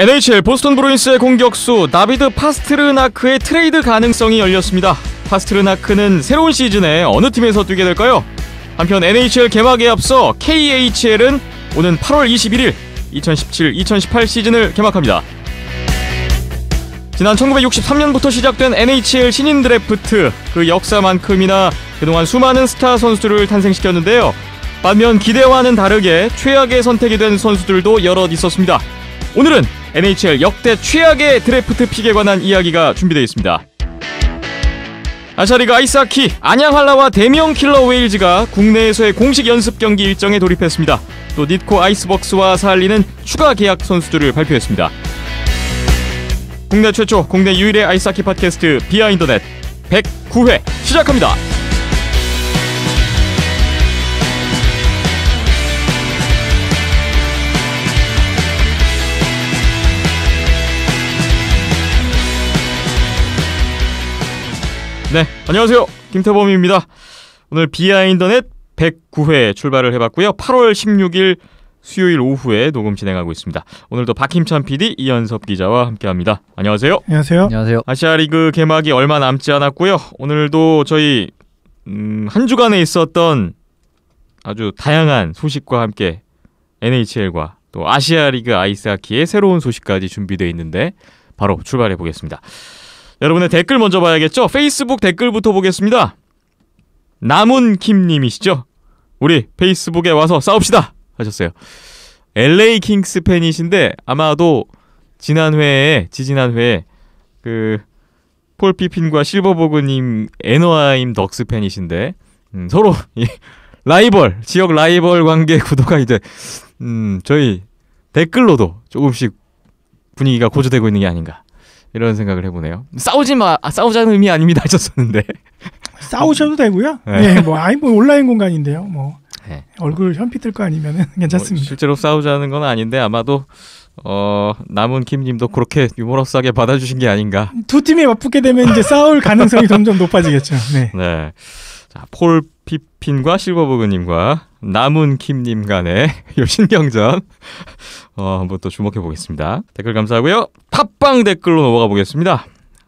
NHL 보스턴 브루인스의 공격수 다비드 파스트르나크의 트레이드 가능성이 열렸습니다. 파스트르나크는 새로운 시즌에 어느 팀에서 뛰게 될까요? 한편 NHL 개막에 앞서 KHL은 오는 8월 21일 2017-2018 시즌을 개막합니다. 지난 1963년부터 시작된 NHL 신인 드래프트, 그 역사만큼이나 그동안 수많은 스타 선수들을 탄생시켰는데요. 반면 기대와는 다르게 최악의 선택이 된 선수들도 여럿 있었습니다. 오늘은 NHL 역대 최악의 드래프트 픽에 관한 이야기가 준비되어 있습니다. 아시아리그 아이스하키 안양 한라와 대명 킬러 웨일즈가 국내에서의 공식 연습 경기 일정에 돌입했습니다. 또 니트코 아이스벅스와 살리는 추가 계약 선수들을 발표했습니다. 국내 최초, 국내 유일의 아이스하키 팟캐스트 비하인더넷 109회 시작합니다. 네, 안녕하세요. 김태범입니다. 오늘 비하인더넷 109회 출발을 해봤고요. 8월 16일 수요일 오후에 녹음 진행하고 있습니다. 오늘도 박힘찬 PD, 이현섭 기자와 함께합니다. 안녕하세요. 안녕하세요. 안녕하세요. 아시아리그 개막이 얼마 남지 않았고요. 오늘도 저희 한 주간에 있었던 아주 다양한 소식과 함께 NHL과 또 아시아리그 아이스하키의 새로운 소식까지 준비되어 있는데 바로 출발해 보겠습니다. 여러분의 댓글 먼저 봐야겠죠? 페이스북 댓글부터 보겠습니다. 남은킴님이시죠? 우리 페이스북에 와서 싸웁시다 하셨어요. LA 킹스 팬이신데 아마도 지지난 회에 그 폴 피핀과 실버버그님 애너하임 덕스 팬이신데 서로 지역 라이벌 관계 구도가 이제 저희 댓글로도 조금씩 분위기가 고조되고 있는 게 아닌가 이런 생각을 해보네요. 싸우자는 의미 아닙니다 하셨었는데 싸우셔도 되고요. 네. 네, 뭐 온라인 공간인데요. 뭐 네. 얼굴 현피 뜰 거 아니면은 괜찮습니다. 실제로 싸우자는 건 아닌데 아마도 남은 김님도 그렇게 유머러스하게 받아주신 게 아닌가. 두 팀이 맞붙게 되면 이제 싸울 가능성이 점점 높아지겠죠. 네. 네. 자, 폴 피핀과 실버버그님과 남은 김님 간의 요 신경전 한번 또 주목해 보겠습니다. 댓글 감사하고요. 팟빵 댓글로 넘어가 보겠습니다.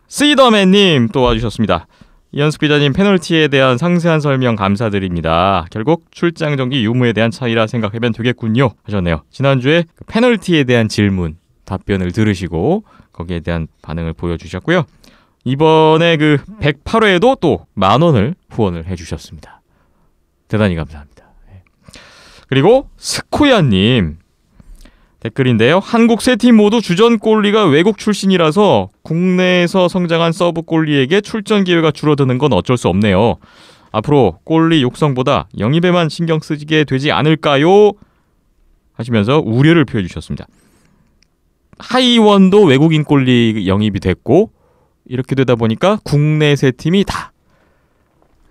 시더맨님 또 와주셨습니다. 이현숙 기자님, 페널티에 대한 상세한 설명 감사드립니다. 결국 출장 정기 유무에 대한 차이라 생각하면 되겠군요 하셨네요. 지난주에 페널티에 대한 질문 답변을 들으시고 거기에 대한 반응을 보여주셨고요. 이번에 그 108회에도 또 10,000원을 후원을 해주셨습니다. 대단히 감사합니다. 그리고 스코야님 댓글인데요. 한국 세 팀 모두 주전 골리가 외국 출신이라서 국내에서 성장한 서브 골리에게 출전 기회가 줄어드는 건 어쩔 수 없네요. 앞으로 골리 육성보다 영입에만 신경 쓰게 되지 않을까요? 하시면서 우려를 표해 주셨습니다. 하이원도 외국인 골리 영입이 됐고 이렇게 되다 보니까 국내 세 팀이 다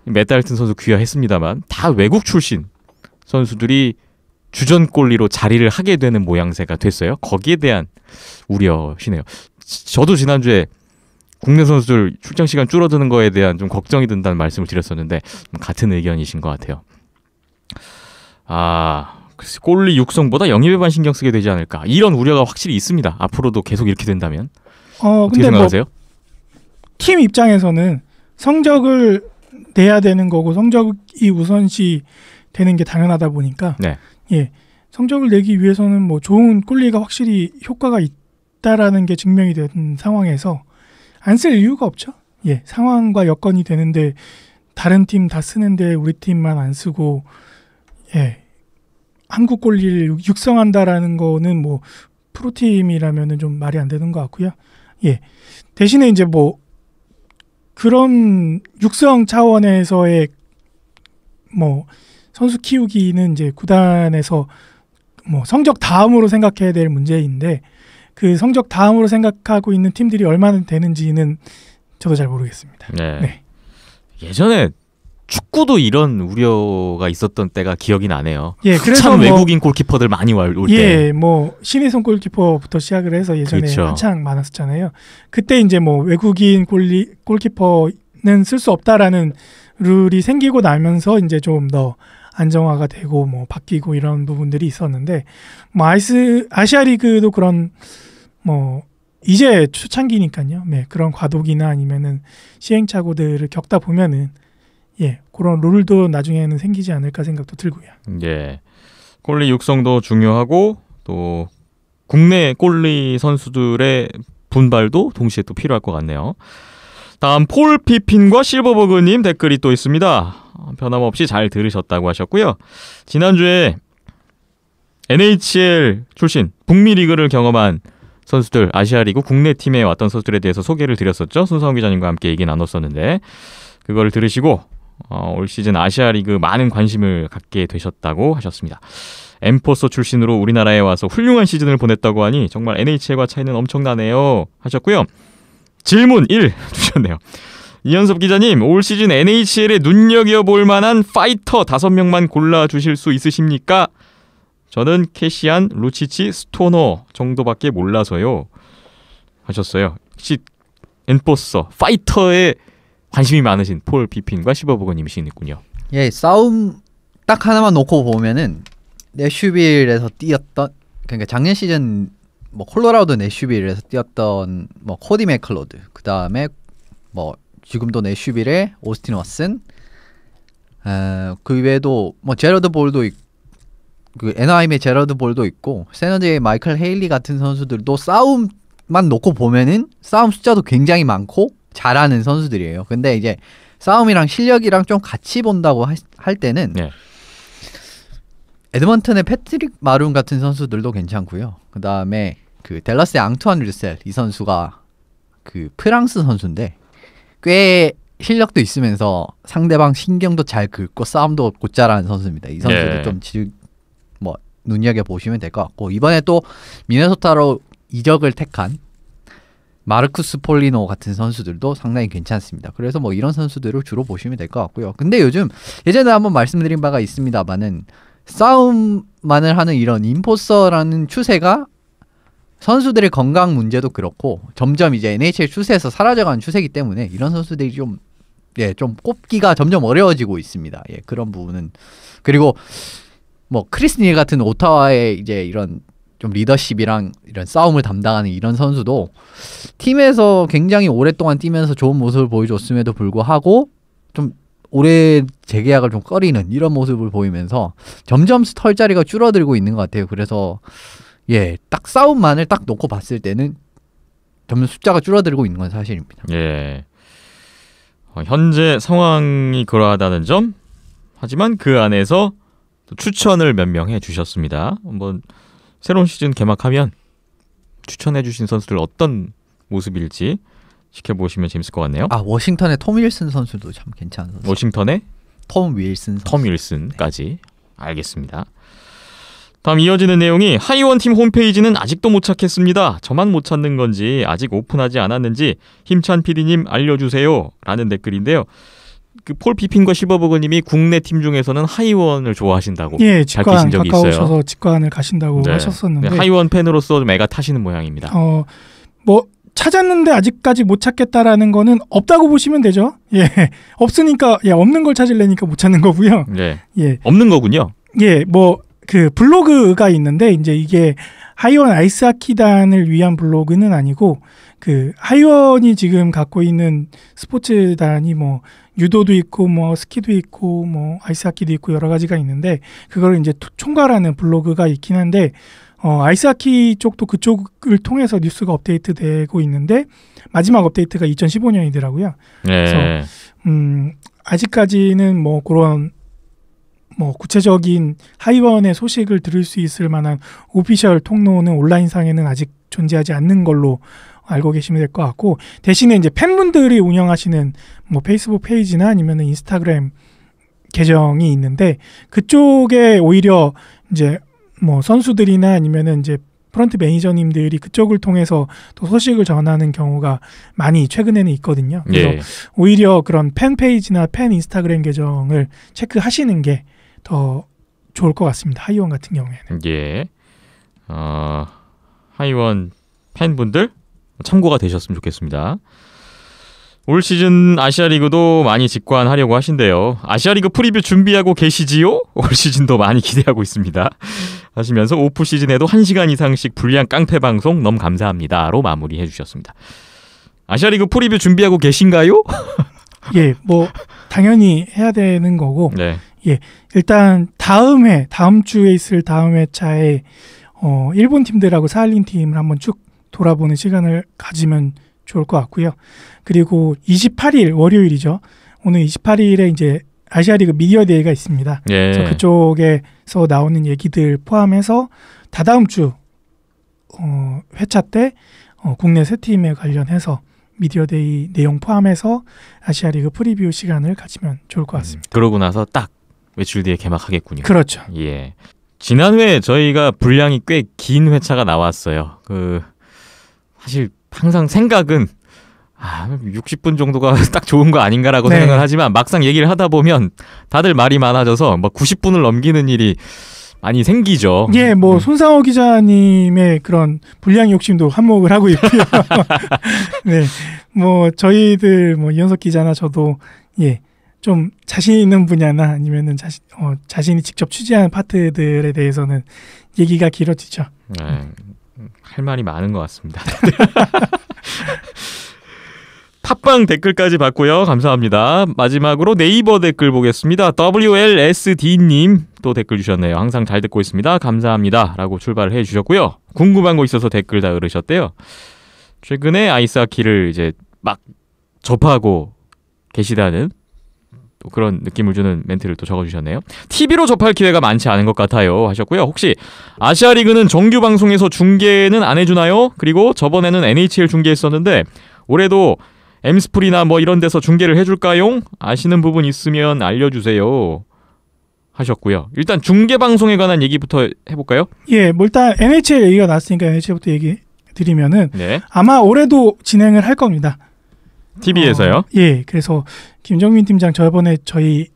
메달튼 선수 귀화했습니다만 다 외국 출신 선수들이 주전 골리로 자리를 하게 되는 모양새가 됐어요. 거기에 대한 우려시네요. 저도 지난주에 국내 선수들 출장 시간 줄어드는 거에 대한 좀 걱정이 든다는 말씀을 드렸었는데 같은 의견이신 것 같아요. 글쎄, 골리 육성보다 영입에만 신경 쓰게 되지 않을까 이런 우려가 확실히 있습니다. 앞으로도 계속 이렇게 된다면 어떻게 근데 생각하세요? 팀 입장에서는 성적을 내야 되는 거고 성적이 우선시 되는 게 당연하다 보니까 네. 예, 성적을 내기 위해서는 뭐 좋은 골리가 확실히 효과가 있다라는 게 증명이 된 상황에서 안 쓸 이유가 없죠. 예, 상황과 여건이 되는데 다른 팀 다 쓰는데 우리 팀만 안 쓰고 한국 골리를 육성한다라는 거는 뭐 프로팀이라면은 좀 말이 안 되는 것 같고요. 예, 대신에 이제 뭐 그런 육성 차원에서의 뭐 선수 키우기는 이제 구단에서 뭐 성적 다음으로 생각해야 될 문제인데 그 성적 다음으로 생각하고 있는 팀들이 얼마나 되는지는 저도 잘 모르겠습니다. 네. 예전에 축구도 이런 우려가 있었던 때가 기억이 나네요. 예, 그래서 한참 외국인 골키퍼들 많이 올 때. 예, 뭐 신혜성 골키퍼부터 시작을 해서 예전에 그렇죠. 한창 많았었잖아요. 그때 이제 뭐 외국인 골키퍼는 쓸 수 없다라는 룰이 생기고 나면서 이제 좀 더 안정화가 되고 뭐 바뀌고 이런 부분들이 있었는데 뭐 아시아리그도 그런 뭐 이제 초창기니까요. 네, 그런 과도기나 아니면은 시행착오들을 겪다 보면은 그런 룰도 나중에는 생기지 않을까 생각도 들고요. 예. 골리 육성도 중요하고 또 국내 골리 선수들의 분발도 동시에 또 필요할 것 같네요. 다음 폴 피핀과 실버버그님 댓글이 또 있습니다. 변함없이 잘 들으셨다고 하셨고요. 지난주에 NHL 출신 북미 리그를 경험한 선수들, 아시아리그 국내 팀에 왔던 선수들에 대해서 소개를 드렸었죠. 손상훈 기자님과 함께 얘기 나눴었는데 그걸 들으시고 올 시즌 아시아리그 많은 관심을 갖게 되셨다고 하셨습니다. 엠포서 출신으로 우리나라에 와서 훌륭한 시즌을 보냈다고 하니 정말 NHL과 차이는 엄청나네요 하셨고요. 질문 1 주셨네요. 이현섭 기자님, 올 시즌 NHL에 눈여겨볼 만한 파이터 5명만 골라주실 수 있으십니까? 저는 캐시안, 루치치, 스토너 정도밖에 몰라서요 하셨어요. 혹시 엔포서, 파이터에 관심이 많으신 폴 피핀과 시버버거님이시군요. 예, 싸움 딱 하나만 놓고 보면은 내슈빌에서 뛰었던, 그러니까 작년 시즌 뭐 콜로라도 내슈빌에서 뛰었던 뭐 코디 맥클로드, 그 다음에 뭐 지금도 내슈빌의 오스틴 왓슨, 그 외에도 뭐 제러드 볼도 있고, 그 애나하임의 제러드 볼도 있고, 세너제의 마이클 헤일리 같은 선수들도 싸움만 놓고 보면은 싸움 숫자도 굉장히 많고 잘하는 선수들이에요. 근데 이제 싸움이랑 실력이랑 좀 같이 본다고 할 때는 에드먼턴의 패트릭 마룬 같은 선수들도 괜찮고요. 그 다음에 그 댈러스의 앙투안 르셀, 이 선수가 그 프랑스 선수인데 꽤 실력도 있으면서 상대방 신경도 잘 긁고 싸움도 곧잘하는 선수입니다. 이 선수도 좀 눈여겨 보시면 될 것 같고, 이번에 또 미네소타로 이적을 택한 마르쿠스 폴리노 같은 선수들도 상당히 괜찮습니다. 그래서 뭐 이런 선수들을 주로 보시면 될 것 같고요. 근데 요즘 예전에 한번 말씀드린 바가 있습니다만은 싸움만을 하는 이런 임포서라는 추세가 선수들의 건강 문제도 그렇고 점점 이제 NHL 추세에서 사라져가는 추세이기 때문에 이런 선수들이 좀 꼽기가 점점 어려워지고 있습니다. 그런 부분은. 그리고 뭐 크리스 닐 같은 오타와의 이제 이런 좀 리더십이랑 이런 싸움을 담당하는 이런 선수도 팀에서 굉장히 오랫동안 뛰면서 좋은 모습을 보여줬음에도 불구하고 좀 올해 재계약을 좀 꺼리는 이런 모습을 보이면서 점점 털자리가 줄어들고 있는 것 같아요. 그래서 딱 싸움만을 딱 놓고 봤을 때는 점점 숫자가 줄어들고 있는 건 사실입니다. 현재 상황이 그러하다는 점, 하지만 그 안에서 추천을 몇 명 해주셨습니다. 한번 새로운 시즌 개막하면 추천해주신 선수들 어떤 모습일지 지켜보시면 재밌을 것 같네요. 워싱턴의 톰 윌슨 선수도 참 괜찮은 선수. 워싱턴의 톰 윌슨 선수. 톰 윌슨까지. 알겠습니다. 다음 이어지는 내용이 하이원 팀 홈페이지는 아직도 못 찾겠습니다. 저만 못 찾는 건지 아직 오픈하지 않았는지 힘찬 PD님 알려주세요 라는 댓글인데요. 그 폴 피핀과 실버버그님이 국내 팀 중에서는 하이원을 좋아하신다고 밝히신 적이 있어요. 가까우셔서 직관을 가신다고 하셨었는데 하이원 팬으로서 좀 애가 타시는 모양입니다. 뭐 찾았는데 아직까지 못 찾겠다라는 거는 없다고 보시면 되죠. 없으니까 없는 걸 찾으려니까 못 찾는 거고요. 없는 거군요. 뭐 그 블로그가 있는데 이제 이게 하이원 아이스하키단을 위한 블로그는 아니고 그 하이원이 지금 갖고 있는 스포츠단이 뭐 유도도 있고 뭐 스키도 있고 뭐 아이스하키도 있고 여러 가지가 있는데 그걸 이제 총괄하는 블로그가 있긴 한데 아이스하키 쪽도 그쪽을 통해서 뉴스가 업데이트되고 있는데 마지막 업데이트가 2015년이더라고요. 그래서 아직까지는 뭐 그런 뭐 구체적인 하이원의 소식을 들을 수 있을 만한 오피셜 통로는 온라인상에는 아직 존재하지 않는 걸로 알고 계시면 될 것 같고, 대신에 이제 팬분들이 운영하시는 뭐 페이스북 페이지나 아니면 인스타그램 계정이 있는데 그쪽에 오히려 이제 뭐 선수들이나 아니면은 이제 프런트 매니저님들이 그쪽을 통해서 또 소식을 전하는 경우가 많이 최근에는 있거든요. 그래서 오히려 그런 팬 페이지나 팬 인스타그램 계정을 체크하시는 게 더 좋을 것 같습니다. 하이원 같은 경우에는. 하이원 팬분들 참고가 되셨으면 좋겠습니다. 올 시즌 아시아리그도 많이 직관하려고 하신대요. 아시아리그 프리뷰 준비하고 계시지요? 올 시즌도 많이 기대하고 있습니다. 하시면서 오프 시즌에도 1시간 이상씩 불리한 깡패 방송 너무 감사합니다로 마무리해 주셨습니다. 아시아리그 프리뷰 준비하고 계신가요? 예, 뭐 당연히 해야 되는 거고. 네. 예, 일단 다음 주에 있을 다음 회차에 일본 팀들하고 사할린 팀을 한번 쭉 돌아보는 시간을 가지면 좋을 것 같고요. 그리고 28일 월요일이죠. 오늘 28일에 이제 아시아리그 미디어 데이가 있습니다. 예. 그래서 그쪽에서 나오는 얘기들 포함해서 다다음 주 회차 때 국내 세 팀에 관련해서 미디어 데이 내용 포함해서 아시아리그 프리뷰 시간을 가지면 좋을 것 같습니다. 그러고 나서 딱 며칠 뒤에 개막하겠군요. 그렇죠. 예. 지난 회에 저희가 분량이 꽤 긴 회차가 나왔어요. 사실 항상 생각은 60분 정도가 딱 좋은 거 아닌가라고 네. 생각을 하지만 막상 얘기를 하다 보면 다들 말이 많아져서 막 90분을 넘기는 일이 많이 생기죠. 예, 뭐 손상호 기자님의 그런 분량 욕심도 한몫을 하고 있고요. 네, 뭐 저희들 뭐 이현석 기자나 저도 좀 자신 있는 분야나 아니면은 자신이 직접 취재한 파트들에 대해서는 얘기가 길어지죠. 네, 할 말이 많은 것 같습니다. 팟빵 댓글까지 봤고요. 감사합니다. 마지막으로 네이버 댓글 보겠습니다. WLSD님 또 댓글 주셨네요. 항상 잘 듣고 있습니다. 감사합니다. 라고 출발을 해주셨고요. 궁금한 거 있어서 댓글 다 으르셨대요. 최근에 아이스하키를 이제 막 접하고 계시다는 또 그런 느낌을 주는 멘트를 또 적어주셨네요. TV로 접할 기회가 많지 않은 것 같아요 하셨고요. 혹시 아시아리그는 정규 방송에서 중계는 안 해주나요? 그리고 저번에는 NHL 중계했었는데 올해도 엠스프리나 뭐 이런 데서 중계를 해줄까요? 아시는 부분 있으면 알려주세요 하셨고요. 일단 중계 방송에 관한 얘기부터 해볼까요? 예, 뭐 일단 NHL 얘기가 나왔으니까 NHL부터 얘기 드리면은 네. 아마 올해도 진행을 할 겁니다. TV에서요? 예, 그래서 김정민 팀장 저번에 저희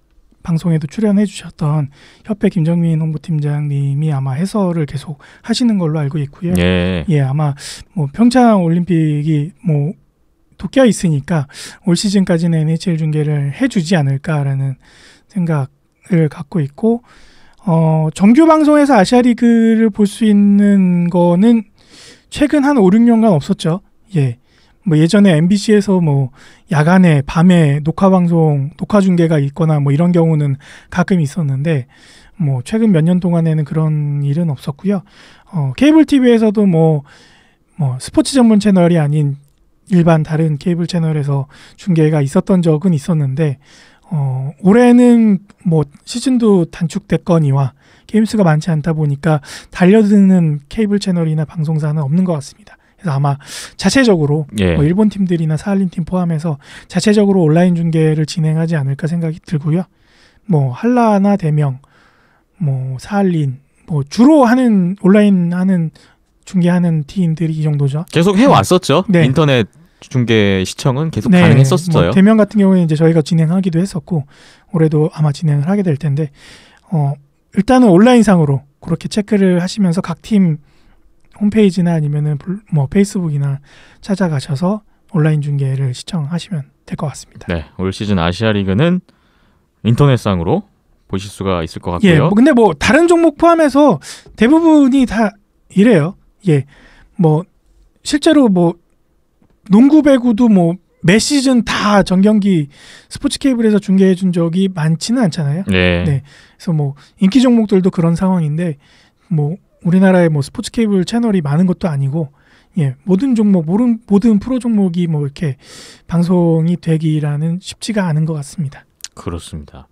방송에도 출연해 주셨던 협회 김정민 홍보팀장님이 아마 해설을 계속 하시는 걸로 알고 있고요. 예. 예, 아마 뭐 평창 올림픽이 뭐 도쿄에 있으니까 올 시즌까지는 NHL 중계를 해주지 않을까라는 생각을 갖고 있고, 정규 방송에서 아시아리그를 볼 수 있는 거는 최근 한 5, 6년간 없었죠. 예. 뭐 예전에 MBC에서 뭐 야간에 밤에 녹화 중계가 있거나 뭐 이런 경우는 가끔 있었는데, 뭐 최근 몇 년 동안에는 그런 일은 없었고요. 케이블 TV에서도 뭐 스포츠 전문 채널이 아닌 일반 다른 케이블 채널에서 중계가 있었던 적은 있었는데, 올해는 뭐 시즌도 단축됐거니와 게임 수가 많지 않다 보니까 달려드는 케이블 채널이나 방송사는 없는 것 같습니다. 그래서 아마 자체적으로 뭐 일본 팀들이나 사할린 팀 포함해서 자체적으로 온라인 중계를 진행하지 않을까 생각이 들고요. 뭐 한라나 대명, 뭐 사할린, 뭐 주로 하는 온라인 하는 중계하는 팀들이 이 정도죠. 계속 해왔었죠. 네. 인터넷 중계 시청은 계속 가능했었어요. 뭐 대면 같은 경우는 이제 저희가 진행하기도 했었고 올해도 아마 진행을 하게 될 텐데, 일단은 온라인상으로 그렇게 체크를 하시면서 각 팀 홈페이지나 아니면은 뭐 페이스북이나 찾아가셔서 온라인 중계를 시청하시면 될 것 같습니다. 네, 올 시즌 아시아리그는 인터넷상으로 보실 수가 있을 것 같고요. 예, 근데 뭐 다른 종목 포함해서 대부분이 다 이래요. 예, 뭐 실제로 뭐 농구 배구도 뭐 매 시즌 다 전경기 스포츠 케이블에서 중계해 준 적이 많지는 않잖아요. 네. 그래서 뭐 인기 종목들도 그런 상황인데, 뭐 우리나라에 뭐 스포츠 케이블 채널이 많은 것도 아니고, 예, 모든 종목, 모든 프로 종목이 뭐 이렇게 방송이 되기라는 쉽지가 않은 것 같습니다. 그렇습니다.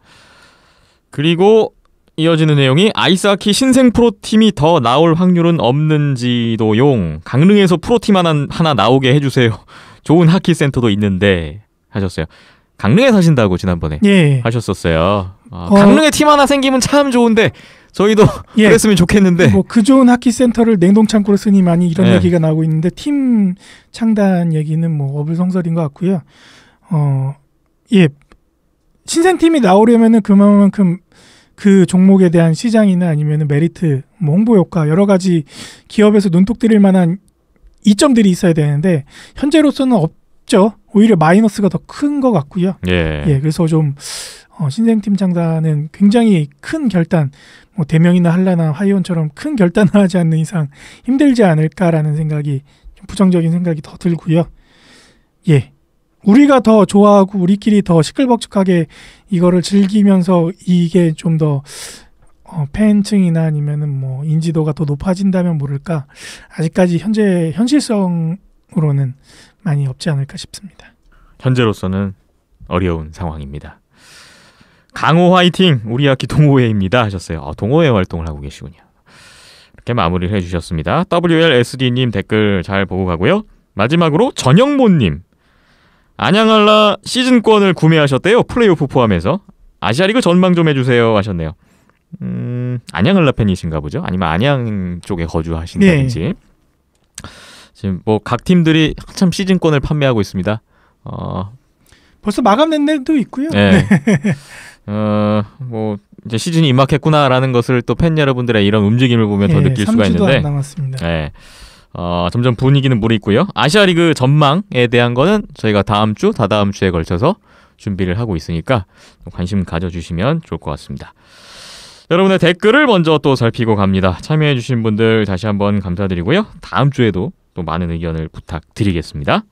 그리고 이어지는 내용이 아이스하키 신생 프로팀이 더 나올 확률은 없는지도용. 강릉에서 프로팀 하나 나오게 해주세요. 좋은 하키 센터도 있는데 하셨어요. 강릉에 사신다고 지난번에 하셨었어요. 강릉에 팀 하나 생기면 참 좋은데 저희도 그랬으면 좋겠는데. 뭐 그 좋은 하키 센터를 냉동창고로 쓰니 많이 이런 얘기가 나오고 있는데, 팀 창단 얘기는 뭐 어불성설인 것 같고요. 예, 신생 팀이 나오려면은 그만큼 그 종목에 대한 시장이나 아니면은 메리트, 뭐 홍보 효과 여러 가지 기업에서 눈독 들일 만한 이점들이 있어야 되는데 현재로서는 없죠. 오히려 마이너스가 더 큰 것 같고요. 예, 그래서 좀 신생팀 창단은 굉장히 큰 결단, 뭐 대명이나 한라나 화이온처럼 큰 결단을 하지 않는 이상 힘들지 않을까라는 생각이 좀 부정적인 생각이 더 들고요. 예. 우리가 더 좋아하고 우리끼리 더 시끌벅적하게 이거를 즐기면서 이게 좀 더 팬층이나 아니면은 뭐 인지도가 더 높아진다면 모를까. 아직까지 현재 현실성으로는 많이 없지 않을까 싶습니다. 현재로서는 어려운 상황입니다. 강호 화이팅! 우리 학기 동호회입니다 하셨어요. 동호회 활동을 하고 계시군요. 이렇게 마무리를 해주셨습니다. WLSD님 댓글 잘 보고 가고요. 마지막으로 전영모님, 안양알라 시즌권을 구매하셨대요. 플레이오프 포함해서. 아시아리그 전망 좀 해주세요 하셨네요. 안양알라 팬이신가 보죠? 아니면 안양 쪽에 거주하신다든지. 네. 지금 뭐 각 팀들이 한참 시즌권을 판매하고 있습니다. 벌써 마감된 데도 있고요. 네. 뭐 이제 시즌이 임박했구나라는 것을 또 팬 여러분들의 이런 움직임을 보면 더 느낄 수가 있는데. 3주도 안 남았습니다. 네. 점점 분위기는 무르익고요. 아시아리그 전망에 대한 거는 저희가 다음 주, 다다음 주에 걸쳐서 준비를 하고 있으니까 관심 가져주시면 좋을 것 같습니다. 여러분의 댓글을 먼저 또 살피고 갑니다. 참여해주신 분들 다시 한번 감사드리고요. 다음 주에도 또 많은 의견을 부탁드리겠습니다.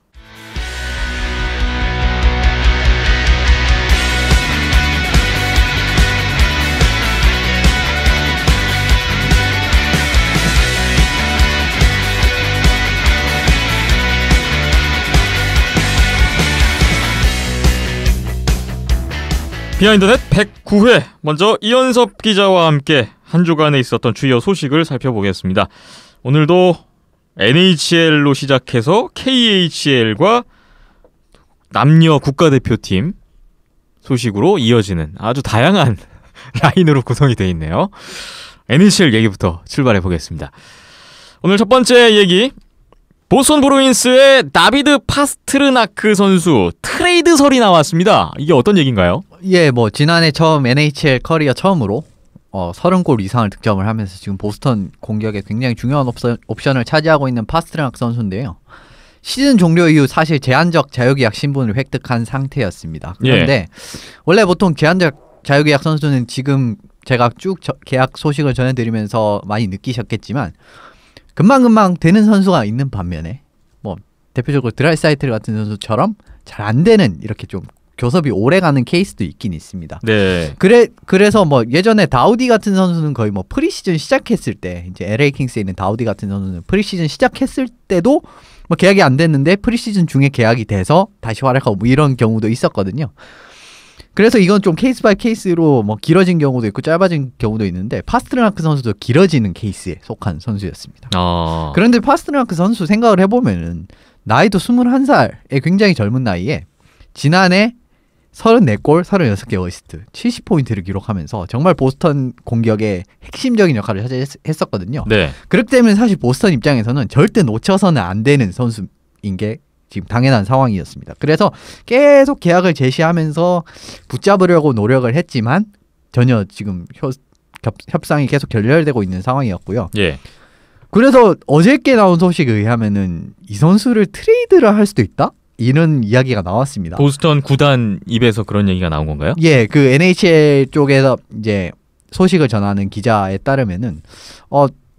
비하인드넷 109회, 먼저 이현섭 기자와 함께 한 주간에 있었던 주요 소식을 살펴보겠습니다. 오늘도 NHL로 시작해서 KHL과 남녀 국가대표팀 소식으로 이어지는 아주 다양한 라인으로 구성이 되어 있네요. NHL 얘기부터 출발해 보겠습니다. 오늘 첫 번째 얘기, 보스턴 브루인스의 다비드 파스트르나크 선수 트레이드설이 나왔습니다. 이게 어떤 얘기인가요? 예, 뭐 지난해 처음 NHL 커리어 처음으로 30골 이상을 득점을 하면서 지금 보스턴 공격에 굉장히 중요한 옵션을 차지하고 있는 파스트르나크 선수인데요. 시즌 종료 이후 사실 제한적 자유계약 신분을 획득한 상태였습니다. 그런데 원래 보통 제한적 자유계약 선수는 지금 제가 쭉 계약 소식을 전해드리면서 많이 느끼셨겠지만 금방금방 되는 선수가 있는 반면에 뭐 대표적으로 드라이사이틀 같은 선수처럼 잘 안 되는, 이렇게 좀 교섭이 오래가는 케이스도 있긴 있습니다. 네. 그래서 뭐 예전에 다우디 같은 선수는 거의 뭐 프리시즌 시작했을 때, 이제 LA 킹스에 있는 다우디 같은 선수는 프리시즌 시작했을 때도 뭐 계약이 안 됐는데 프리시즌 중에 계약이 돼서 다시 활약하고 뭐 이런 경우도 있었거든요. 그래서 이건 좀 케이스 바이 케이스로 뭐 길어진 경우도 있고 짧아진 경우도 있는데, 파스트르나크 선수도 길어지는 케이스에 속한 선수였습니다. 그런데 파스트르나크 선수 생각을 해보면은 나이도 21살에 굉장히 젊은 나이에 지난해 34골, 36개 어시스트, 70포인트를 기록하면서 정말 보스턴 공격의 핵심적인 역할을 차지했었거든요. 네. 그렇기 때문에 사실 보스턴 입장에서는 절대 놓쳐서는 안 되는 선수인 게 지금 당연한 상황이었습니다. 그래서 계속 계약을 제시하면서 붙잡으려고 노력을 했지만 전혀 지금 협상이 계속 결렬되고 있는 상황이었고요. 예. 그래서 어저께 나온 소식에 의하면은 이 선수를 트레이드를 할 수도 있다? 이런 이야기가 나왔습니다. 보스턴 구단 입에서 그런 얘기가 나온 건가요? 예, 그 NHL 쪽에서 이제 소식을 전하는 기자에 따르면은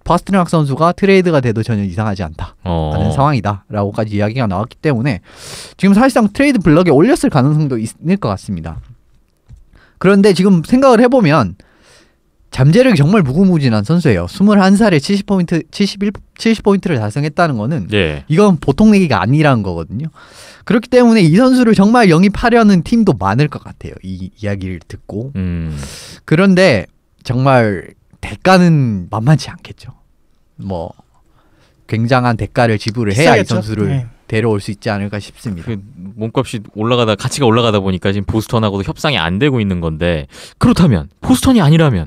파스트르나크 선수가 트레이드가 돼도 전혀 이상하지 않다 하는 상황이다라고까지 이야기가 나왔기 때문에 지금 사실상 트레이드 블럭에 올렸을 가능성도 있을 것 같습니다. 그런데 지금 생각을 해보면 잠재력이 정말 무궁무진한 선수예요. 21살에 70포인트를 달성했다는 거는 이건 보통 얘기가 아니라는 거거든요. 그렇기 때문에 이 선수를 정말 영입하려는 팀도 많을 것 같아요. 이 이야기를 듣고. 그런데 정말 대가는 만만치 않겠죠. 뭐 굉장한 대가를 지불을 해야 이 선수를 데려올 수 있지 않을까 싶습니다. 그 몸값이 가치가 올라가다 보니까 지금 보스턴하고도 협상이 안 되고 있는 건데, 그렇다면 보스턴이 아니라면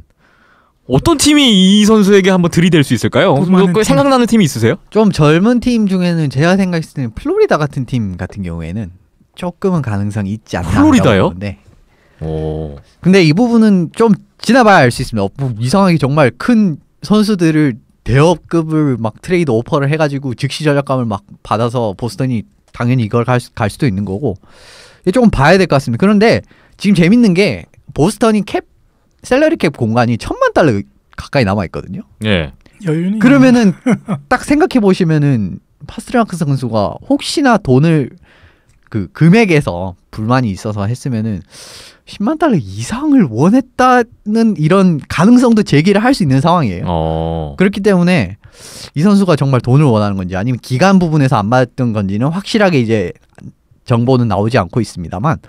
어떤 팀이 이 선수에게 한번 들이댈 수 있을까요? 생각나는 팀이 있으세요? 좀 젊은 팀 중에는 제가 생각했을 때는 플로리다 같은 팀 같은 경우에는 조금은 가능성이 있지 않나. 플로리다요? 네. 근데 이 부분은 좀 지나봐야 알 수 있습니다. 뭐 이상하게 정말 큰 선수들을 대업급을 막 트레이드 오퍼를 해가지고 즉시 전략감을 막 받아서 보스턴이 당연히 이걸 갈 수도 있는 거고, 조금 봐야 될 것 같습니다. 그런데 지금 재밌는 게 보스턴이 셀러리 캡 공간이 $1000만 가까이 남아 있거든요. 예. 여유는 그러면은 딱 생각해 보시면은 파스트라크 선수가 혹시나 돈을 그 금액에서 불만이 있어서 했으면은 10만 달러 이상을 원했다는 이런 가능성도 제기를 할 수 있는 상황이에요. 그렇기 때문에 이 선수가 정말 돈을 원하는 건지 아니면 기간 부분에서 안 맞았던 건지는 확실하게 이제 정보는 나오지 않고 있습니다만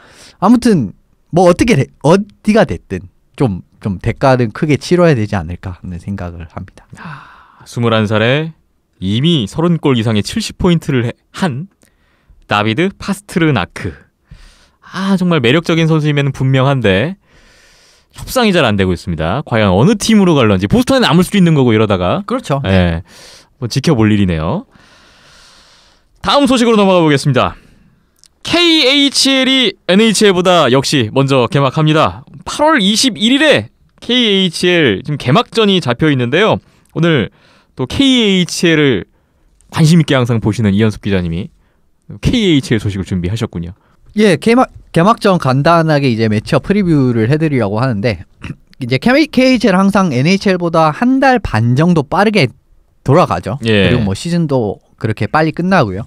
아무튼 뭐 어디가 됐든 좀 대가는 크게 치러야 되지 않을까 하는 생각을 합니다. 21살에 이미 30골 이상의 70포인트를 한 다비드 파스트르나크. 정말 매력적인 선수이면 분명한데 협상이 잘 안 되고 있습니다. 과연 어느 팀으로 갈런지. 보스턴에 남을 수도 있는 거고 이러다가. 그렇죠. 네. 뭐 지켜볼 일이네요. 다음 소식으로 넘어가 보겠습니다. KHL이 NHL보다 역시 먼저 개막합니다. 8월 21일에 KHL 지금 개막전이 잡혀 있는데요. 오늘 또 KHL을 관심 있게 항상 보시는 이현숙 기자님이 KHL 소식을 준비하셨군요. 예, 개막전 간단하게 이제 매치업 프리뷰를 해드리려고 하는데 이제 KHL 항상 NHL보다 한 달 반 정도 빠르게 돌아가죠. 예. 그리고 뭐 시즌도 그렇게 빨리 끝나고요.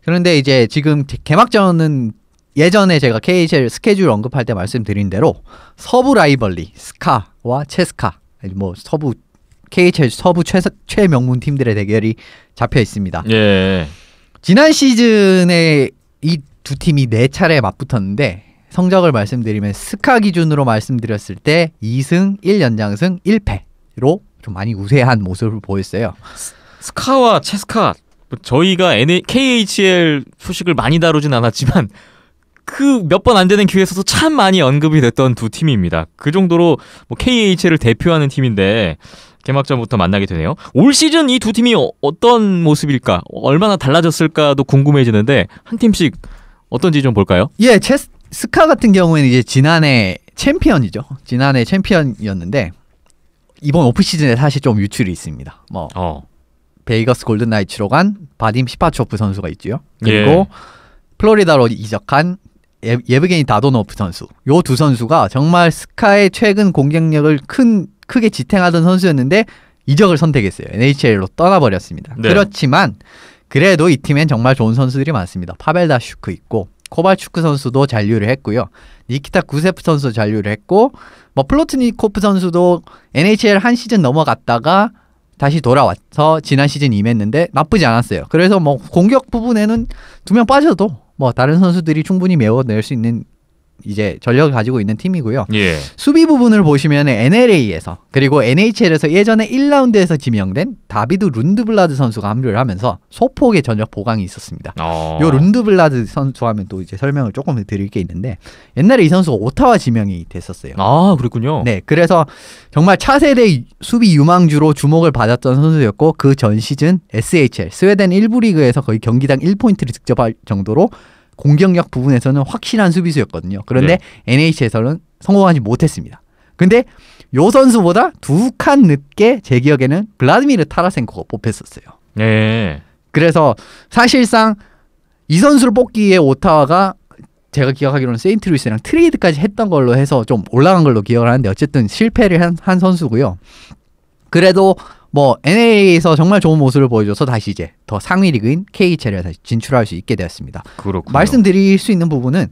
그런데 이제 지금 개막전은 예전에 제가 KHL 스케줄 언급할 때 말씀드린 대로 서부 라이벌리 스카와 체스카 뭐 서부 KHL 서부 최명문 팀들의 대결이 잡혀 있습니다. 예. 지난 시즌에 이 두 팀이 4차례 맞붙었는데 성적을 말씀드리면 스카 기준으로 말씀드렸을 때 2승 1연장승 1패로 좀 많이 우세한 모습을 보였어요. 스카와 체스카 저희가 KHL 소식을 많이 다루진 않았지만 그 몇 번 안 되는 기회에서도 참 많이 언급이 됐던 두 팀입니다. 그 정도로 뭐 KHL을 대표하는 팀인데 개막전부터 만나게 되네요. 올 시즌 이 두 팀이 어떤 모습일까? 얼마나 달라졌을까도 궁금해지는데 한 팀씩 어떤지 좀 볼까요? 예, 스카 같은 경우에는 이제 지난해 챔피언이죠. 지난해 챔피언이었는데 이번 오프 시즌에 사실 좀 유출이 있습니다. 뭐 베이거스 골든 나이츠로 간 바딤 시파초프 선수가 있고요. 그리고 플로리다로 이적한 예브게니 다도노프 선수. 요 두 선수가 정말 스카의 최근 공격력을 크게 지탱하던 선수였는데 이적을 선택했어요. NHL로 떠나버렸습니다. 네. 그렇지만 그래도 이 팀엔 정말 좋은 선수들이 많습니다. 파벨 다슈크 있고 코발추크 선수도 잔류를 했고요. 니키타 구세프 선수 잔류를 했고 뭐 플로트니코프 선수도 NHL 한 시즌 넘어갔다가 다시 돌아와서 지난 시즌 임했는데 나쁘지 않았어요. 그래서 뭐 공격 부분에는 2명 빠져도 뭐 다른 선수들이 충분히 메워낼 수 있는 이제 전력을 가지고 있는 팀이고요. 예. 수비 부분을 보시면 NLA에서 그리고 NHL에서 예전에 1라운드에서 지명된 다비드 룬드블라드 선수가 합류를 하면서 소폭의 전력 보강이 있었습니다. 요 룬드블라드 선수 하면 또 이제 설명을 조금 드릴 게 있는데 옛날에 이 선수가 오타와 지명이 됐었어요. 그랬군요. 네, 그래서 정말 차세대 수비 유망주로 주목을 받았던 선수였고 그 전 시즌 SHL 스웨덴 1부 리그에서 거의 경기당 1포인트를 득점할 정도로 공격력 부분에서는 확실한 수비수였거든요. 그런데 NH에서는 성공하지 못했습니다. 근데 요 선수보다 2칸 늦게 제 기억에는 블라디미르 타라센코가 뽑혔었어요. 네. 그래서 사실상 이 선수를 뽑기에 오타와가 제가 기억하기로는 세인트루이스랑 트레이드까지 했던 걸로 해서 좀 올라간 걸로 기억을 하는데 어쨌든 실패를 한 선수고요. 그래도 뭐 NA에서 정말 좋은 모습을 보여줘서 다시 이제 더 상위 리그인 KHL에 다시 진출할 수 있게 되었습니다. 그렇군요. 말씀드릴 수 있는 부분은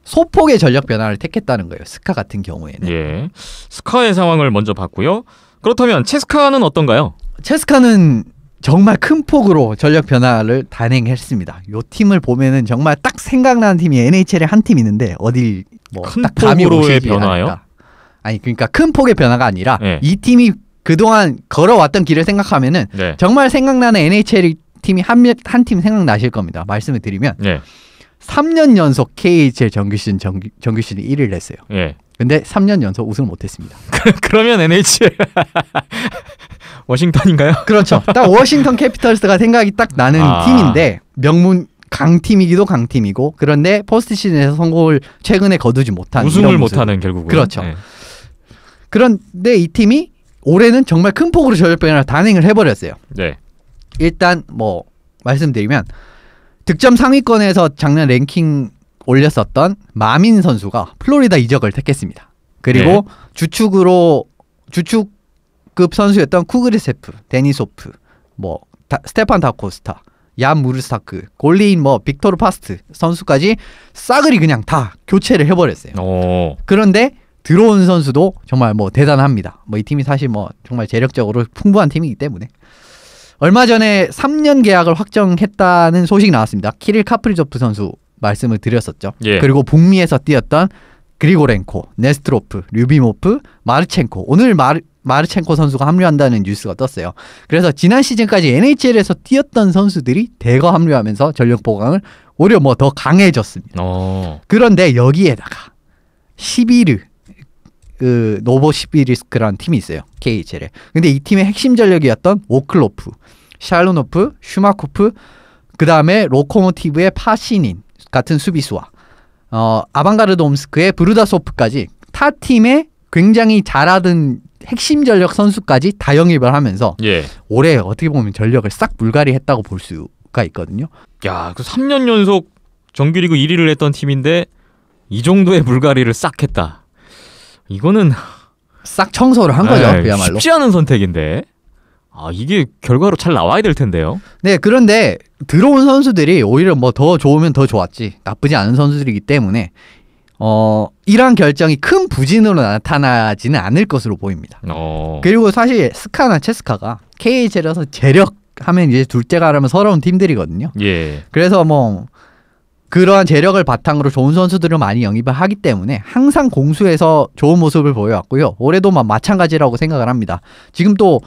소폭의 전력 변화를 택했다는 거예요. 스카 같은 경우에는. 예. 스카의 상황을 먼저 봤고요. 그렇다면 체스카는 어떤가요? 체스카는 정말 큰 폭으로 전력 변화를 단행했습니다. 요 팀을 보면은 정말 딱 생각나는 팀이 NHL에 한 팀 있는데 어딜 뭐 큰 딱 감이 폭으로의 오시지 변화요? 않을까. 아니 그러니까 큰 폭의 변화가 아니라 네. 이 팀이 그동안 걸어왔던 길을 생각하면은 네. 정말 생각나는 NHL 팀이 한 팀 생각나실 겁니다. 말씀을 드리면 네. 3년 연속 KHL 정규 시즌 1위를 했어요. 예. 근데 3년 연속 우승을 못했습니다. 그러면 NHL 워싱턴인가요? 그렇죠. 딱 워싱턴 캐피털스가 생각이 딱 나는 팀인데 명문 강팀이기도 강팀이고 그런데 포스트 시즌에서 성공을 최근에 거두지 못한 우승을 못하는 결국은. 그렇죠. 네. 그런데 이 팀이 올해는 정말 큰 폭으로 전력 변화를 단행을 해버렸어요. 네. 일단 뭐 말씀드리면 득점 상위권에서 작년 랭킹 올렸었던 마민 선수가 플로리다 이적을 택했습니다. 그리고 주축 A급 선수였던 쿠그리세프, 데니소프, 뭐 스테판 다코스타, 얀 무르스타크, 골리인 뭐 빅토르 파스트 선수까지 싸그리 그냥 다 교체를 해버렸어요. 그런데 들어온 선수도 정말 뭐 대단합니다. 뭐 이 팀이 사실 뭐 정말 재력적으로 풍부한 팀이기 때문에 얼마 전에 3년 계약을 확정했다는 소식이 나왔습니다. 키릴 카프리조프 선수 말씀을 드렸었죠. 예. 그리고 북미에서 뛰었던 그리고렌코, 네스트로프, 류비모프, 마르첸코. 오늘 마르첸코 선수가 합류한다는 뉴스가 떴어요. 그래서 지난 시즌까지 NHL에서 뛰었던 선수들이 대거 합류하면서 전력 보강을 오히려 뭐 더 강해졌습니다. 그런데 여기에다가 시비르 노보시비리스크라는 팀이 있어요. KHL에. 근데 이 팀의 핵심 전력이었던 오클로프, 샬로노프, 슈마코프, 그 다음에 로코모티브의 파시닌 같은 수비수와 아방가르드 옴스크의 브루다소프까지 타 팀에 굉장히 잘하던 핵심 전력 선수까지 다 영입을 하면서 올해 어떻게 보면 전력을 싹 물갈이했다고 볼 수가 있거든요. 야, 그 3년 연속 정규리그 1위를 했던 팀인데 이 정도의 물갈이를 싹 했다. 이거는 싹 청소를 한 거죠. 그야말로. 쉽지 않은 선택인데. 이게 결과로 잘 나와야 될 텐데요. 네, 그런데 들어온 선수들이 오히려 뭐 더 좋으면 더 좋았지 나쁘지 않은 선수들이기 때문에 이러한 결정이 큰 부진으로 나타나지는 않을 것으로 보입니다. 그리고 사실 스카나 체스카가 KHL에서 재력하면 이제 둘째가 하면 서러운 팀들이거든요. 그래서 뭐 그러한 재력을 바탕으로 좋은 선수들을 많이 영입을 하기 때문에 항상 공수에서 좋은 모습을 보여왔고요. 올해도 마찬가지라고 생각을 합니다. 지금 또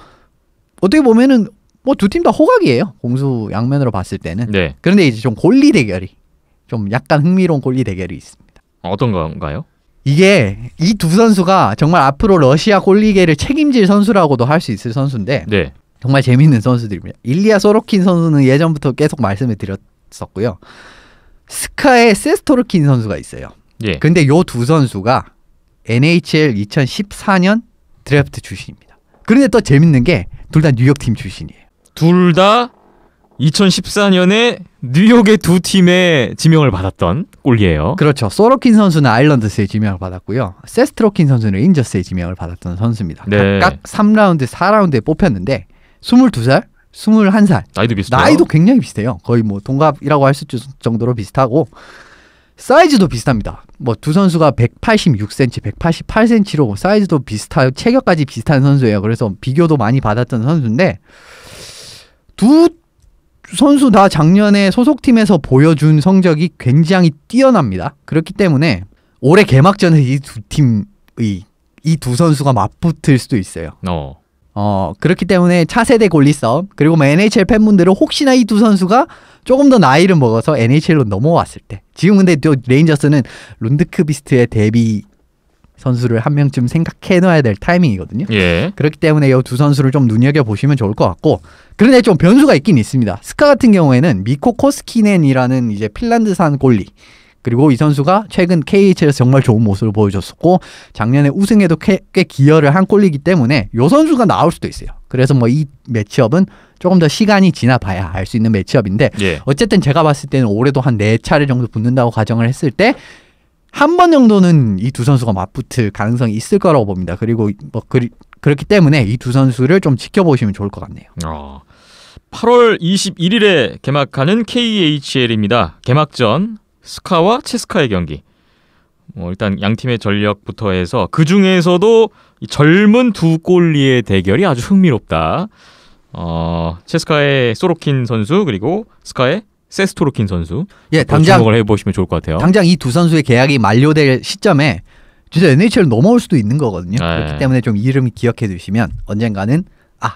어떻게 보면은 뭐 두 팀 다 호각이에요. 공수 양면으로 봤을 때는. 그런데 이제 좀 골리 대결이 좀 약간 흥미로운 골리 대결이 있습니다. 어떤 건가요? 이게 이 두 선수가 정말 앞으로 러시아 골리계를 책임질 선수라고도 할 수 있을 선수인데 정말 재밌는 선수들입니다. 일리아 소로킨 선수는 예전부터 계속 말씀을 드렸었고요. 스카의 세스토르킨 선수가 있어요. 근데 요 두 선수가 NHL 2014년 드래프트 출신입니다. 그런데 또 재밌는 게 둘 다 뉴욕팀 출신이에요. 둘 다 2014년에 뉴욕의 두 팀에 지명을 받았던 골리예요. 그렇죠. 소로킨 선수는 아일랜드스에 지명을 받았고요. 세스트로킨 선수는 레인저스에 지명을 받았던 선수입니다. 각각 3라운드, 4라운드에 뽑혔는데 22살, 21살. 나이도 비슷해요. 나이도 굉장히 비슷해요. 거의 뭐 동갑이라고 할 수 있을 정도로 비슷하고 사이즈도 비슷합니다. 뭐 두 선수가 186cm, 188cm로 사이즈도 비슷하고 체격까지 비슷한 선수예요. 그래서 비교도 많이 받았던 선수인데 두 선수 다 작년에 소속팀에서 보여준 성적이 굉장히 뛰어납니다. 그렇기 때문에 올해 개막전에 이 두 팀의 이 두 선수가 맞붙을 수도 있어요. 그렇기 때문에 차세대 골리 싸움, 그리고 뭐 NHL 팬분들은 혹시나 이 두 선수가 조금 더 나이를 먹어서 NHL로 넘어왔을 때, 지금 근데 또 레인저스는 룬드크비스트의 데뷔 선수를 한 명쯤 생각해놔야 될 타이밍이거든요. 그렇기 때문에 이 두 선수를 좀 눈여겨보시면 좋을 것 같고, 그런데 좀 변수가 있긴 있습니다. 스카 같은 경우에는 미코 코스키넨이라는 이제 핀란드산 골리, 그리고 이 선수가 최근 KHL에서 정말 좋은 모습을 보여줬었고 작년에 우승에도 꽤 기여를 한 골이기 때문에 이 선수가 나올 수도 있어요. 그래서 뭐 이 매치업은 조금 더 시간이 지나봐야 알 수 있는 매치업인데 어쨌든 제가 봤을 때는 올해도 한 4차례 정도 붙는다고 가정을 했을 때 한 번 정도는 이 두 선수가 맞붙을 가능성이 있을 거라고 봅니다. 그리고 뭐 그렇기 때문에 이 두 선수를 좀 지켜보시면 좋을 것 같네요. 8월 21일에 개막하는 KHL입니다. 개막전 스카와 체스카의 경기. 일단 양 팀의 전력부터 해서 그 중에서도 이 젊은 두 골리의 대결이 아주 흥미롭다. 체스카의 소로킨 선수 그리고 스카의 세스토로킨 선수. 당장 주목을 해보시면 좋을 것 같아요. 당장 이 두 선수의 계약이 만료될 시점에 진짜 NHL 넘어올 수도 있는 거거든요. 그렇기 때문에 좀 이름이 기억해 두시면 언젠가는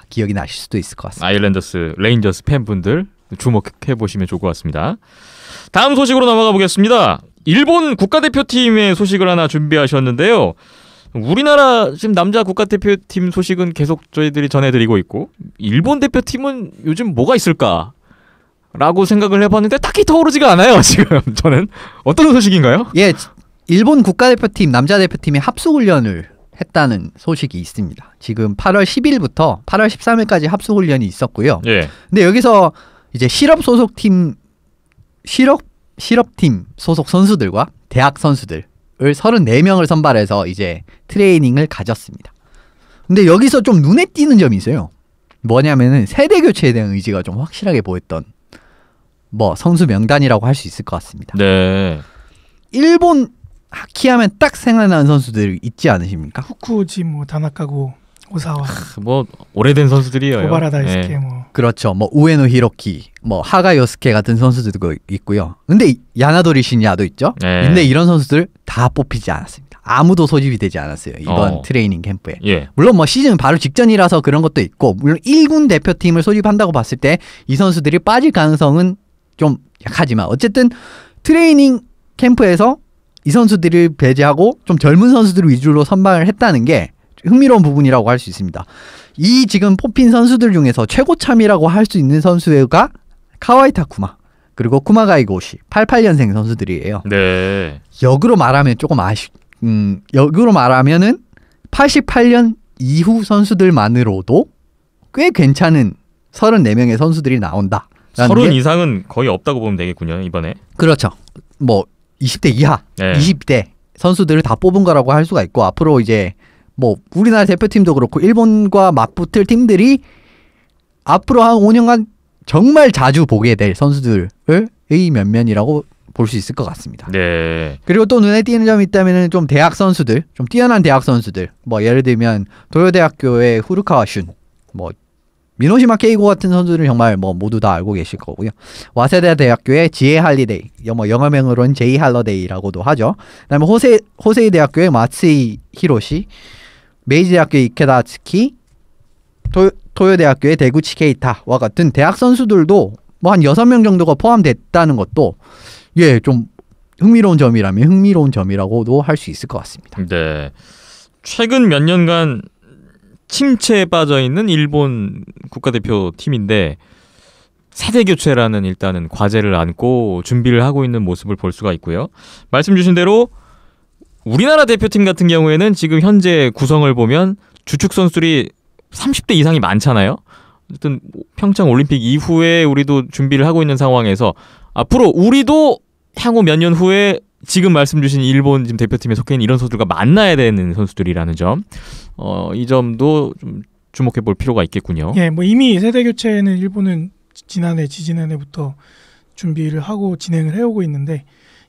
기억이 나실 수도 있을 것 같습니다. 아일랜더스, 레인저스 팬분들 주목해 보시면 좋을 것 같습니다. 다음 소식으로 넘어가 보겠습니다. 일본 국가대표팀의 소식을 하나 준비하셨는데요. 우리나라 지금 남자 국가대표팀 소식은 계속 저희들이 전해드리고 있고 일본 대표팀은 요즘 뭐가 있을까? 라고 생각을 해봤는데 딱히 떠오르지가 않아요. 지금 저는. 어떤 소식인가요? 일본 국가대표팀, 남자 대표팀이 합숙훈련을 했다는 소식이 있습니다. 지금 8월 10일부터 8월 13일까지 합숙훈련이 있었고요. 근데 여기서 이제 실업팀 소속 선수들과 대학 선수들을 34명을 선발해서 이제 트레이닝을 가졌습니다. 근데 여기서 좀 눈에 띄는 점이 있어요. 뭐냐면은 세대 교체에 대한 의지가 좀 확실하게 보였던 뭐 선수 명단이라고 할 수 있을 것 같습니다. 네. 일본 하키하면 딱 생각나는 선수들 있지 않으십니까? 후쿠지 뭐 다나카고 오사와 뭐 오래된 선수들이에요. 고바라 다이스케 네. 뭐 그렇죠. 뭐 우에노 히로키, 뭐 하가 요스케 같은 선수들도 있고요. 근데 야나도리 신야도 있죠. 네. 근데 이런 선수들 다 뽑히지 않았습니다. 아무도 소집이 되지 않았어요. 이번 트레이닝 캠프에. 예. 물론 뭐 시즌 바로 직전이라서 그런 것도 있고, 물론 1군 대표팀을 소집한다고 봤을 때 이 선수들이 빠질 가능성은 좀 약하지만 어쨌든 트레이닝 캠프에서 이 선수들을 배제하고 좀 젊은 선수들 위주로 선발을 했다는 게 흥미로운 부분이라고 할 수 있습니다. 이 지금 뽑힌 선수들 중에서 최고참이라고 할 수 있는 선수가 카와이 타쿠마 그리고 쿠마가이 고시 88년생 선수들이에요. 네. 역으로 말하면 조금 역으로 말하면은 88년 이후 선수들만으로도 꽤 괜찮은 34명의 선수들이 나온다. 30 이상은 거의 없다고 보면 되겠군요, 이번에. 그렇죠. 뭐 20대 이하, 네. 20대 선수들을 다 뽑은 거라고 할 수가 있고 앞으로 이제 뭐 우리나라 대표팀도 그렇고 일본과 맞붙을 팀들이 앞으로 한 5년간 정말 자주 보게 될 선수들의 면면이라고 볼 수 있을 것 같습니다. 네. 그리고 또 눈에 띄는 점이 있다면 좀 대학 선수들, 좀 뛰어난 대학 선수들, 뭐 예를 들면 도요대학교의 후르카와 슌, 뭐 미노시마 케이고 같은 선수들은 정말 뭐 모두 다 알고 계실 거고요. 와세다 대학교의 지에 할리데이, 뭐 영어명으로는 제이 할러데이라고도 하죠. 그다음에 호세이 대학교의 마츠이 히로시, 메이지 대학교의 이케다 츠키, 토요 대학교의 데구치 케이타와 같은 대학 선수들도 뭐 한 6명 정도가 포함됐다는 것도 예, 좀 흥미로운 점이라면 흥미로운 점이라고도 할 수 있을 것 같습니다. 네. 최근 몇 년간 침체에 빠져 있는 일본 국가대표 팀인데 세대 교체라는 일단은 과제를 안고 준비를 하고 있는 모습을 볼 수가 있고요. 말씀 주신 대로 우리나라 대표팀 같은 경우에는 지금 현재 구성을 보면 주축 선수들이 30대 이상이 많잖아요. 어쨌든 평창 올림픽 이후에 우리도 준비를 하고 있는 상황에서 앞으로 우리도 향후 몇 년 후에 지금 말씀 주신 일본 지금 대표팀에 속해 있는 이런 선수들과 만나야 되는 선수들이라는 점, 이 점도 좀 주목해 볼 필요가 있겠군요. 예, 뭐 이미 세대 교체는 일본은 지지난해부터 준비를 하고 진행을 해오고 있는데,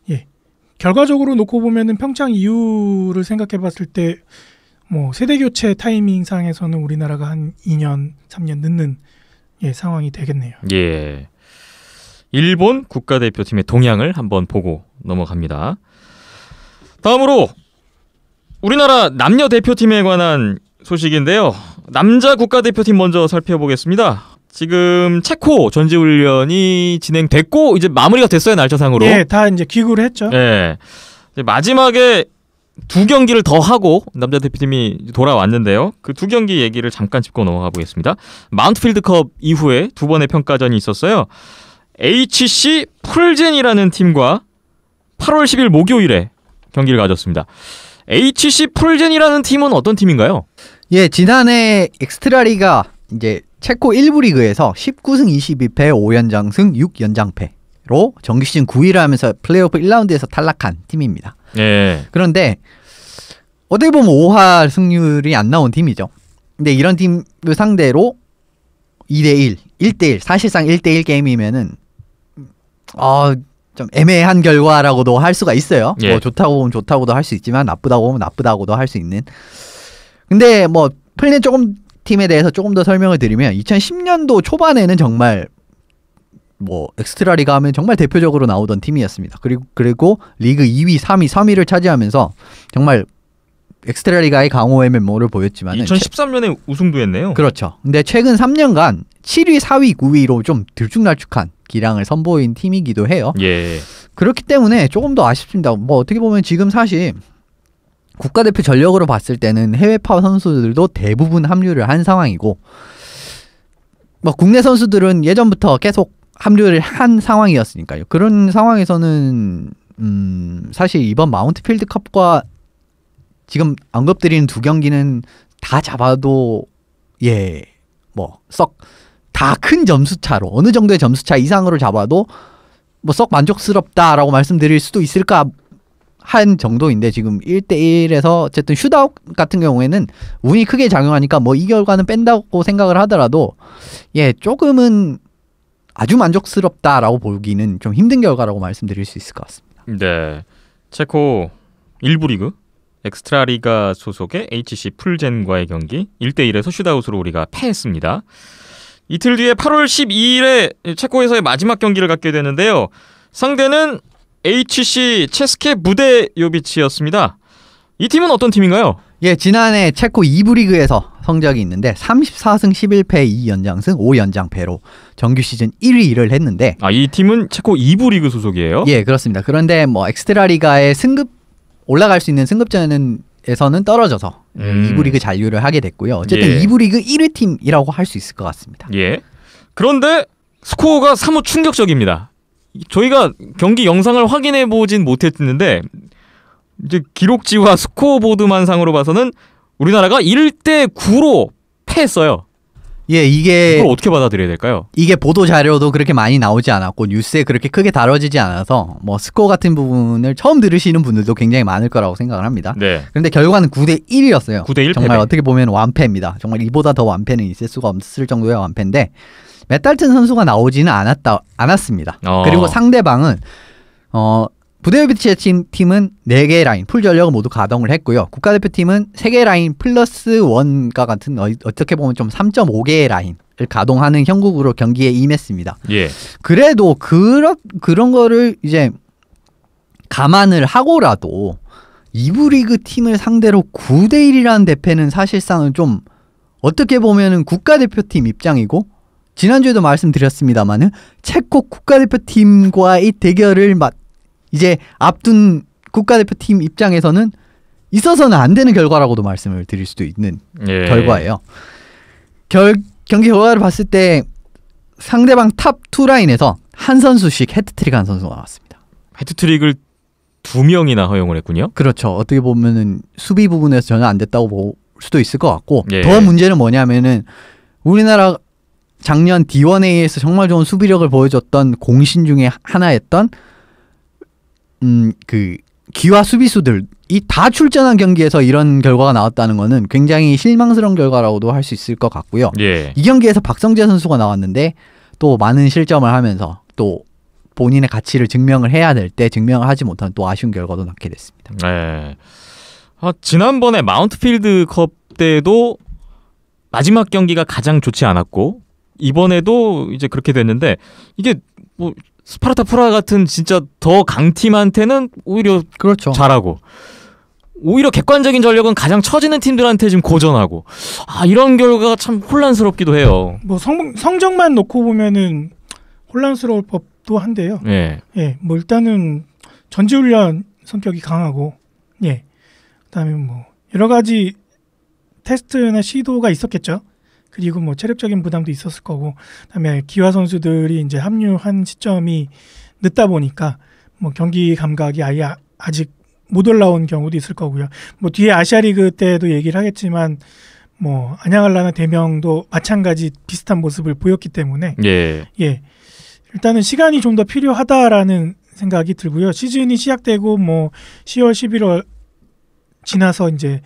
예, 결과적으로 놓고 보면은 평창 이후를 생각해봤을 때, 뭐 세대 교체 타이밍상에서는 우리나라가 한 2년, 3년 늦는 상황이 되겠네요. 예. 일본 국가대표팀의 동향을 한번 보고 넘어갑니다. 다음으로 우리나라 남녀 대표팀에 관한 소식인데요. 남자 국가대표팀 먼저 살펴보겠습니다. 지금 체코 전지훈련이 진행됐고 이제 마무리가 됐어요, 날짜상으로. 예, 다 이제 귀국을 했죠. 예. 이제 마지막에 2경기를 더 하고 남자 대표팀이 돌아왔는데요. 그 2경기 얘기를 잠깐 짚고 넘어가 보겠습니다. 마운트필드컵 이후에 2번의 평가전이 있었어요. HC 풀젠이라는 팀과 8월 10일 목요일에 경기를 가졌습니다. HC 풀젠이라는 팀은 어떤 팀인가요? 예, 지난해 엑스트라리가 이제 체코 1부 리그에서 19승 22패 5연장승 6연장패로 정규 시즌 9위를 하면서 플레이오프 1라운드에서 탈락한 팀입니다. 예. 그런데 어떻게 보면 5할 승률이 안 나온 팀이죠. 근데 이런 팀을 상대로 2대1, 1대1, 사실상 1대1 게임이면은 좀 애매한 결과라고도 할 수가 있어요. 예. 뭐 좋다고 보면 좋다고도 할 수 있지만 나쁘다고 보면 나쁘다고도 할 수 있는. 근데 뭐 플랜 조금 팀에 대해서 조금 더 설명을 드리면 2010년도 초반에는 정말 뭐 엑스트라리가 하면 정말 대표적으로 나오던 팀이었습니다. 그리고 리그 2위, 3위, 3위를 차지하면서 정말 엑스트라리가의 강호의 면모를 보였지만 2013년에 우승도 했네요. 그렇죠. 근데 최근 3년간 7위, 4위, 9위로 좀 들쭉날쭉한 기량을 선보인 팀이기도 해요. 예. 그렇기 때문에 조금 더 아쉽습니다. 뭐 어떻게 보면 지금 사실 국가대표 전력으로 봤을 때는 해외파 선수들도 대부분 합류를 한 상황이고 뭐 국내 선수들은 예전부터 계속 합류를 한 상황이었으니까요. 그런 상황에서는 사실 이번 마운트필드컵과 지금 언급드리는 2경기는 다 잡아도 뭐 썩 다 큰 점수차로 어느 정도의 점수차 이상으로 잡아도 뭐 썩 만족스럽다라고 말씀드릴 수도 있을까 한 정도인데 지금 1대1에서 어쨌든 슛아웃 같은 경우에는 운이 크게 작용하니까 뭐 이 결과는 뺀다고 생각을 하더라도 조금은 아주 만족스럽다라고 보기는 좀 힘든 결과라고 말씀드릴 수 있을 것 같습니다. 네. 체코 1부 리그 엑스트라리가 소속의 HC 풀젠과의 경기 1대1에서 슛아웃으로 우리가 패했습니다. 이틀 뒤에 8월 12일에 체코에서의 마지막 경기를 갖게 되는데요. 상대는 HC 체스케 부데요비치였습니다. 이 팀은 어떤 팀인가요? 지난해 체코 2부 리그에서 성적이 있는데 34승 11패 2연장승 5연장패로 정규 시즌 1위를 했는데 이 팀은 체코 2부 리그 소속이에요? 그렇습니다. 그런데 뭐 엑스트라리가의 올라갈 수 있는 승급전에서는 떨어져서 2부 리그 잔류를 하게 됐고요. 어쨌든 2부 리그 1위 팀이라고 할 수 있을 것 같습니다. 그런데 스코어가 사뭇 충격적입니다. 저희가 경기 영상을 확인해 보진 못했는데 이제 기록지와 스코어보드만상으로 봐서는 우리나라가 1대9로 패했어요. 이게 이걸 어떻게 받아들여야 될까요? 이게 보도 자료도 그렇게 많이 나오지 않았고 뉴스에 그렇게 크게 다뤄지지 않아서 뭐 스코어 같은 부분을 처음 들으시는 분들도 굉장히 많을 거라고 생각을 합니다. 그런데 결과는 9대1이었어요. 9대1 정말 패배. 어떻게 보면 완패입니다. 정말 이보다 더 완패는 있을 수가 없을 정도의 완패인데 메탈튼 선수가 나오지는 않았습니다. 그리고 상대방은 부데요비치의 팀은 4개의 라인, 풀 전력을 모두 가동을 했고요. 국가대표팀은 3개의 라인 플러스 1과 같은 어떻게 보면 좀 3.5개의 라인을 가동하는 형국으로 경기에 임했습니다. 그래도 그런 거를 이제 감안을 하고라도 2부 리그 팀을 상대로 9대1이라는 대패는 사실상은 좀 어떻게 보면은 국가대표팀 입장이고 지난주에도 말씀드렸습니다만은 체코 국가대표팀과의 대결을 이제 앞둔 국가대표팀 입장에서는 있어서는 안 되는 결과라고도 말씀을 드릴 수도 있는 결과예요. 경기 결과를 봤을 때 상대방 탑 2라인에서 한 선수씩 헤트트릭 한 선수가 나왔습니다. 헤트트릭을 2명이나 허용을 했군요. 그렇죠. 어떻게 보면은 수비 부분에서 전혀 안 됐다고 볼 수도 있을 것 같고 더 문제는 뭐냐면은 우리나라 작년 D1A에서 정말 좋은 수비력을 보여줬던 공신 중에 하나였던 그 기화 수비수들이 다 출전한 경기에서 이런 결과가 나왔다는 거는 굉장히 실망스러운 결과라고도 할 수 있을 것 같고요. 예. 이 경기에서 박성재 선수가 나왔는데 또 많은 실점을 하면서 또 본인의 가치를 증명을 해야 될 때 증명을 하지 못한 또 아쉬운 결과도 낳게 됐습니다. 네. 지난번에 마운트필드 컵 때도 마지막 경기가 가장 좋지 않았고 이번에도 이제 그렇게 됐는데 이게 뭐 스파르타 프라하 같은 진짜 더 강팀한테는 오히려 그렇죠. 잘하고 오히려 객관적인 전력은 가장 처지는 팀들한테 지금 고전하고 이런 결과가 참 혼란스럽기도 해요. 뭐 성적만 놓고 보면은 혼란스러울 법도 한데요. 뭐 일단은 전지훈련 성격이 강하고 그다음에 뭐 여러 가지 테스트나 시도가 있었겠죠. 그리고 뭐 체력적인 부담도 있었을 거고, 그다음에 기화 선수들이 이제 합류한 시점이 늦다 보니까 뭐 경기 감각이 아예 아직 못 올라온 경우도 있을 거고요. 뭐 뒤에 아시아리그 때도 얘기를 하겠지만 뭐 안양알라나 대명도 마찬가지 비슷한 모습을 보였기 때문에 일단은 시간이 좀 더 필요하다라는 생각이 들고요. 시즌이 시작되고 뭐 10월, 11월 지나서 이제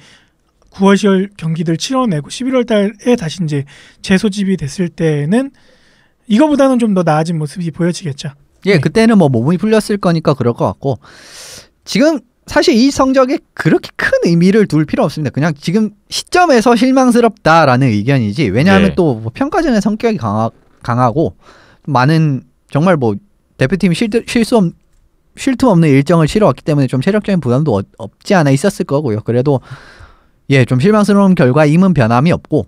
9월, 10월 경기들 치러내고 11월 달에 다시 이제 재소집이 됐을 때는 이거보다는 좀 더 나아진 모습이 보여지겠죠. 그때는 뭐 몸이 풀렸을 거니까 그럴 것 같고 지금 사실 이 성적에 그렇게 큰 의미를 둘 필요 없습니다. 그냥 지금 시점에서 실망스럽다라는 의견이지. 왜냐하면 또 뭐 평가전의 성격이 강하고 많은 정말 뭐 대표팀이 쉴 틈 없는 일정을 치러왔기 때문에 좀 체력적인 부담도 없지 않아 있었을 거고요. 그래도 좀 실망스러운 결과임은 변함이 없고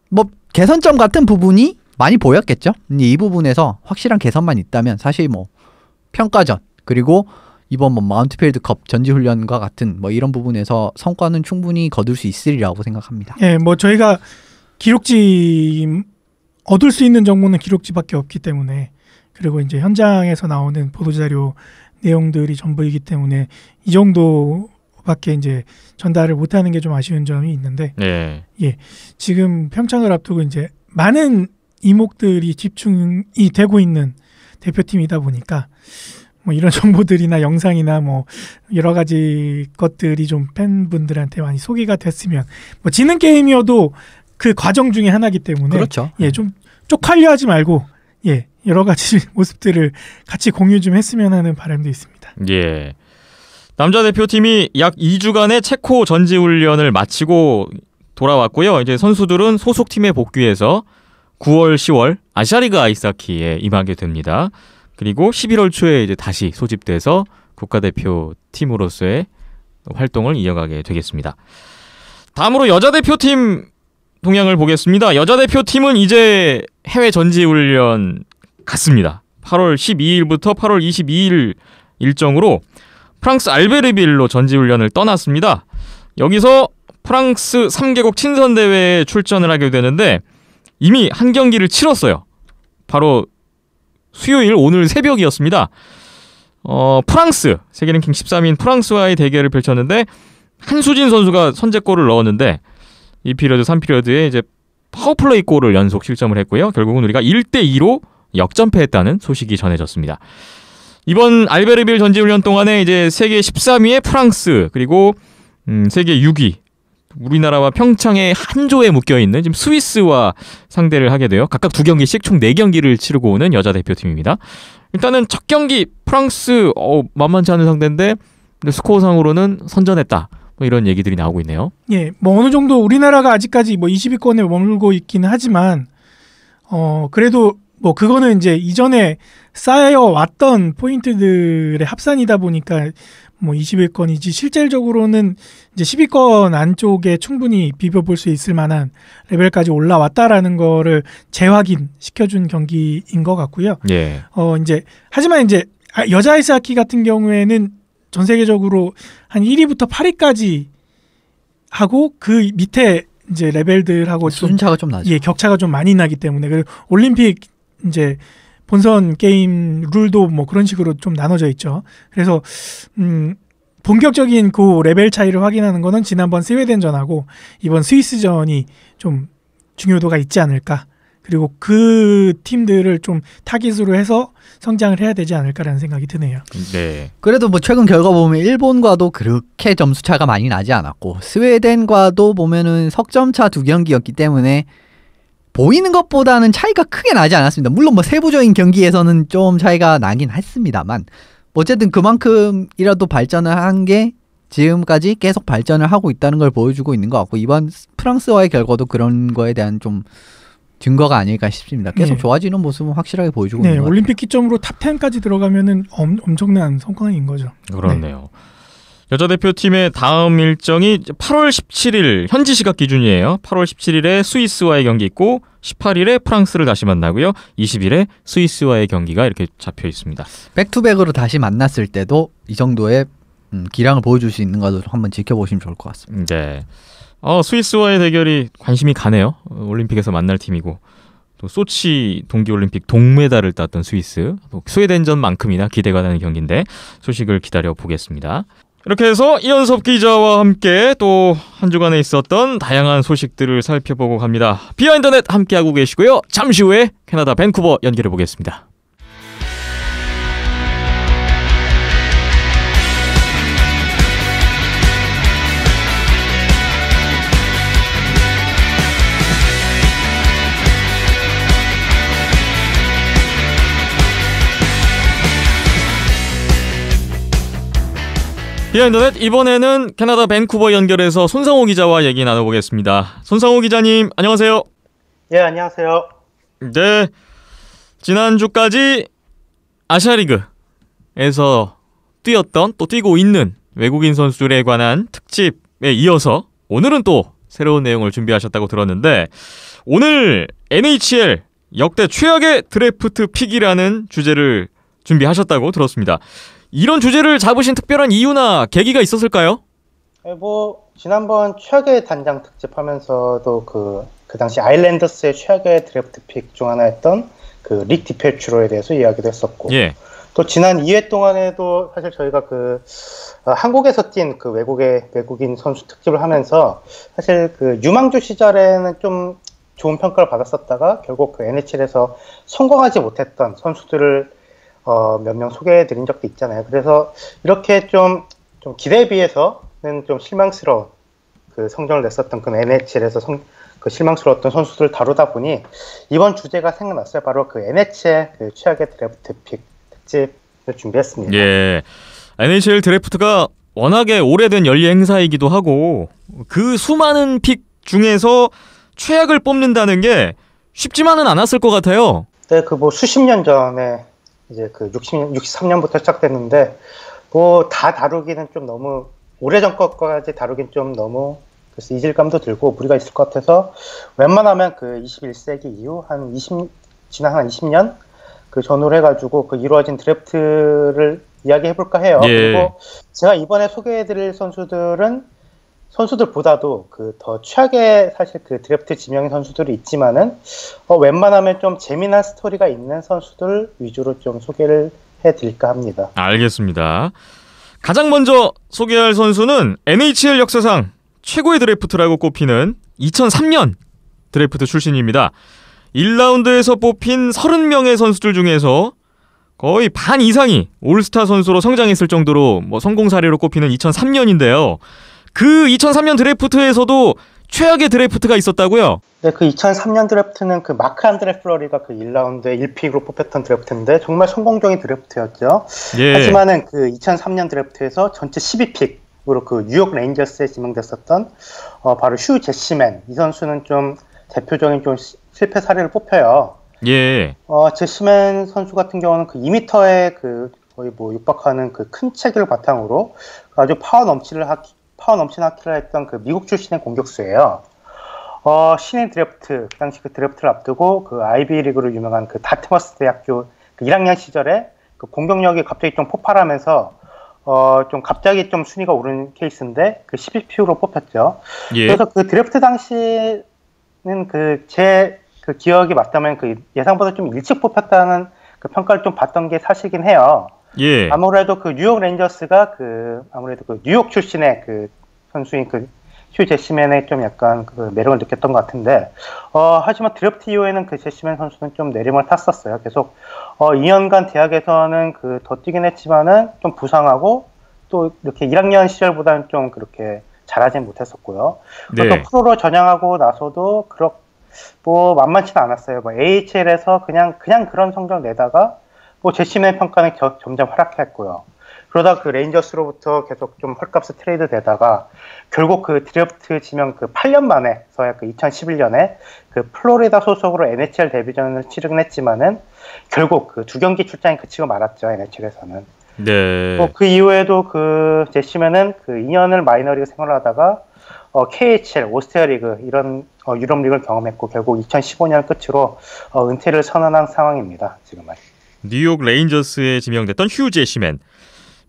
뭐 개선점 같은 부분이 많이 보였겠죠. 이 부분에서 확실한 개선만 있다면 사실 뭐 평가전 그리고 이번 뭐 마운트필드컵 전지훈련과 같은 뭐 이런 부분에서 성과는 충분히 거둘 수 있으리라고 생각합니다. 뭐 저희가 기록지 얻을 수 있는 정보는 기록지밖에 없기 때문에 그리고 이제 현장에서 나오는 보도자료 내용들이 전부이기 때문에 이 정도밖에 이제 전달을 못하는 게 좀 아쉬운 점이 있는데 지금 평창을 앞두고 이제 많은 이목들이 집중이 되고 있는 대표팀이다 보니까 뭐 이런 정보들이나 영상이나 뭐 여러 가지 것들이 좀 팬분들한테 많이 소개가 됐으면 뭐 지능 게임이어도 그 과정 중에 하나이기 때문에 그렇죠. 예, 좀 쪽팔려하지 말고 예, 여러 가지 모습들을 같이 공유 좀 했으면 하는 바람도 있습니다. 예. 남자 대표팀이 약 2주간의 체코 전지훈련을 마치고 돌아왔고요. 이제 선수들은 소속 팀에 복귀해서 9월, 10월 아시아리그 아이스하키에 임하게 됩니다. 그리고 11월 초에 이제 다시 소집돼서 국가대표 팀으로서의 활동을 이어가게 되겠습니다. 다음으로 여자 대표팀 동향을 보겠습니다. 여자 대표팀은 이제 해외 전지훈련 갔습니다. 8월 12일부터 8월 22일 일정으로 프랑스 알베르빌로 전지훈련을 떠났습니다. 여기서 프랑스 3개국 친선대회에 출전을 하게 되는데 이미 한 경기를 치렀어요. 바로 수요일 오늘 새벽이었습니다. 프랑스 세계랭킹 13위인 프랑스와의 대결을 펼쳤는데 한수진 선수가 선제골을 넣었는데 2피리어드, 3피리어드에 이제 파워플레이 골을 연속 실점을 했고요. 결국은 우리가 1대2로 역전패했다는 소식이 전해졌습니다. 이번 알베르빌 전지훈련 동안에 이제 세계 13위의 프랑스 그리고 세계 6위 우리나라와 평창의 한 조에 묶여있는 지금 스위스와 상대를 하게 돼요. 각각 2경기씩 총 4경기를 치르고 오는 여자 대표팀입니다. 일단은 첫 경기 프랑스 만만치 않은 상대인데 스코어상으로는 선전했다. 뭐 이런 얘기들이 나오고 있네요. 예, 뭐 어느 정도 우리나라가 아직까지 뭐 20위권에 머물고 있기는 하지만 그래도 뭐 그거는 이제 이전에 쌓여왔던 포인트들의 합산이다 보니까 뭐 20위권이지 실질적으로는 이제 10위권 안쪽에 충분히 비벼볼 수 있을 만한 레벨까지 올라왔다라는 거를 재확인 시켜준 경기인 것 같고요. 예. 이제 하지만 이제 여자 아이스하키 같은 경우에는 전 세계적으로 한 1위부터 8위까지 하고 그 밑에 이제 레벨들하고 수준차가 좀 나죠. 예, 격차가 좀 많이 나기 때문에 그리고 올림픽 이제 본선 게임 룰도 뭐 그런 식으로 좀 나눠져 있죠. 그래서 본격적인 그 레벨 차이를 확인하는 거는 지난번 스웨덴전하고 이번 스위스전이 좀 중요도가 있지 않을까. 그리고 그 팀들을 좀 타깃으로 해서 성장을 해야 되지 않을까라는 생각이 드네요. 네. 그래도 뭐 최근 결과 보면 일본과도 그렇게 점수 차가 많이 나지 않았고 스웨덴과도 보면은 석점차 2경기였기 때문에 보이는 것보다는 차이가 크게 나지 않았습니다. 물론 뭐 세부적인 경기에서는 좀 차이가 나긴 했습니다만 어쨌든 그만큼이라도 발전을 한 게 지금까지 계속 발전을 하고 있다는 걸 보여주고 있는 것 같고 이번 프랑스와의 결과도 그런 거에 대한 좀 증거가 아닐까 싶습니다. 계속 네. 좋아지는 모습은 확실하게 보여주고 네, 있는 것 같아요. 올림픽 기점으로 탑 10까지 들어가면은 엄청난 성과인 거죠. 그렇네요. 여자 대표팀의 다음 일정이 8월 17일 현지 시각 기준이에요. 8월 17일에 스위스와의 경기 있고 18일에 프랑스를 다시 만나고요. 20일에 스위스와의 경기가 이렇게 잡혀 있습니다. 백투백으로 다시 만났을 때도 이 정도의 기량을 보여줄 수 있는 것을 한번 지켜보시면 좋을 것 같습니다. 네. 스위스와의 대결이 관심이 가네요. 올림픽에서 만날 팀이고 또 소치 동계올림픽 동메달을 땄던 스위스, 또 스웨덴전만큼이나 기대가 되는 경기인데 소식을 기다려 보겠습니다. 이렇게 해서 이현섭 기자와 함께 또 한 주간에 있었던 다양한 소식들을 살펴보고 갑니다. 비하인드넷 함께하고 계시고요. 잠시 후에 캐나다 밴쿠버 연결해 보겠습니다. 비하인드넷 이번에는 캐나다 밴쿠버 연결해서 손상호 기자와 얘기 나눠보겠습니다. 손상호 기자님 안녕하세요. 예, 안녕하세요. 네, 지난주까지 아시아리그에서 뛰었던 또 뛰고 있는 외국인 선수들에 관한 특집에 이어서 오늘은 또 새로운 내용을 준비하셨다고 들었는데 오늘 NHL 역대 최악의 드래프트 픽이라는 주제를 준비하셨다고 들었습니다. 이런 주제를 잡으신 특별한 이유나 계기가 있었을까요? 뭐 지난번 최악의 단장 특집하면서도 그 당시 아일랜더스의 최악의 드래프트 픽 중 하나였던 그 릭 디펠추로에 대해서 이야기도 했었고, 예. 또 지난 2회 동안에도 사실 저희가 한국에서 뛴 그 외국인 선수 특집을 하면서 사실 그 유망주 시절에는 좀 좋은 평가를 받았었다가 결국 그 NHL에서 성공하지 못했던 선수들을 몇 명 소개해드린 적도 있잖아요. 그래서 이렇게 좀 기대에 비해서는 좀 실망스러운 그 성적을 냈었던 그 NHL에서 그 실망스러웠던 선수들을 다루다 보니 이번 주제가 생각났어요. 바로 그 NHL 그 최악의 드래프트 픽 특집을 준비했습니다. 예, NHL 드래프트가 워낙에 오래된 연례 행사이기도 하고 그 수많은 픽 중에서 최악을 뽑는다는 게 쉽지만은 않았을 것 같아요. 네, 그 뭐 수십 년 전에 이제 그 63년부터 시작됐는데 뭐 다 다루기는 좀 너무 오래전 것까지 다루긴 좀 너무 그래서 이질감도 들고 무리가 있을 것 같아서 웬만하면 그 21세기 이후 지난 한 20년 그 전후로 해가지고 그 이루어진 드래프트를 이야기해볼까 해요. 예. 그리고 제가 이번에 소개해드릴 선수들보다도 그 더 최악의 사실 그 드래프트 지명인 선수들이 있지만은 웬만하면 좀 재미난 스토리가 있는 선수들 위주로 좀 소개를 해드릴까 합니다. 알겠습니다. 가장 먼저 소개할 선수는 NHL 역사상 최고의 드래프트라고 꼽히는 2003년 드래프트 출신입니다. 1라운드에서 뽑힌 30명의 선수들 중에서 거의 반 이상이 올스타 선수로 성장했을 정도로 성공 사례로 꼽히는 2003년인데요. 그 2003년 드래프트에서도 최악의 드래프트가 있었다고요? 네, 그 2003년 드래프트는 그 마크 안드레 플러리가 그 1라운드에 1픽으로 뽑혔던 드래프트인데 정말 성공적인 드래프트였죠. 예. 하지만은 그 2003년 드래프트에서 전체 12픽으로 그 뉴욕 레인저스에 지명됐었던 바로 휴 제시맨 이 선수는 좀 대표적인 좀 실패 사례를 뽑혀요. 예. 제시맨 선수 같은 경우는 그 2m에 그 거의 뭐 육박하는 그 큰 체격을 바탕으로 아주 파워 넘치는 하키를 했던 그 미국 출신의 공격수예요. 신인 드래프트, 그 당시 그 드래프트를 앞두고 그 아이비 리그로 유명한 그 다트머스 대학교 그 1학년 시절에 그 공격력이 갑자기 좀 폭발하면서 좀 갑자기 좀 순위가 오른 케이스인데 그 11픽으로 뽑혔죠. 예. 그래서 그 드래프트 당시는 제 기억이 맞다면 그 예상보다 좀 일찍 뽑혔다는 그 평가를 좀 받던 게 사실이긴 해요. 예. 아무래도 그 뉴욕 레인저스가 아무래도 그 뉴욕 출신의 그 선수인 그 휴 제시맨의 좀 약간 그 매력을 느꼈던 것 같은데, 하지만 드래프트 이후에는 그 제시맨 선수는 좀 내림을 탔었어요. 계속 2년간 대학에서는 그 더 뛰긴 했지만은 좀 부상하고 또 이렇게 1학년 시절보다는 좀 그렇게 잘하진 못했었고요. 네. 또 프로로 전향하고 나서도 뭐 만만치는 않았어요. 뭐 AHL에서 그냥 그런 성적 내다가 뭐 제시맨 평가는 점점 하락했고요. 그러다 그 레인저스로부터 계속 좀 헐값에 트레이드 되다가 결국 그 드래프트 지명 그 8년 만에서야 그 2011년에 그 플로리다 소속으로 NHL 데뷔전을 치르긴 했지만은 결국 그 2경기 출장이 그치고 말았죠. NHL에서는. 네. 그 이후에도 그 제시맨은 그 2년을 마이너리그 생활을 하다가 KHL, 오스트리아 리그 이런 유럽 리그를 경험했고 결국 2015년 끝으로 은퇴를 선언한 상황입니다. 지금은. 뉴욕 레인저스에 지명됐던 휴 제시맨.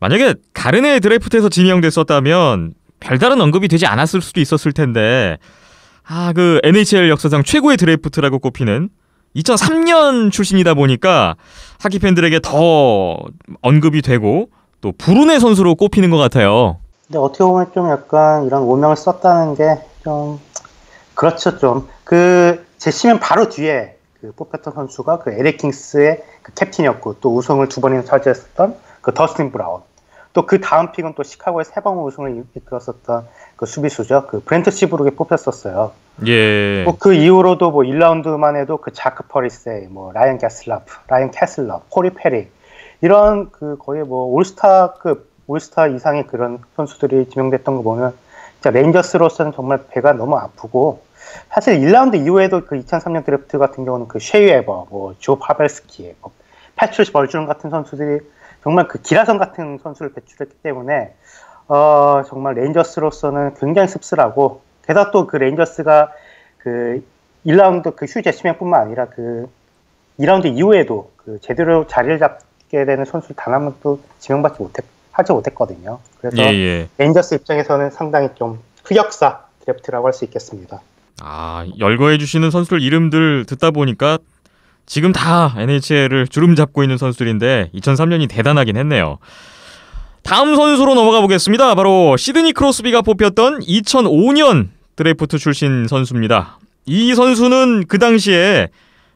만약에 가르네 드래프트에서 지명됐었다면 별다른 언급이 되지 않았을 수도 있었을 텐데 그 NHL 역사상 최고의 드래프트라고 꼽히는 2003년 출신이다 보니까 하키 팬들에게 더 언급이 되고 또 불운의 선수로 꼽히는 것 같아요. 근데 어떻게 보면 좀 약간 이런 오명을 썼다는 게 좀 그렇죠. 좀 그 제시맨 바로 뒤에 그 뽑혔던 선수가 그 LA 킹스의 그 캡틴이었고 또 우승을 2번이나 차지했었던 그 더스틴 브라운. 또 그 다음 픽은 또 시카고의 3번 우승을 이끌었었던 그 수비수죠. 그 브렌트 시브룩에 뽑혔었어요. 예. 뭐 그 이후로도 뭐 1라운드만 해도 그 자크 퍼리세이, 뭐 라이언 캐슬럽, 코리 페리 이런 그 거의 뭐 올스타 이상의 그런 선수들이 지명됐던 거 보면 진짜 레인저스로서는 정말 배가 너무 아프고 사실 1라운드 이후에도 그 2003년 드래프트 같은 경우는 그 쉐이 에버, 뭐 조 파벨스키, 뭐 패트리스 벌준 같은 선수들이 정말 그 기라성 같은 선수를 배출했기 때문에 정말 레인저스로서는 굉장히 씁쓸하고 게다가 또 그 레인저스가 그 1라운드 그 휴 제시맨뿐만 아니라 그 2라운드 이후에도 그 제대로 자리를 잡게 되는 선수를 단 한 번도 지명받지 못했거든요. 그래서 예. 레인저스 입장에서는 상당히 좀 흑역사 드래프트라고 할 수 있겠습니다. 열거해 주시는 선수들 이름들 듣다 보니까 지금 다 NHL을 주름 잡고 있는 선수들인데 2003년이 대단하긴 했네요. 다음 선수로 넘어가 보겠습니다. 바로 시드니 크로스비가 뽑혔던 2005년 드래프트 출신 선수입니다. 이 선수는 그 당시에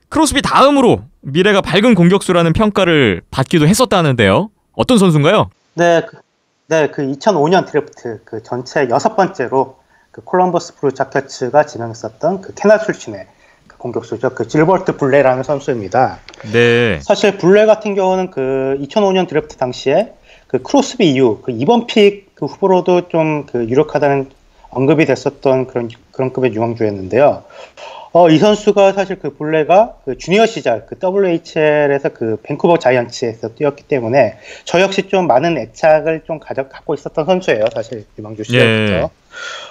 크로스비 다음으로 미래가 밝은 공격수라는 평가를 받기도 했었다는데요. 어떤 선수인가요? 그 2005년 드래프트 그 전체 6번째로 그 콜럼버스 블루 자켓츠가 지명했었던 그 캐나다 출신의 그 공격수죠. 그 질버트 블레라는 선수입니다. 네. 사실 블레 같은 경우는 그 2005년 드래프트 당시에 그 크로스비 이후 그 2번 픽 그 후보로도 좀 그 유력하다는 언급이 됐었던 그런 급의 유망주였는데요. 이 선수가 사실 그 블레가 그 주니어 시절 그 WHL에서 그 밴쿠버 자이언츠에서 뛰었기 때문에 저 역시 좀 많은 애착을 좀 갖고 있었던 선수예요. 사실 유망주 시절부터. 예.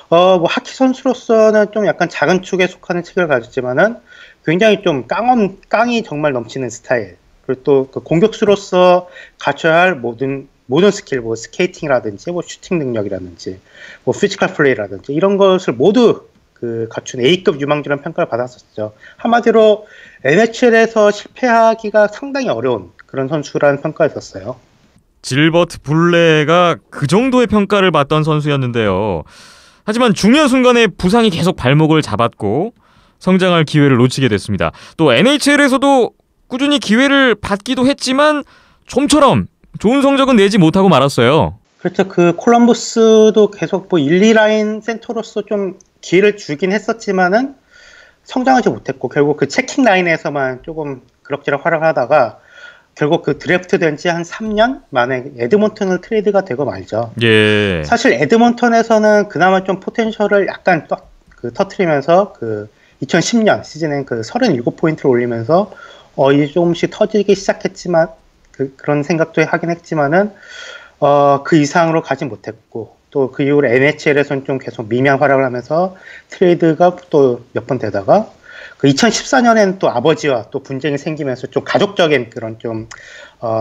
뭐 하키 선수로서는 좀 약간 작은 축에 속하는 체격을 가졌지만은 굉장히 좀 깡이 정말 넘치는 스타일. 그리고 또 그 공격수로서 갖춰야 할 모든 스킬, 뭐 스케이팅이라든지, 뭐 슈팅 능력이라든지, 뭐 피지컬 플레이라든지 이런 것을 모두 그 갖춘 A급 유망주라는 평가를 받았었죠. 한마디로 NHL에서 실패하기가 상당히 어려운 그런 선수라는 평가였었어요. 질버트 블레가 그 정도의 평가를 받던 선수였는데요. 하지만 중요한 순간에 부상이 계속 발목을 잡았고 성장할 기회를 놓치게 됐습니다. 또 NHL에서도 꾸준히 기회를 받기도 했지만 좀처럼 좋은 성적은 내지 못하고 말았어요. 그렇죠. 그 콜럼버스도 계속 뭐 1, 2라인 센터로서 좀 기회를 주긴 했었지만은 성장하지 못했고 결국 그 체킹 라인에서만 조금 그럭저럭 활약하다가 결국 그 드래프트 된 지 한 3년 만에 에드몬턴을 트레이드가 되고 말죠. 예. 사실 에드몬턴에서는 그나마 좀 포텐셜을 약간 터트리면서 그 2010년 시즌엔 그 37포인트를 올리면서 이제 조금씩 터지기 시작했지만 그런 생각도 하긴 했지만은 그 이상으로 가지 못했고 또 그 이후로 NHL에서는 좀 계속 미미한 활약을 하면서 트레이드가 또 몇 번 되다가 그 2014년에는 또 아버지와 또 분쟁이 생기면서 좀 가족적인 그런 좀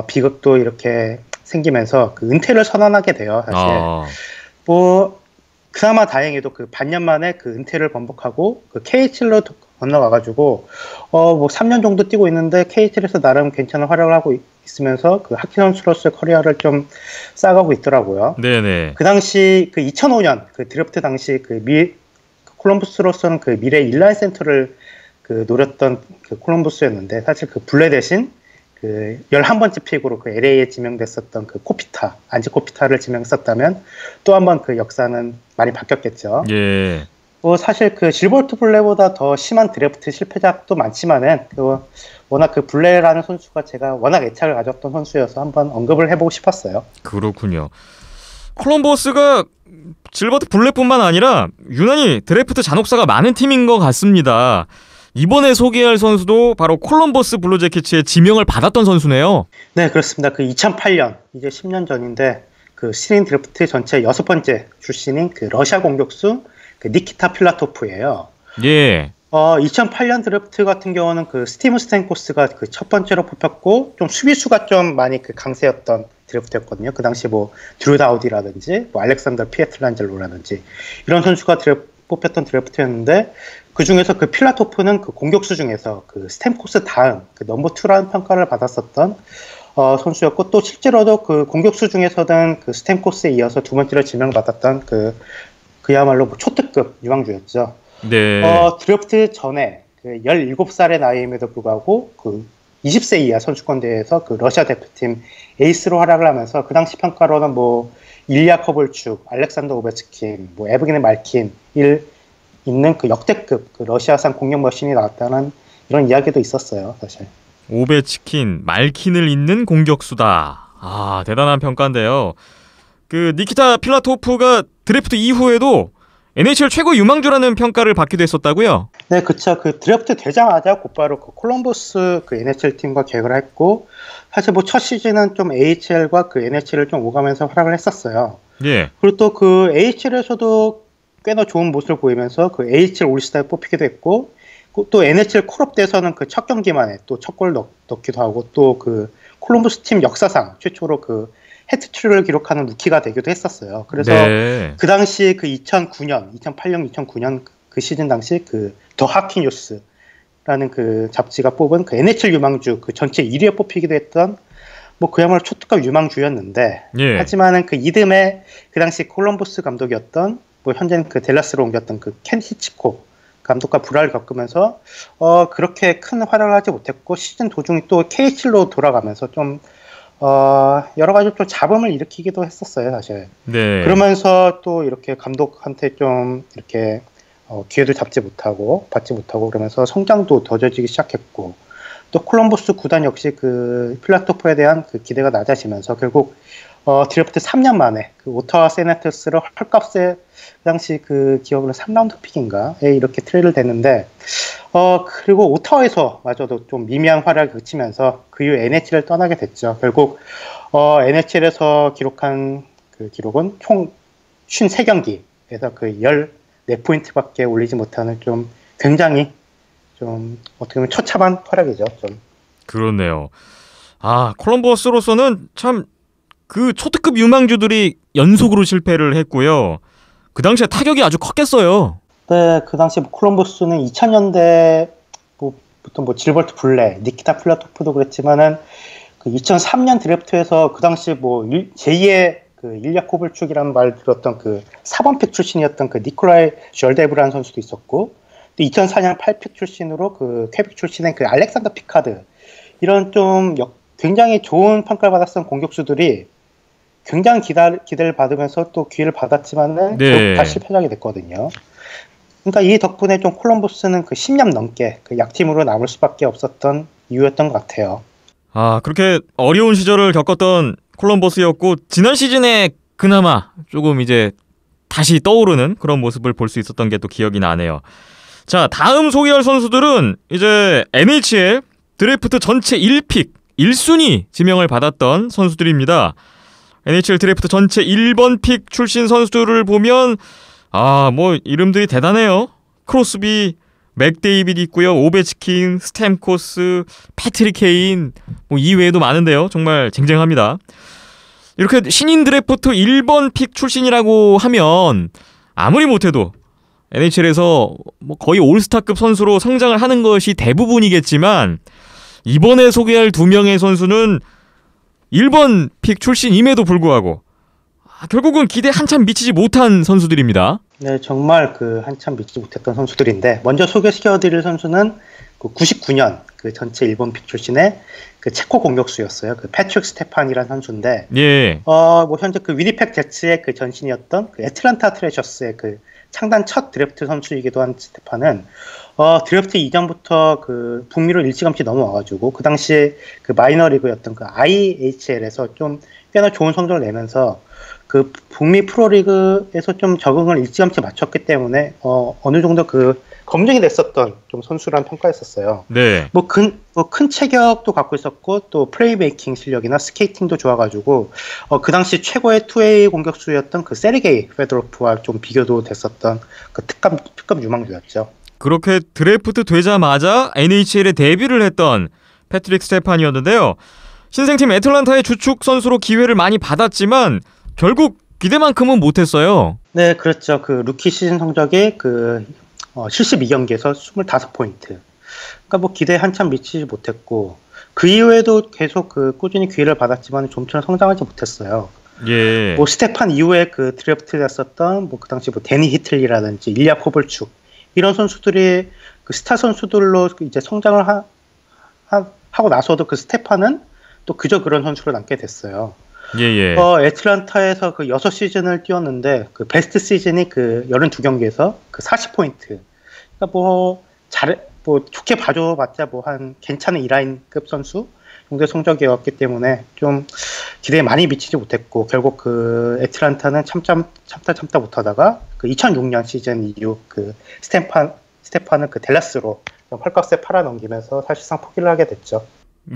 비극도 이렇게 생기면서 그 은퇴를 선언하게 돼요. 사실 뭐 그나마 다행히도 그 반년 만에 그 은퇴를 번복하고 그 KHL로 건너가가지고 뭐 3년 정도 뛰고 있는데 KHL에서 나름 괜찮은 활약을 하고 있으면서 그 하키 선수로서의 커리어를 좀 쌓아가고 있더라고요. 네네. 그 당시 그 2005년 그 드래프트 당시 그 콜럼버스로서는 그 미래 인라인 센터를 그 노렸던 그 콜럼버스였는데 사실 그 블레 대신 그 11번째 픽으로 그 LA에 지명됐었던 그 안지 코피타를 지명했었다면 또 한 번 그 역사는 많이 바뀌었겠죠. 예. 뭐 사실 그 질버트 블레보다 더 심한 드래프트 실패작도 많지만은 워낙 그 블레라는 선수가 제가 워낙 애착을 가졌던 선수여서 한번 언급을 해보고 싶었어요. 그렇군요. 콜럼버스가 질버트 블레뿐만 아니라 유난히 드래프트 잔혹사가 많은 팀인 것 같습니다. 이번에 소개할 선수도 바로 콜럼버스 블루재킷츠의 지명을 받았던 선수네요. 네, 그렇습니다. 그 2008년 이제 10년 전인데 그 신인 드래프트 전체 6번째 출신인 그 러시아 공격수 그 니키타 필라토프예요. 예. 2008년 드래프트 같은 경우는 그 스티븐 스탠코스가 그 첫 번째로 뽑혔고 좀 수비수가 좀 많이 그 강세였던 드래프트였거든요. 그 당시 뭐 드루 다우디라든지 뭐 알렉산더 피에틀란젤로라든지 이런 선수가 뽑혔던 드래프트였는데 그 중에서 그 필라토프는 그 공격수 중에서 그 스탠코스 다음 그 넘버 2라는 평가를 받았었던 선수였고 또 실제로도 그 공격수 중에서는 그 스탠코스에 이어서 두 번째로 지명받았던 그야말로 뭐 초특급 유망주였죠. 네. 드래프트 전에 그 17살의 나이임에도 불구하고 그 20세 이하 선수권 대회에서 그 러시아 대표팀 에이스로 활약을 하면서 그 당시 평가로는 뭐 일리아 코볼축, 알렉산더 오베츠킨, 뭐 에브게니 말킨 있는 그 역대급 그 러시아산 공격 머신이 나왔다는 이런 이야기도 있었어요, 사실. 오베치킨, 말킨을 잇는 공격수다. 대단한 평가인데요. 그 니키타 필라토프가 드래프트 이후에도 NHL 최고 유망주라는 평가를 받기도 했었다고요? 네, 그쵸. 그 드래프트 되자마자 곧바로 그 콜럼버스 그 NHL 팀과 계약을 했고, 사실 뭐 첫 시즌은 좀 AHL과 그 NHL을 좀 오가면서 활약을 했었어요. 예. 그리고 또 그 AHL에서도 꽤나 좋은 모습을 보이면서 그 AHL 올스타에 뽑히기도 했고, 또 NHL 콜업 때에서는 그 첫 경기만에 또 첫 골 넣기도 하고, 또 그 콜럼버스 팀 역사상 최초로 그 해트트릭을 기록하는 루키가 되기도 했었어요. 그래서 네. 그 당시 그 2008년, 2009년 그 시즌 당시 그 더 하키 뉴스라는 그 잡지가 뽑은 그 NHL 유망주 그 전체 1위에 뽑히기도 했던 뭐 그야말로 초특급 유망주였는데 예. 하지만은 그 이듬해 그 당시 콜럼버스 감독이었던 뭐 현재는 그 댈러스로 옮겼던 그 켄 히치콕 감독과 불화를 겪으면서 그렇게 큰 활약을 하지 못했고 시즌 도중에 또 KH로 돌아가면서 좀 여러 가지 좀 잡음을 일으키기도 했었어요, 사실. 네. 그러면서 또 이렇게 감독한테 좀 이렇게 기회도 받지 못하고 그러면서 성장도 더뎌지기 시작했고 또 콜럼버스 구단 역시 그 필라토프에 대한 그 기대가 낮아지면서 결국 드래프트 3년 만에 그 오타와 세네터스를 헐값에 그 당시 그 기억으로 3라운드 픽인가에 이렇게 트레이드를 됐는데 그리고 오타와에서마저도 좀 미미한 활약을 그치면서 그 이후 NHL을 떠나게 됐죠. 결국 NHL에서 기록한 그 기록은 총 53경기에서 그 14포인트밖에 올리지 못하는 좀 굉장히 좀 어떻게 보면 처참한 활약이죠. 좀. 그렇네요. 콜럼버스로서는 참 그 초특급 유망주들이 연속으로 실패를 했고요. 그 당시에 타격이 아주 컸겠어요. 네, 그 당시 콜럼버스는 2000년대부터 질버트 블레, 니키타 플라토프도 그랬지만은 그 2003년 드래프트에서 그 당시 제2의 그 일리아 코블축이라는 말 들었던 그 4번 픽 출신이었던 그 니콜라이 절데브라는 선수도 있었고, 또 2004년 8픽 출신으로 그 퀘벡 출신의 그 알렉산더 피카드, 이런 좀 굉장히 좋은 평가를 받았던 공격수들이 굉장히 기대를 받으면서 또 기회를 받았지만은 결국 다 실패하게 됐거든요. 그러니까 이 덕분에 좀 콜럼버스는 그 10년 넘게 그 약팀으로 남을 수밖에 없었던 이유였던 것 같아요. 그렇게 어려운 시절을 겪었던 콜럼버스였고 지난 시즌에 그나마 조금 이제 다시 떠오르는 그런 모습을 볼 수 있었던 게 또 기억이 나네요. 자, 다음 소개할 선수들은 이제 NHL 드래프트 전체 1픽 1순위 지명을 받았던 선수들입니다. NHL 드래프트 전체 1번 픽 출신 선수들을 보면 이름들이 대단해요. 크로스비, 맥데이빗 있고요. 오베치킨, 스탬코스, 패트릭 케인 이외에도 많은데요. 정말 쟁쟁합니다. 이렇게 신인 드래프트 1번 픽 출신이라고 하면 아무리 못해도 NHL에서 거의 올스타급 선수로 성장을 하는 것이 대부분이겠지만 이번에 소개할 두 명의 선수는 1번 픽 출신임에도 불구하고 결국은 기대 한참 미치지 못한 선수들입니다. 네, 정말 그 한참 미치지 못했던 선수들인데 먼저 소개시켜드릴 선수는 그 99년 그 전체 1번 픽 출신의 그 체코 공격수였어요. 그 패트릭 스테판이라는 선수인데, 예. 현재 그 위니펙 제츠의 그 전신이었던 그 애틀란타 트레셔스의 그 창단 첫 드래프트 선수이기도 한 스테판은 드래프트 이전부터 그 북미로 일찌감치 넘어와가지고 그 당시 그 마이너리그였던 그 IHL에서 좀 꽤나 좋은 성적을 내면서 그 북미 프로리그에서 좀 적응을 일찌감치 마쳤기 때문에 어느 정도 그 검증이 됐었던 좀 선수라는 평가했었어요. 네. 큰 체격도 갖고 있었고 또 플레이메이킹 실력이나 스케이팅도 좋아가지고 그 당시 최고의 2A 공격수였던 그 세르게이 페도로프와 좀 비교도 됐었던 그 특급 유망주였죠. 그렇게 드래프트 되자마자 NHL에 데뷔를 했던 패트릭 스테판이었는데요. 신생팀 애틀란타의 주축 선수로 기회를 많이 받았지만 결국 기대만큼은 못했어요. 네, 그렇죠. 그 루키 시즌 성적이 그 72경기에서 25포인트. 그러니까 기대에 한참 미치지 못했고 그 이후에도 계속 그 꾸준히 기회를 받았지만 좀처럼 성장하지 못했어요. 예. 스테판 이후에 그 드래프트 됐었던 그 당시 데니 히틀리라든지 일리아 코볼축 이런 선수들이 그 스타 선수들로 이제 성장을 하고 나서도 그 스테판은 또 그저 그런 선수로 남게 됐어요. 예. 애틀란타에서 그 6시즌을 뛰었는데 그 베스트 시즌이 그 82경기에서 그 40포인트. 그러니까 좋게 봐줘봤자 한 괜찮은 2라인급 선수 정도의 성적이었기 때문에 좀 기대에 많이 미치지 못했고 결국 그 애틀란타는 참다 못하다가 그 2006년 시즌 이후 그 스테판을 그 댈러스로 헐값에 팔아넘기면서 사실상 포기를 하게 됐죠.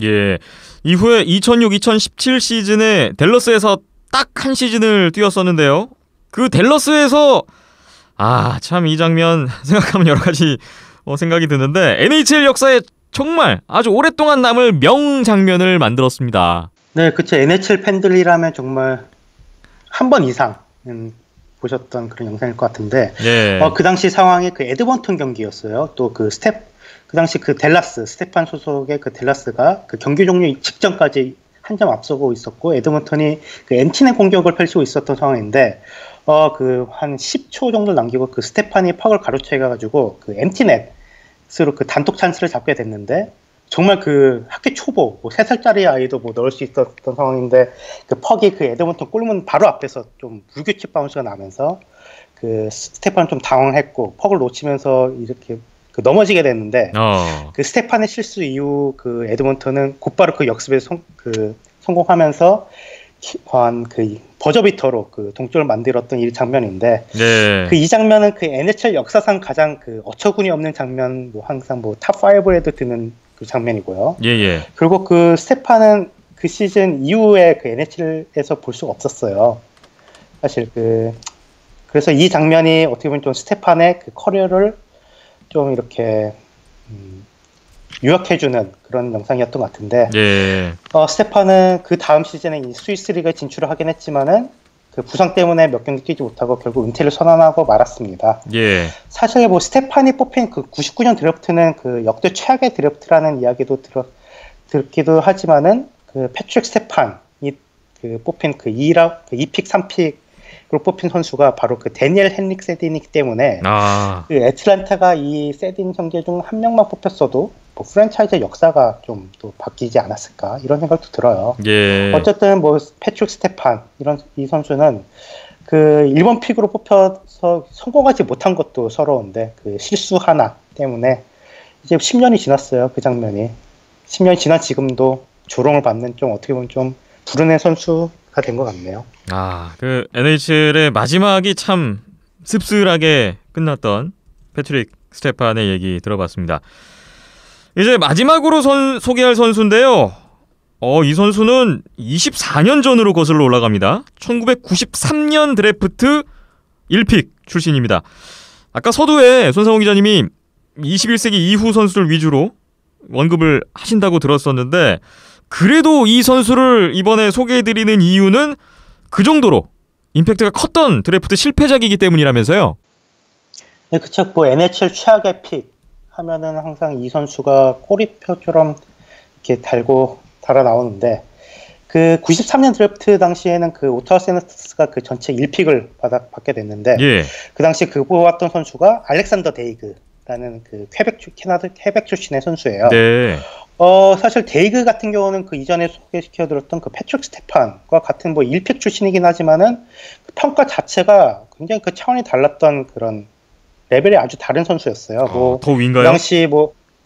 예. 이후에 2006-2017 시즌에 댈러스에서 딱 한 시즌을 뛰었었는데요. 그 댈러스에서 참 이 장면 생각하면 여러 가지 생각이 드는데 NHL 역사에 정말 아주 오랫동안 남을 명장면을 만들었습니다. 네, 그쵸. NHL 팬들이라면 정말 한 번 이상 보셨던 그런 영상일 것 같은데, 예. 그 당시 상황이 그 에드먼턴 경기였어요. 또 그 당시 그 댈러스, 스테판 소속의 그 댈러스가 그 경기 종료 직전까지 한 점 앞서고 있었고 에드먼턴이 그 엠티넷 공격을 펼치고 있었던 상황인데 그 한 10초 정도 남기고 그 스테파니 퍽을 가로채가지고 그 엠티넷으로 그 단독 찬스를 잡게 됐는데 정말 그 학교 초보 뭐 3살짜리 아이도 뭐 넣을 수 있었던 상황인데 그 퍽이 그 에드먼턴 골문 바로 앞에서 좀 불규칙 바운스가 나면서 그 스테파는 좀 당황했고 퍽을 놓치면서 이렇게 그 넘어지게 됐는데 그 스테판의 실수 이후 그 에드먼턴은 곧바로 그 역습에 성공하면서 그 버저비터로 그 동점을 만들었던 이 장면인데 네. 그 이 장면은 그 NHL 역사상 가장 그 어처구니 없는 장면 뭐 항상 뭐 탑 5에도 드는 그 장면이고요. 예. 그리고 그 스테판은 그 시즌 이후에 그 NHL에서 볼 수가 없었어요. 사실 그래서 이 장면이 어떻게 보면 좀 스테판의 그 커리어를 좀 이렇게 유학해주는 그런 영상이었던 것 같은데 예. 스테판은 그 다음 시즌에 이 스위스 리그에 진출을 하긴 했지만은 그 부상 때문에 몇 경기 뛰지 못하고 결국 은퇴를 선언하고 말았습니다. 예. 사실 뭐 스테판이 뽑힌 그 99년 드래프트는 그 역대 최악의 드래프트라는 이야기도 듣기도 하지만은 그 패트릭 스테판이 그 뽑힌 그 2픽 3픽으로 뽑힌 선수가 바로 그 데니엘 헨릭 세딘이기 때문에 그 애틀랜타가 이 세딘 형제 중 한 명만 뽑혔어도 뭐 프랜차이즈 역사가 좀 또 바뀌지 않았을까 이런 생각도 들어요. 예. 어쨌든 뭐 패트릭 스테판 이 선수는 그 1번 픽으로 뽑혀서 성공하지 못한 것도 서러운데 그 실수 하나 때문에 이제 10년이 지났어요. 그 장면이 10년이 지난 지금도 조롱을 받는 좀 어떻게 보면 좀 불운한 선수가 된 것 같네요. 그 NHL의 마지막이 참 씁쓸하게 끝났던 패트릭 스테판의 얘기 들어봤습니다. 이제 마지막으로 소개할 선수인데요. 이 선수는 24년 전으로 거슬러 올라갑니다. 1993년 드래프트 1픽 출신입니다. 아까 서두에 손상호 기자님이 21세기 이후 선수들 위주로 언급을 하신다고 들었었는데 그래도 이 선수를 이번에 소개해드리는 이유는 그 정도로 임팩트가 컸던 드래프트 실패작이기 때문이라면서요? 네, 그쵸. 뭐 NHL 최악의 픽 하면은 항상 이 선수가 꼬리표처럼 이렇게 달아 나오는데 그 93년 드래프트 당시에는 그 오타와 세너스가 그 전체 1픽을 받게 됐는데 예. 그 당시 그 뽑았던 선수가 알렉산더 데이그라는 그 퀘벡 출신의 선수예요. 네. 사실 데이그 같은 경우는 그 이전에 소개시켜드렸던 그 패트릭 스테판과 같은 뭐 1픽 출신이긴 하지만은 그 평가 자체가 굉장히 그 차원이 달랐던 그런 레벨이 아주 다른 선수였어요. 더 위인가요? 그 당시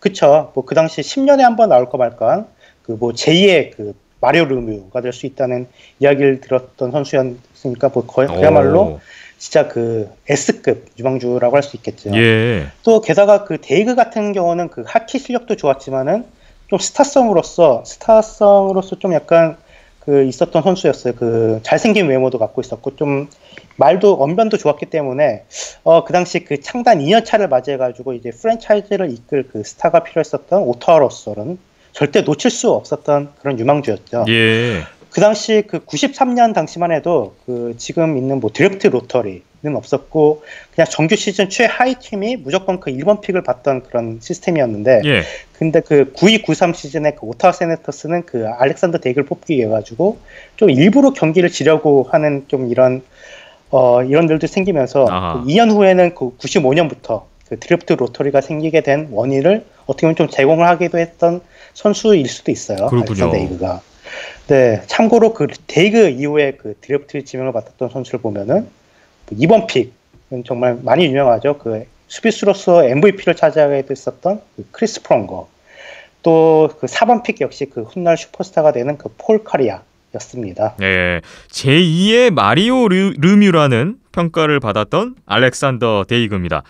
그쵸. 그 당시 10년에 한 번 나올까 말까 그 뭐 제2의 그 마리오 르뮤가 될 수 있다는 이야기를 들었던 선수였으니까 뭐 그야말로 진짜 그 S급 유망주라고 할 수 있겠죠. 예. 또 게다가 그 데이그 같은 경우는 그 하키 실력도 좋았지만은 좀 스타성으로서 좀 약간 그 있었던 선수였어요. 그 잘생긴 외모도 갖고 있었고 좀 말도 언변도 좋았기 때문에 그 당시 그 창단 2년 차를 맞이해가지고 이제 프랜차이즈를 이끌 그 스타가 필요했었던 오타와로서는 절대 놓칠 수 없었던 그런 유망주였죠. 예. 그 당시 그 93년 당시만 해도 그 지금 있는 뭐 드래프트 로터리는 없었고 그냥 정규 시즌 최하위 팀이 무조건 그 1번 픽을 받던 그런 시스템이었는데 예. 근데 그 92-93 시즌에 그 오타와 세네터스는 그 알렉산더 데이그를 뽑기 위해 가지고 좀 일부러 경기를 지려고 하는 좀 이런 일들도 생기면서 그 2년 후에는 그 95년부터 그 드래프트 로터리가 생기게 된 원인을 어떻게 보면 좀 제공을 하기도 했던 선수일 수도 있어요. 그렇군요. 알렉산더 데이그가. 네, 참고로 그 데이그 이후에 그 드래프트 지명을 받았던 선수를 보면은 2번 픽은 정말 많이 유명하죠. 그 수비수로서 MVP를 차지하게 됐었던 그 크리스 프롱거, 또 그 4번 픽 역시 그 훗날 슈퍼스타가 되는 그 폴 카리아였습니다. 네, 제2의 마리오 르뮤라는 평가를 받았던 알렉산더 데이그입니다.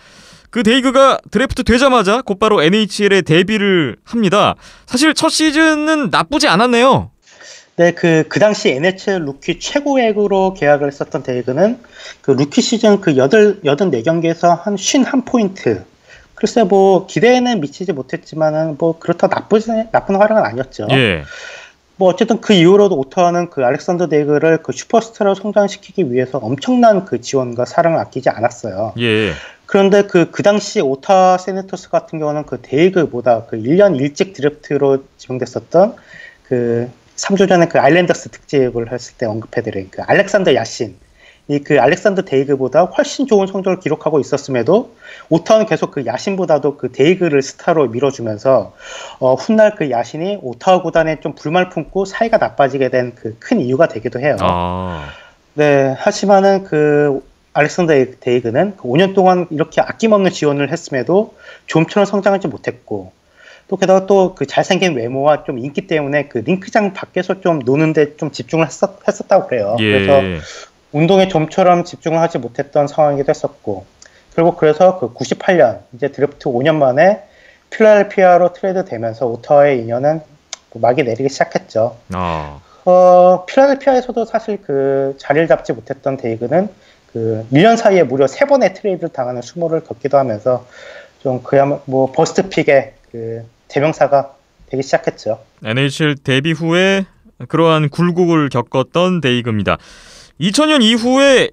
그 데이그가 드래프트 되자마자 곧바로 NHL에 데뷔를 합니다. 사실 첫 시즌은 나쁘지 않았네요. 네, 그 당시 NHL 루키 최고액으로 계약을 했었던 데이그는 그 루키 시즌 그 84경기에서 한 51포인트. 글쎄 뭐 기대에는 미치지 못했지만은 뭐 그렇다 나쁜 활약은 아니었죠. 예. 뭐 어쨌든 그 이후로도 오타와는 그 알렉산더 데이그를 그 슈퍼스타로 성장시키기 위해서 엄청난 그 지원과 사랑을 아끼지 않았어요. 예. 그런데 그 당시 오타와 세네터스 같은 경우는 그 데이그보다 그 1년 일찍 드래프트로 지명됐었던 그 3주 전에 그 아일랜더스 특집을 했을 때 언급해드린 그 알렉산더 야신, 이 그 알렉산더 데이그보다 훨씬 좋은 성적을 기록하고 있었음에도 오타와는 계속 그 야신보다도 그 데이그를 스타로 밀어주면서 훗날 그 야신이 오타와 구단에 좀 불만을 품고 사이가 나빠지게 된 그 큰 이유가 되기도 해요. 네, 하지만은 그 알렉산더 데이그는 그 5년 동안 이렇게 아낌없는 지원을 했음에도 좀처럼 성장하지 못했고, 또 게다가 또 그 잘생긴 외모와 좀 인기 때문에 그 링크장 밖에서 좀 노는데 좀 집중을 했었다고 그래요. 예. 그래서 운동에 좀처럼 집중을 하지 못했던 상황이기도 했었고, 결국 그래서 그 98년 이제 드래프트 5년 만에 필라델피아로 트레이드 되면서 오타와의 인연은 막이 내리기 시작했죠. 필라델피아에서도 사실 그 자리를 잡지 못했던 데이그는 그 1년 사이에 무려 3번의 트레이드를 당하는 수모를 겪기도 하면서 좀 그야말로 뭐 버스트 픽의 그 대명사가 되기 시작했죠. NHL 데뷔 후에 그러한 굴곡을 겪었던 데이그입니다. 2000년 이후에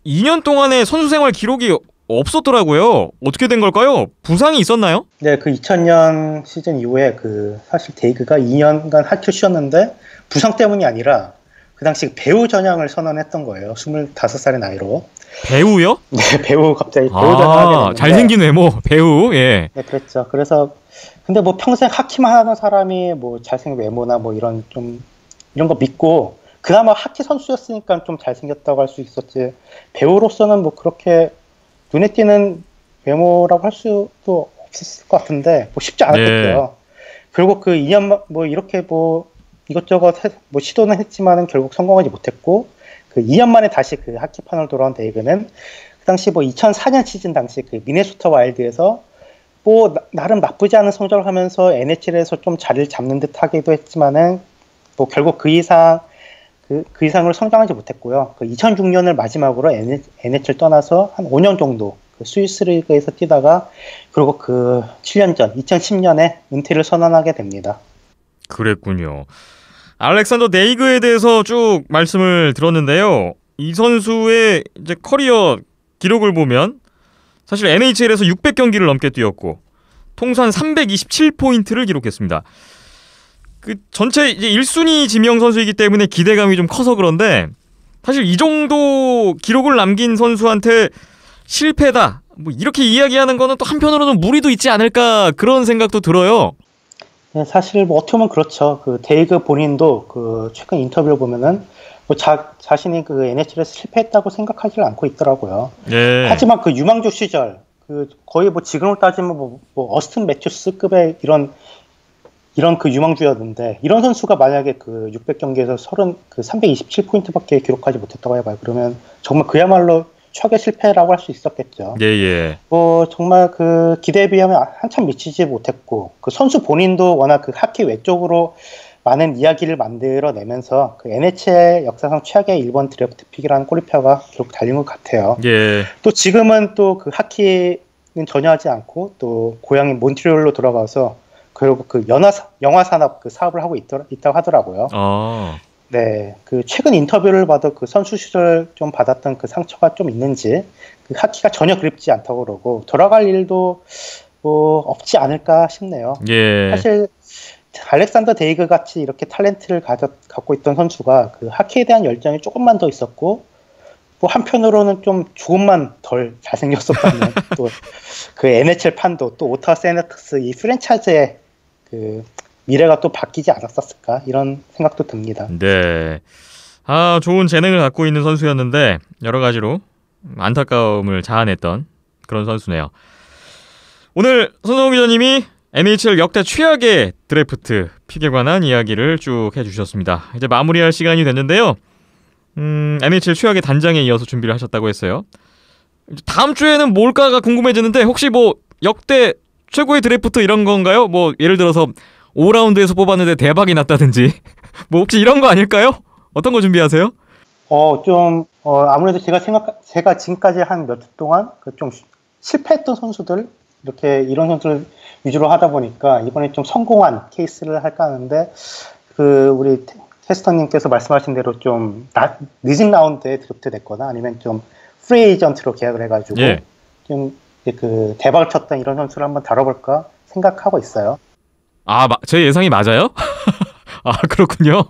2년 동안의 선수 생활 기록이 없었더라고요. 어떻게 된 걸까요? 부상이 있었나요? 네, 그 2000년 시즌 이후에 그 사실 데이그가 2년간 하키를 쉬었는데 부상 때문이 아니라 그 당시 배우 전향을 선언했던 거예요. 25살의 나이로. 배우요? 네, 배우 갑자기 배우 전향하게 됐는데. 잘생긴 외모 배우. 예. 네, 그랬죠. 그래서 근데 뭐 평생 하키만 하던 사람이 뭐 잘생긴 외모나 뭐 이런 좀 이런 거 믿고 그나마 하키 선수였으니까 좀 잘생겼다고 할 수 있었지, 배우로서는 뭐 그렇게 눈에 띄는 외모라고 할 수도 없었을 것 같은데 뭐 쉽지 않았겠죠. 결국 그 2년 뭐 이렇게 뭐 이것저것 뭐 시도는 했지만은 결국 성공하지 못했고, 그 2년 만에 다시 그 하키판으로 돌아온 데이그는 그 당시 뭐 2004년 시즌 당시 그 미네소타 와일드에서 뭐 나름 나쁘지 않은 성적을 하면서 NHL에서 좀 자리를 잡는 듯 하기도 했지만은 뭐 결국 그 이상으로 성장하지 못했고요. 그 2006년을 마지막으로 NHL 떠나서 한 5년 정도 그 스위스 리그에서 뛰다가 그리고 그 7년 전 2010년에 은퇴를 선언하게 됩니다. 그랬군요. 알렉산더 데이그에 대해서 쭉 말씀을 들었는데요. 이 선수의 이제 커리어 기록을 보면 사실 NHL에서 600경기를 넘게 뛰었고 통산 327포인트를 기록했습니다. 그 전체 이제 1순위 지명 선수이기 때문에 기대감이 좀 커서 그런데 사실 이 정도 기록을 남긴 선수한테 실패다 뭐 이렇게 이야기하는 거는 또 한편으로는 무리도 있지 않을까 그런 생각도 들어요. 네, 사실 뭐 어떻게 보면 그렇죠. 그 데이그 본인도 그 최근 인터뷰를 보면은 뭐 자신이 그 NHL에서 실패했다고 생각하지 않고 있더라고요. 예. 하지만 그 유망주 시절 그 거의 뭐 지금으로 따지면 뭐 어스튼 매튜스급의 이런 그 유망주였는데, 이런 선수가 만약에 그 600경기에서 327포인트밖에 기록하지 못했다고 해봐요. 그러면 정말 그야말로 최악의 실패라고 할 수 있었겠죠. 예. 뭐 정말 그 기대에 비하면 한참 미치지 못했고, 그 선수 본인도 워낙 그 하키 외적으로 많은 이야기를 만들어내면서 그 NHL 역사상 최악의 1번 드래프트 픽이라는 꼬리표가 결국 달린 것 같아요. 예. 또 지금은 또 그 하키는 전혀 하지 않고 또 고향인 몬트리올로 돌아가서 그리고 그 영화 산업 그 사업을 하고 있다고 하더라고요. 네, 그 최근 인터뷰를 봐도 그 선수 시절 좀 받았던 그 상처가 좀 있는지 그 하키가 전혀 그립지 않다고 그러고 돌아갈 일도 뭐 없지 않을까 싶네요. 예. 사실 알렉산더 데이그 같이 이렇게 탤런트를 갖고 있던 선수가 그 하키에 대한 열정이 조금만 더 있었고, 뭐 한편으로는 좀 조금만 덜 잘생겼었다면 또 그 NHL 판도 또 오타와 세네터스 이 프랜차이즈의 그 미래가 또 바뀌지 않았었을까 이런 생각도 듭니다. 네. 좋은 재능을 갖고 있는 선수였는데 여러 가지로 안타까움을 자아냈던 그런 선수네요. 오늘 손성우 기자님이 NHL 역대 최악의 드래프트 픽에 관한 이야기를 쭉 해주셨습니다. 이제 마무리할 시간이 됐는데요. NHL 최악의 단장에 이어서 준비를 하셨다고 했어요. 다음 주에는 뭘까가 궁금해지는데 혹시 뭐 역대 최고의 드래프트 이런 건가요? 뭐 예를 들어서 5라운드에서 뽑았는데 대박이 났다든지 뭐 혹시 이런 거 아닐까요? 어떤 거 준비하세요? 아무래도 제가 지금까지 한 몇 주 동안 그 좀 실패했던 선수들 이렇게 이런 선수를 위주로 하다 보니까 이번에 좀 성공한 케이스를 할까 하는데, 그 우리 캐스터님께서 말씀하신 대로 좀 늦은 라운드에 드래프트 됐거나 아니면 좀 프리 에이전트로 계약을 해가지고 좀 그 대박을 쳤던 이런 선수를 한번 다뤄볼까 생각하고 있어요. 제 예상이 맞아요? 아, 그렇군요.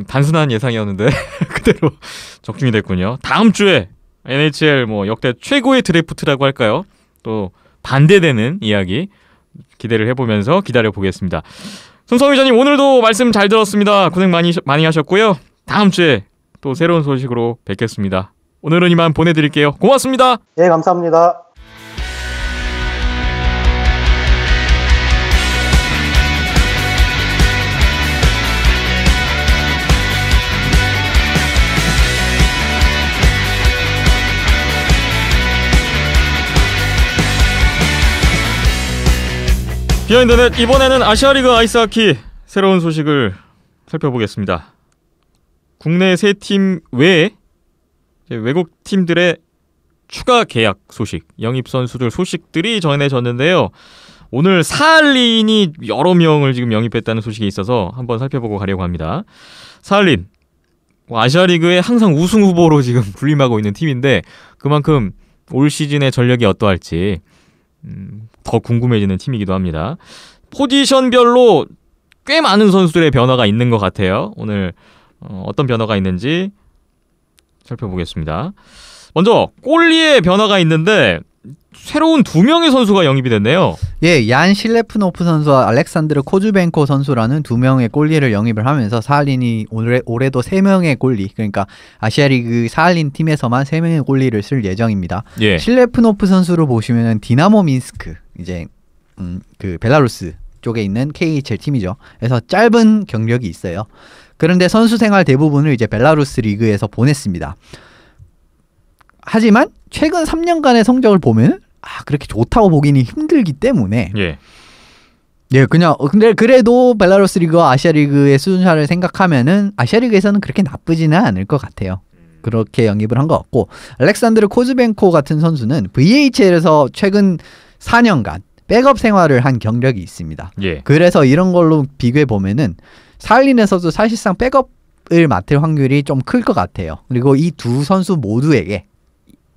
단순한 예상이었는데 그대로 적중이 됐군요. 다음 주에 NHL 뭐 역대 최고의 드래프트라고 할까요? 또 반대되는 이야기 기대를 해보면서 기다려 보겠습니다. 손성희 기자님, 오늘도 말씀 잘 들었습니다. 고생 많이 하셨고요. 다음 주에 또 새로운 소식으로 뵙겠습니다. 오늘은 이만 보내드릴게요. 고맙습니다. 예, 감사합니다. 비하인드넷, 이번에는 아시아리그 아이스하키 새로운 소식을 살펴보겠습니다. 국내 3팀 외에 외국 팀들의 추가 계약 소식, 영입 선수들 소식들이 전해졌는데요. 오늘 사할린이 여러 명을 지금 영입했다는 소식이 있어서 한번 살펴보고 가려고 합니다. 사할린, 아시아리그의 항상 우승 후보로 지금 군림하고 있는 팀인데 그만큼 올 시즌의 전력이 어떠할지 더 궁금해지는 팀이기도 합니다. 포지션별로 꽤 많은 선수들의 변화가 있는 것 같아요. 오늘 어떤 변화가 있는지 살펴보겠습니다. 먼저 골리에 변화가 있는데 새로운 2명의 선수가 영입이 됐네요. 예, 얀 실레프노프 선수와 알렉산드르 코즈벤코 선수라는 2명의 골리를 영입을 하면서 사할린이 올해도 3명의 골리, 그러니까 아시아리그 사할린 팀에서만 3명의 골리를 쓸 예정입니다. 예. 실레프노프 선수를 보시면 디나모 민스크, 이제 그 벨라루스 쪽에 있는 KHL 팀이죠. 그래서 짧은 경력이 있어요. 그런데 선수 생활 대부분을 이제 벨라루스 리그에서 보냈습니다. 하지만 최근 3년간의 성적을 보면 그렇게 좋다고 보기는 힘들기 때문에 그냥 근데 그래도 벨라루스 리그와 아시아 리그의 수준차를 생각하면은 아시아 리그에서는 그렇게 나쁘지는 않을 것 같아요. 그렇게 영입을 한 것 같고, 알렉산드르 코즈벤코 같은 선수는 VHL에서 최근 4년간 백업 생활을 한 경력이 있습니다. 그래서 이런 걸로 비교해 보면은 사할린에서도 사실상 백업을 맡을 확률이 좀 클 것 같아요. 그리고 이 두 선수 모두에게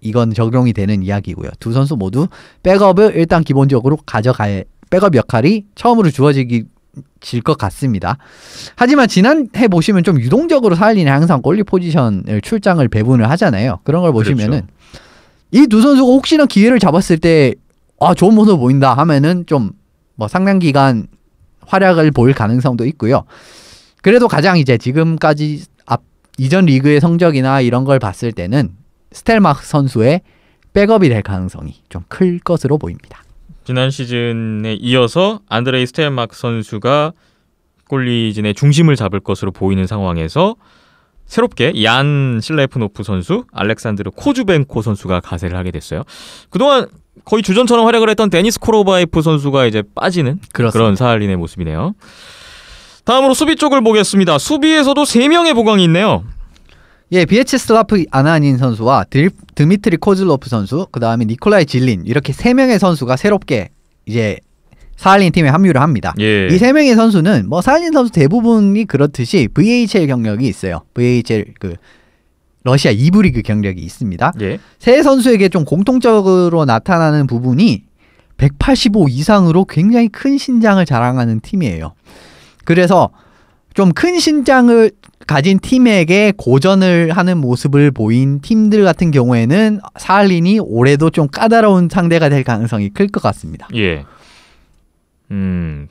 이건 적용이 되는 이야기고요. 두 선수 모두 백업을 일단 기본적으로 가져갈 백업 역할이 처음으로 주어질 것 같습니다. 하지만 지난해 보시면 좀 유동적으로 사할린이 항상 골리 포지션을 출장을 배분을 하잖아요. 그런 걸 보시면은 이 두 선수가 혹시나 기회를 잡았을 때 좋은 모습 보인다 하면은 좀 뭐 상당 기간 활약을 볼 가능성도 있고요. 그래도 가장 이제 지금까지 이전 리그의 성적이나 이런 걸 봤을 때는 스텔마크 선수의 백업이 될 가능성이 좀 클 것으로 보입니다. 지난 시즌에 이어서 안드레이 스텔마크 선수가 골리진의 중심을 잡을 것으로 보이는 상황에서 새롭게 얀 실레프노프 선수, 알렉산드르 코즈벤코 선수가 가세를 하게 됐어요. 그동안 거의 주전처럼 활약을 했던 데니스 코로바예프 선수가 이제 빠지는 그런 사할린의 모습이네요. 다음으로 수비 쪽을 보겠습니다. 수비에서도 3명의 보강이 있네요. 예, 비에체슬라프 아나닌 선수와 드미트리 코즐로프 선수, 그 다음에 니콜라이 질린, 이렇게 3명의 선수가 새롭게 이제 사할린 팀에 합류를 합니다. 이 3명의 선수는 뭐 사할린 선수 대부분이 그렇듯이 VHL 경력이 있어요. VHL 러시아 2부 리그 경력이 있습니다. 세 선수에게 좀 공통적으로 나타나는 부분이 185 이상으로 굉장히 큰 신장을 자랑하는 팀이에요. 그래서 좀 큰 신장을 가진 팀에게 고전을 하는 모습을 보인 팀들 같은 경우에는 사할린이 올해도 좀 까다로운 상대가 될 가능성이 클 것 같습니다.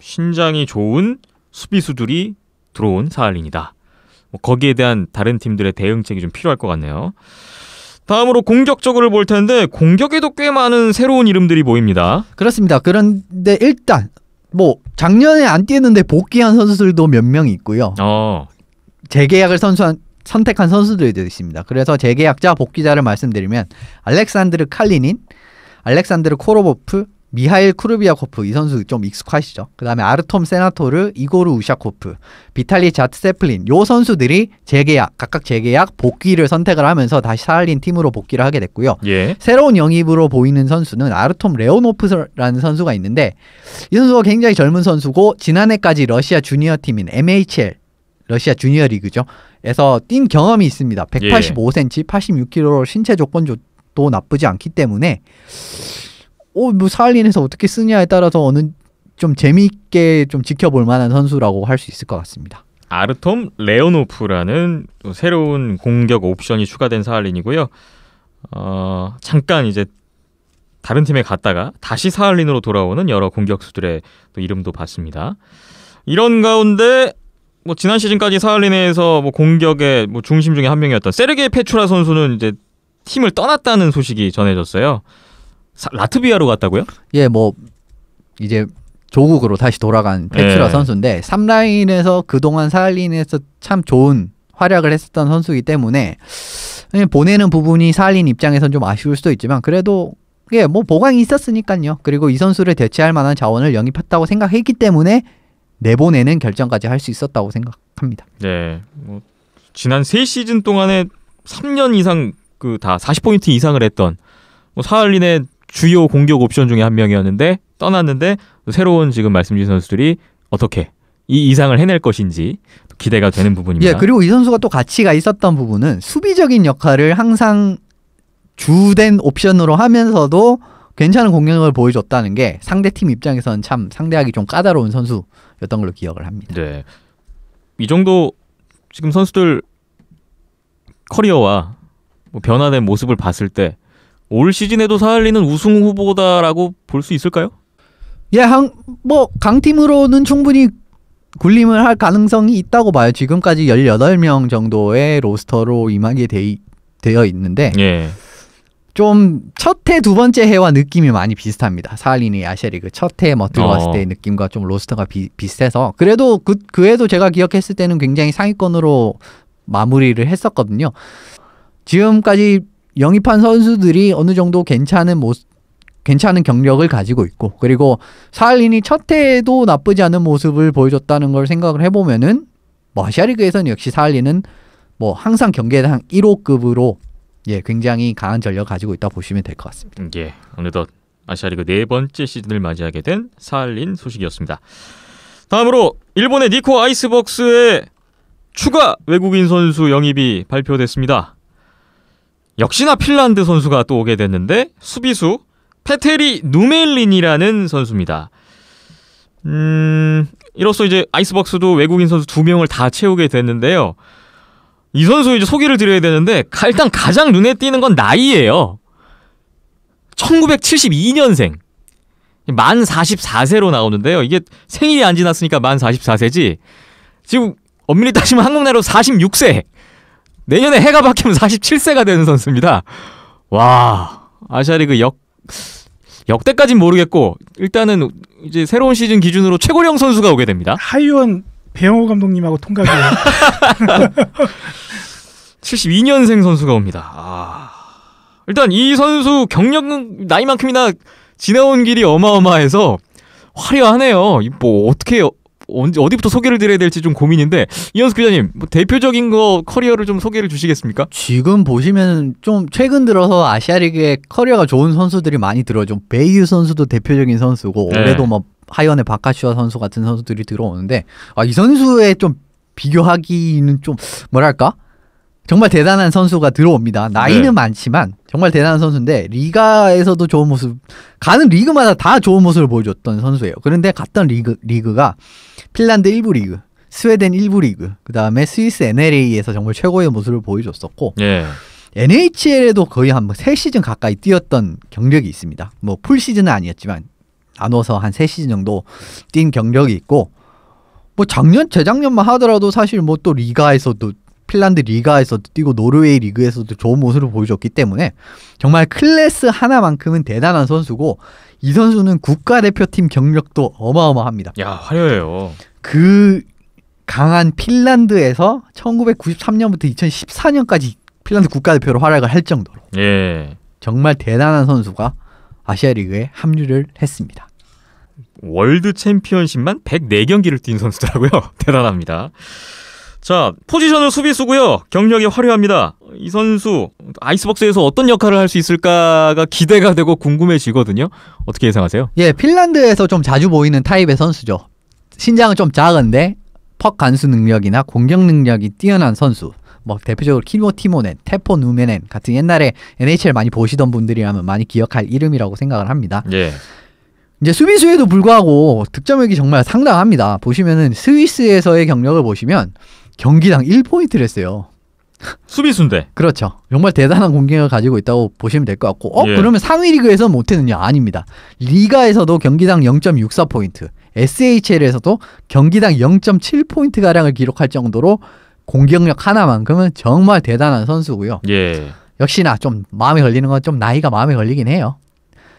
신장이 좋은 수비수들이 들어온 사할린이다. 거기에 대한 다른 팀들의 대응책이 좀 필요할 것 같네요. 다음으로 공격적으로 볼 텐데 공격에도 꽤 많은 새로운 이름들이 보입니다. 그렇습니다. 그런데 일단 뭐 작년에 안 뛰었는데 복귀한 선수들도 몇 명 있고요. 재계약을 선택한 선수들도 있습니다. 그래서 재계약자 복귀자를 말씀드리면 알렉산드르 칼리닌, 알렉산드르 코로보프, 미하일 쿠르비아코프, 이 선수 좀 익숙하시죠? 그 다음에 아르톰 세나토르, 이고르 우샤코프, 비탈리 자트세플린, 요 선수들이 각각 재계약 복귀를 선택을 하면서 다시 사할린 팀으로 복귀를 하게 됐고요. 새로운 영입으로 보이는 선수는 아르톰 레오노프라는 선수가 있는데, 이 선수가 굉장히 젊은 선수고 지난해까지 러시아 주니어 팀인 MHL, 러시아 주니어 리그죠, 에서 뛴 경험이 있습니다. 185cm, 86kg 신체 조건도 나쁘지 않기 때문에 뭐 사할린에서 어떻게 쓰냐에 따라서 어느 좀 재미있게 좀 지켜볼 만한 선수라고 할 수 있을 것 같습니다. 아르톰 레오노프라는 또 새로운 공격 옵션이 추가된 사할린이고요. 잠깐 이제 다른 팀에 갔다가 다시 사할린으로 돌아오는 여러 공격수들의 또 이름도 봤습니다. 이런 가운데 뭐 지난 시즌까지 사할린에서 뭐 공격의 뭐 중심 중에 한 명이었던 세르게이 페추라 선수는 이제 팀을 떠났다는 소식이 전해졌어요. 라트비아로 갔다고요? 예, 뭐 이제 조국으로 다시 돌아간 페추라 네. 선수인데 3라인에서 그동안 사할린에서 참 좋은 활약을 했었던 선수이기 때문에 보내는 부분이 사할린 입장에선 좀 아쉬울 수도 있지만 그래도 예, 뭐 보강이 있었으니까요. 그리고 이 선수를 대체할 만한 자원을 영입했다고 생각했기 때문에 내보내는 결정까지 할 수 있었다고 생각합니다. 네. 뭐 지난 3시즌 동안에 3년 이상 그 다 40포인트 이상을 했던 뭐 사할린의 주요 공격 옵션 중에 한 명이었는데 떠났는데 새로운 지금 말씀 주신 선수들이 어떻게 이 이상을 해낼 것인지 기대가 되는 부분입니다. 예, 그리고 이 선수가 또 가치가 있었던 부분은 수비적인 역할을 항상 주된 옵션으로 하면서도 괜찮은 공격을 보여줬다는 게 상대팀 입장에서는 참 상대하기 좀 까다로운 선수였던 걸로 기억을 합니다. 네. 이 정도 지금 선수들 커리어와 뭐 변화된 모습을 봤을 때 올 시즌에도 사할린은 우승 후보다라고 볼 수 있을까요? 예, 뭐 강팀으로는 충분히 군림을 할 가능성이 있다고 봐요. 지금까지 18명 정도의 로스터로 임하게 되어 있는데 예. 좀 첫 해, 두 번째 해와 느낌이 많이 비슷합니다. 사할린이 아시아리그 첫 해 뭐 들어왔을 때의 느낌과 좀 로스터가 비슷해서 그래도 그 해도 제가 기억했을 때는 굉장히 상위권으로 마무리를 했었거든요. 지금까지 영입한 선수들이 어느 정도 괜찮은 경력을 가지고 있고 그리고 사할린이 첫 해에도 나쁘지 않은 모습을 보여줬다는 걸 생각을 해보면은 뭐 아시아리그에서는 역시 사할린은 뭐 항상 경기당 1호급으로 예, 굉장히 강한 전력을 가지고 있다 보시면 될 것 같습니다. 예. 어느덧 아시아리그 4번째 시즌을 맞이하게 된 사할린 소식이었습니다. 다음으로 일본의 니코 아이스벅스의 추가 외국인 선수 영입이 발표됐습니다. 역시나 핀란드 선수가 또 오게 됐는데 수비수 페테리 누멜린이라는 선수입니다. 이로써 이제 아이스벅스도 외국인 선수 2명을 다 채우게 됐는데요. 이 선수 이제 소개를 드려야 되는데 일단 가장 눈에 띄는 건 나이예요. 1972년생. 만 44세로 나오는데요. 이게 생일이 안 지났으니까 만 44세지. 지금 엄밀히 따지면 한국 나이로 46세. 내년에 해가 바뀌면 47세가 되는 선수입니다. 와, 아시아리그 역대까진 모르겠고 일단은 이제 새로운 시즌 기준으로 최고령 선수가 오게 됩니다. 하이원 배영호 감독님하고 통각이에요. 72년생 선수가 옵니다. 일단 이 선수 경력은 나이만큼이나 지나온 길이 어마어마해서 화려하네요. 뭐 어떻게 어디부터 소개를 드려야 될지 좀 고민인데 이현수 기자님 뭐 대표적인 거 커리어를 좀 소개를 주시겠습니까? 지금 보시면 좀 최근 들어서 아시아리그에 커리어가 좋은 선수들이 많이 들어오죠. 베이유 선수도 대표적인 선수고 네. 올해도 뭐 하이원의 바카슈아 선수 같은 선수들이 들어오는데 이 선수에 좀 비교하기는 좀 뭐랄까? 정말 대단한 선수가 들어옵니다. 나이는 네. 많지만 정말 대단한 선수인데 리가에서도 좋은 모습, 가는 리그마다 다 좋은 모습을 보여줬던 선수예요. 그런데 갔던 리그가 핀란드 1부 리그, 스웨덴 1부 리그, 그 다음에 스위스 NLA에서 정말 최고의 모습을 보여줬었고 예. NHL에도 거의 한 3시즌 가까이 뛰었던 경력이 있습니다. 뭐 풀시즌은 아니었지만 나눠서 한 3시즌 정도 뛴 경력이 있고 뭐 재작년만 하더라도 사실 뭐 또 리가에서도 핀란드 리가에서도 뛰고 노르웨이 리그에서도 좋은 모습을 보여줬기 때문에 정말 클래스 하나만큼은 대단한 선수고 이 선수는 국가대표팀 경력도 어마어마합니다. 야, 화려해요. 그 강한 핀란드에서 1993년부터 2014년까지 핀란드 국가대표로 활약을 할 정도로 예. 정말 대단한 선수가 아시아리그에 합류를 했습니다. 월드 챔피언십만 104경기를 뛴 선수더라고요. 대단합니다. 자, 포지션은 수비수고요. 경력이 화려합니다. 이 선수 아이스벅스에서 어떤 역할을 할 수 있을까가 기대가 되고 궁금해지거든요. 어떻게 예상하세요? 예, 핀란드에서 좀 자주 보이는 타입의 선수죠. 신장은 좀 작은데 퍽 간수 능력이나 공격 능력이 뛰어난 선수. 뭐 대표적으로 키모 티모넨, 테포 누메넨 같은 옛날에 NHL 많이 보시던 분들이라면 많이 기억할 이름이라고 생각을 합니다. 예. 이제 수비수에도 불구하고 득점력이 정말 상당합니다. 보시면은 스위스에서의 경력을 보시면 경기당 1포인트를 했어요. 수비수인데. 그렇죠. 정말 대단한 공격을 가지고 있다고 보시면 될 것 같고 예. 그러면 상위 리그에서 못했느냐? 아닙니다. 리가에서도 경기당 0.64포인트, SHL에서도 경기당 0.7포인트가량을 기록할 정도로 공격력 하나만큼은 정말 대단한 선수고요. 예. 역시나 좀 마음에 걸리는 건 좀 나이가 마음에 걸리긴 해요.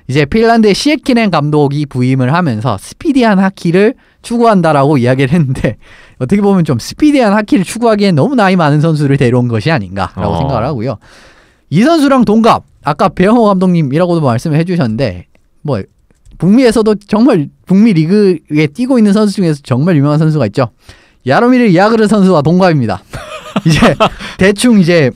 이제 핀란드의 시에키넨 감독이 부임을 하면서 스피디한 하키를 추구한다라고 이야기를 했는데 어떻게 보면 좀 스피디한 하키를 추구하기엔 너무 나이 많은 선수를 데려온 것이 아닌가라고 생각을 하고요. 이 선수랑 동갑, 아까 배영호 감독님이라고도 말씀을 해주셨는데 뭐 북미에서도 정말 북미 리그에 뛰고 있는 선수 중에서 정말 유명한 선수가 있죠. 야로미르 야그르 선수와 동갑입니다. 이제 대충 이제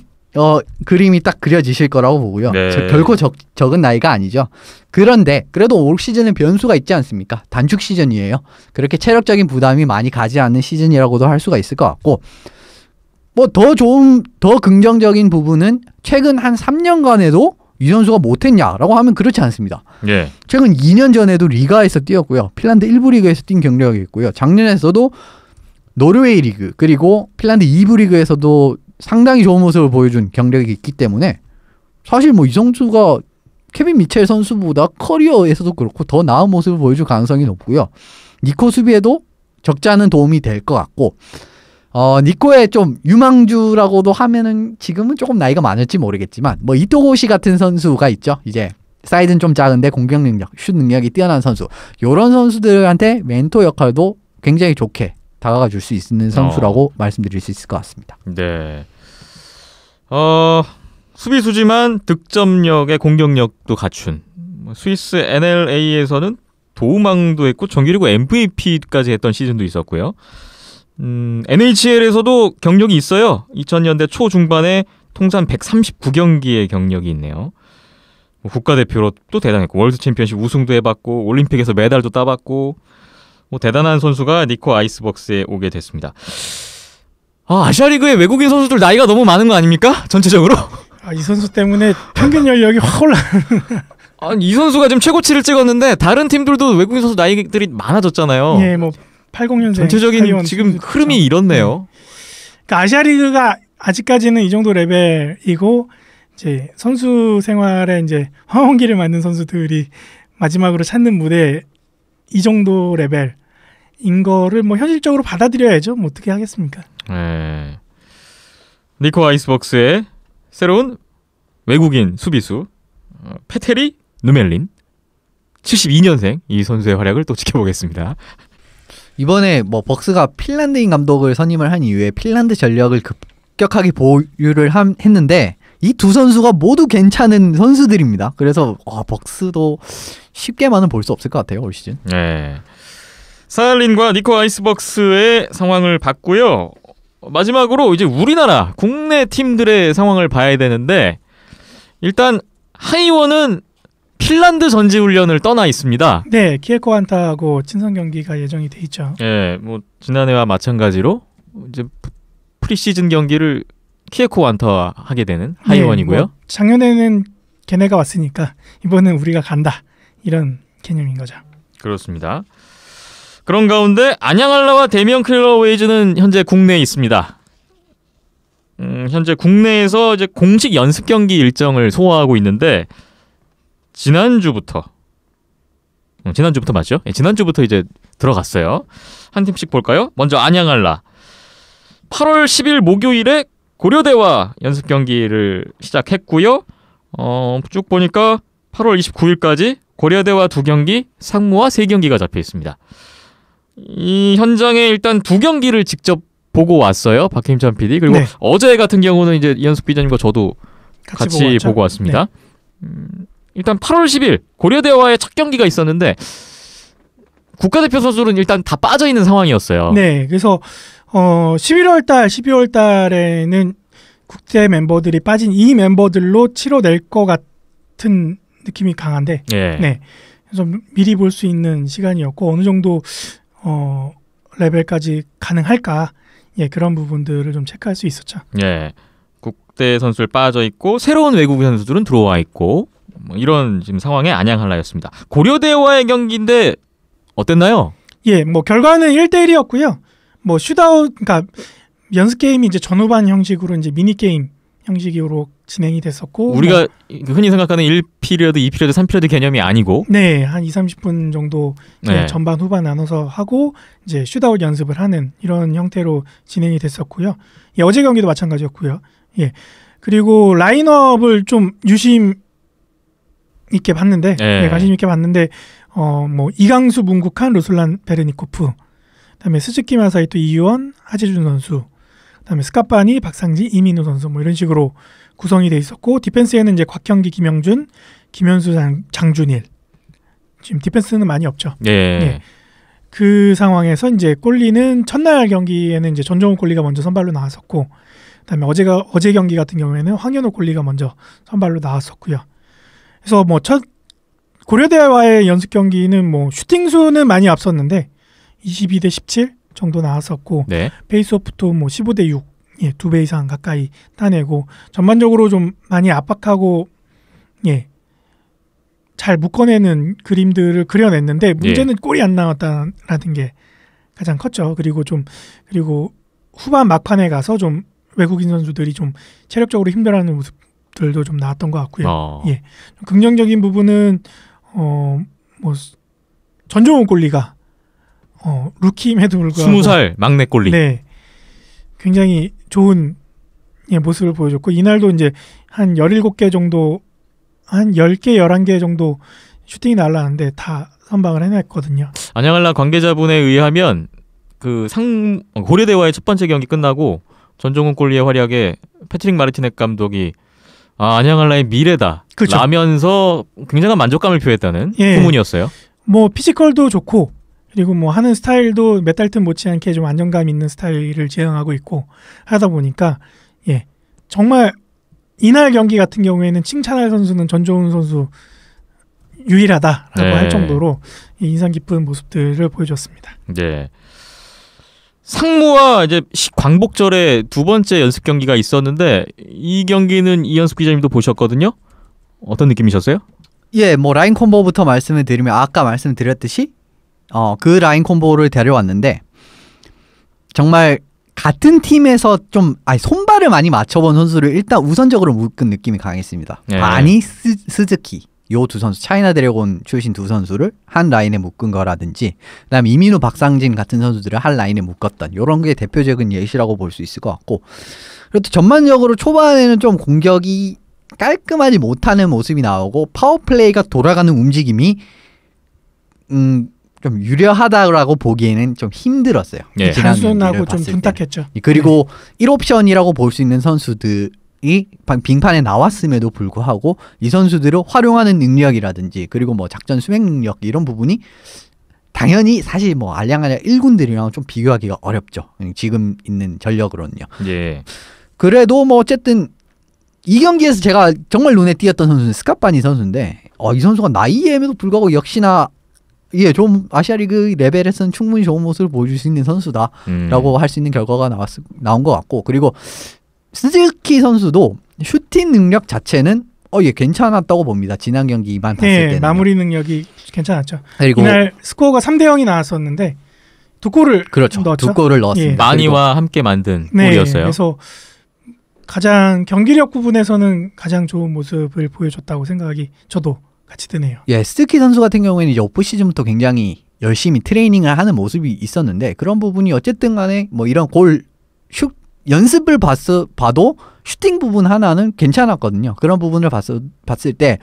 그림이 딱 그려지실 거라고 보고요. 네. 결코 적은 나이가 아니죠. 그런데 그래도 올 시즌은 변수가 있지 않습니까? 단축 시즌이에요. 그렇게 체력적인 부담이 많이 가지 않는 시즌이라고도 할 수가 있을 것 같고 뭐 더 긍정적인 부분은 최근 한 3년간에도 이 선수가 못했냐라고 하면 그렇지 않습니다. 예. 최근 2년 전에도 리가에서 뛰었고요. 핀란드 1부 리그에서 뛴 경력이 있고요. 작년에서도 노르웨이 리그 그리고 핀란드 2부 리그에서도 상당히 좋은 모습을 보여준 경력이 있기 때문에 사실 뭐 이 선수가 케빈 미첼 선수보다 커리어에서도 그렇고 더 나은 모습을 보여줄 가능성이 높고요. 니코 수비에도 적지 않은 도움이 될 것 같고 니코의 좀 유망주라고도 하면은 지금은 조금 나이가 많을지 모르겠지만 뭐 이토고시 같은 선수가 있죠. 이제 사이즈는 좀 작은데 공격 능력, 슛 능력이 뛰어난 선수. 이런 선수들한테 멘토 역할도 굉장히 좋게 다가가 줄 수 있는 선수라고 말씀드릴 수 있을 것 같습니다. 네. 수비수지만 득점력에 공격력도 갖춘 스위스 NLA에서는 도움왕도 했고 정규리그 MVP까지 했던 시즌도 있었고요. NHL에서도 경력이 있어요. 2000년대 초중반에 통산 139경기의 경력이 있네요. 국가대표로 또 대단했고 월드 챔피언십 우승도 해봤고 올림픽에서 메달도 따봤고 대단한 선수가 니코 아이스벅스에 오게 됐습니다. 아시아리그의 외국인 선수들 나이가 너무 많은 거 아닙니까? 전체적으로? 이 선수 때문에 평균 연령이 확 올라. 아니, 이 선수가 지금 최고치를 찍었는데 다른 팀들도 외국인 선수 나이들이 많아졌잖아요. 예, 뭐 80년생 전체적인 지금 흐름이 이렇네요. 그러니까 아시아리그가 아직까지는 이 정도 레벨이고 이제 선수 생활에 이제 황혼기를 맞는 선수들이 마지막으로 찾는 무대 이 정도 레벨인 거를 뭐 현실적으로 받아들여야죠. 뭐 어떻게 하겠습니까? 네. 니코 아이스벅스의 새로운 외국인 수비수 페테리 누멜린 72년생 이 선수의 활약을 또 지켜보겠습니다. 이번에 뭐 벅스가 핀란드인 감독을 선임을 한 이후에 핀란드 전력을 급격하게 보유를 했는데 이 두 선수가 모두 괜찮은 선수들입니다. 그래서 벅스도 쉽게만은 볼 수 없을 것 같아요, 올 시즌. 네. 사할린과 니코 아이스벅스의 상황을 봤고요. 마지막으로 이제 우리나라 국내 팀들의 상황을 봐야 되는데 일단 하이원은 핀란드 전지훈련을 떠나 있습니다. 네, 키에코 한타하고 친선 경기가 예정이 돼 있죠. 예, 뭐 지난해와 마찬가지로 이제 프리시즌 경기를 키에코 안타와 하게 되는 하이원이고요. 네, 뭐 작년에는 걔네가 왔으니까 이번엔 우리가 간다 이런 개념인 거죠. 그렇습니다. 그런 가운데 안양알라와 대명 클러웨이즈는 현재 국내에 있습니다. 현재 국내에서 이제 공식 연습 경기 일정을 소화하고 있는데 지난주부터 맞죠? 예, 지난주부터 이제 들어갔어요. 한 팀씩 볼까요? 먼저 안양알라 8월 10일 목요일에 고려대와 연습 경기를 시작했고요. 쭉 보니까 8월 29일까지 고려대와 2경기, 상무와 3경기가 잡혀 있습니다. 이 현장에 일단 2경기를 직접 보고 왔어요. 박힘찬 PD. 그리고 네. 어제 같은 경우는 이제 이현숙 기자님과 저도 같이 보고 왔습니다. 네. 일단 8월 10일 고려대와의 첫 경기가 있었는데 국가대표 선수들은 일단 다 빠져 있는 상황이었어요. 네, 그래서 11월 달, 12월 달에는 국대 멤버들이 빠진 이 멤버들로 치러낼 것 같은 느낌이 강한데, 예. 네, 그래서 미리 볼 수 있는 시간이었고 어느 정도 레벨까지 가능할까, 예, 그런 부분들을 좀 체크할 수 있었죠. 예. 국대 선수들 빠져 있고 새로운 외국인 선수들은 들어와 있고 뭐 이런 지금 상황의 안양 한라였습니다. 고려대와의 경기인데 어땠나요? 예, 뭐 결과는 1대1이었고요. 뭐 슛아웃, 그러니까 연습 게임이 이제 전후반 형식으로 이제 미니 게임 형식으로 진행이 됐었고, 우리가 흔히 생각하는 1피리어드, 2피리어드, 3피리어드 개념이 아니고, 네, 한 2-30분 정도 네. 전반 후반 나눠서 하고 이제 슛아웃 연습을 하는 이런 형태로 진행이 됐었고요. 예, 어제 경기도 마찬가지였고요. 예. 그리고 라인업을 좀 유심 있게 봤는데, 네. 네, 관심 있게 봤는데, 뭐 이강수, 문국한, 루슬란 베르니코프, 그다음에 스즈키 마사이토, 이유원, 하재준 선수, 그다음에 스카파니, 박상지, 이민우 선수 뭐 이런 식으로 구성이 돼 있었고, 디펜스에는 이제 곽형기, 김영준, 김현수, 장준일. 지금 디펜스는 많이 없죠. 예. 예. 그 상황에서 이제 골리는 첫날 경기에는 이제 전정훈 골리가 먼저 선발로 나왔었고, 그다음에 어제 경기 같은 경우에는 황현우 골리가 먼저 선발로 나왔었고요. 그래서 뭐 첫 고려대와의 연습 경기는 뭐 슈팅 수는 많이 앞섰는데 22대 17 정도 나왔었고, 네. 페이스오프도 뭐 15대 6, 예, 2배 이상 가까이 따내고 전반적으로 좀 많이 압박하고, 예, 잘 묶어내는 그림들을 그려냈는데 문제는 골이 안 나왔다라는 게 가장 컸죠. 그리고 후반 막판에 가서 좀 외국인 선수들이 좀 체력적으로 힘들어하는 모습들도 좀 나왔던 것 같고요. 예, 긍정적인 부분은 뭐 전종훈 골리가 루키임에도 불구하고 20살 막내 골리. 네, 굉장히 좋은 모습을 보여줬고, 이날도 이제 한 17개 정도, 한 10개, 11개 정도 슈팅이 날라왔는데 다 선방을 해냈거든요. 안양 한라 관계자분에 의하면 고려대와의 첫 번째 경기 끝나고 전종훈 골리의 활약에 패트릭 마르티넷 감독이 안양 한라의 미래다 그렇죠. 라면서 굉장한 만족감을 표했다는 예. 후문이었어요. 뭐 피지컬도 좋고, 그리고 뭐 하는 스타일도 메탈튼 못지않게 좀 안정감 있는 스타일을 지향하고 있고 하다 보니까, 예, 정말 이날 경기 같은 경우에는 칭찬할 선수는 전종훈 선수 유일하다라고 네. 할 정도로 인상 깊은 모습들을 보여줬습니다. 네. 상무와 이제 광복절에 두 번째 연습 경기가 있었는데 이 경기는 이현숙 기자님도 보셨거든요. 어떤 느낌이셨어요? 예, 뭐 라인 콤보부터 말씀을 드리면 아까 말씀드렸듯이 그 라인 콤보를 데려왔는데 정말 같은 팀에서 좀 손발을 많이 맞춰본 선수를 일단 우선적으로 묶은 느낌이 강했습니다. 네. 바니 스즈키 요 두 선수, 차이나 드래곤 출신 두 선수를 한 라인에 묶은 거라든지, 그다음에 이민우, 박상진 같은 선수들을 한 라인에 묶었던 요런 게 대표적인 예시라고 볼 수 있을 것 같고, 그리고 또 전반적으로 초반에는 좀 공격이 깔끔하지 못하는 모습이 나오고 파워플레이가 돌아가는 움직임이 좀 유려하다라고 보기에는 좀 힘들었어요. 예. 지난 단순하고 경기를 좀 봤을 둔탁했죠. 때는. 그리고 1옵션이라고 볼 수 있는 선수들이 빙판에 나왔음에도 불구하고 이 선수들을 활용하는 능력이라든지, 그리고 뭐 작전 수행 능력, 이런 부분이 당연히 사실 뭐 알량하냐 1군들이랑 좀 비교하기가 어렵죠. 지금 있는 전력으로는요. 예. 그래도 뭐 어쨌든 이 경기에서 제가 정말 눈에 띄었던 선수는 스카파니 선수인데, 이 선수가 나이에도 불구하고 역시나 좀 아시아리그 레벨에서는 충분히 좋은 모습을 보여줄 수 있는 선수다라고 할 수 있는 결과가 나온 것 같고, 그리고 스즈키 선수도 슈팅 능력 자체는 괜찮았다고 봅니다. 지난 경기만 봤을 네, 때는 마무리 능력이 괜찮았죠. 그리고 이날 스코어가 3대 0이 나왔었는데 두 골을 그렇죠. 넣었죠. 두 골을 넣었습니다. 예. 마니와 함께 만든 네, 골이었어요. 그래서 가장 경기력 부분에서는 가장 좋은 모습을 보여줬다고 생각이 저도 같이 드네요. 예, 스즈키 선수 같은 경우에는 이제 오프 시즌부터 굉장히 열심히 트레이닝을 하는 모습이 있었는데, 그런 부분이 어쨌든 간에 뭐 이런 연습을 봐도 슈팅 부분 하나는 괜찮았거든요. 그런 부분을 봤을 때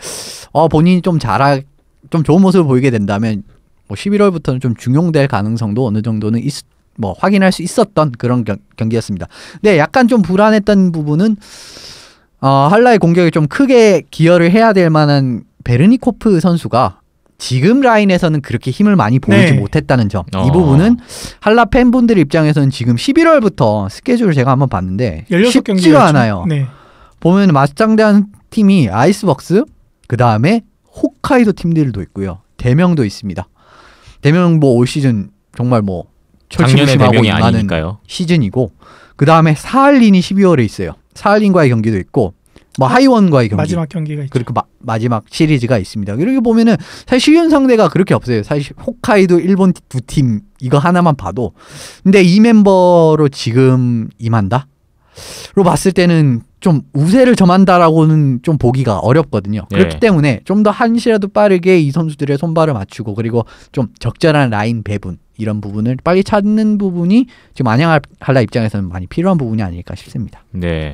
본인이 좀 좋은 모습을 보이게 된다면 뭐 11월부터는 좀 중용될 가능성도 어느 정도는 확인할 수 있었던 그런 경기였습니다. 근데 약간 좀 불안했던 부분은 한라의 공격에 좀 크게 기여를 해야 될 만한 베르니코프 선수가 지금 라인에서는 그렇게 힘을 많이 보이지 못했다는 점. 이 부분은 한라 팬분들 입장에서는 지금 11월부터 스케줄을 제가 한번 봤는데 쉽지가 않아요. 네. 보면 맞짱대한 팀이 아이스벅스, 그 다음에 홋카이도 팀들도 있고요. 대명도 있습니다. 대명 뭐 올 시즌 정말 뭐 작년의 철치부심하고 대명이 임하는 아니니까요. 시즌이고, 그 다음에 사할린이 12월에 있어요. 사할린과의 경기도 있고, 뭐 하이원과의 경기. 마지막 경기가 있죠. 그리고 마지막 시리즈가 있습니다. 이렇게 보면은 사실 쉬운 상대가 그렇게 없어요. 사실 홋카이도 일본 두 팀 이거 하나만 봐도. 근데 이 멤버로 지금 임한다? 로 봤을 때는 좀 우세를 점한다라고는 좀 보기가 어렵거든요. 그렇기 예. 때문에 좀 더 한시라도 빠르게 이 선수들의 손발을 맞추고 그리고 좀 적절한 라인 배분 이런 부분을 빨리 찾는 부분이 지금 안양할라 입장에서는 많이 필요한 부분이 아닐까 싶습니다. 네.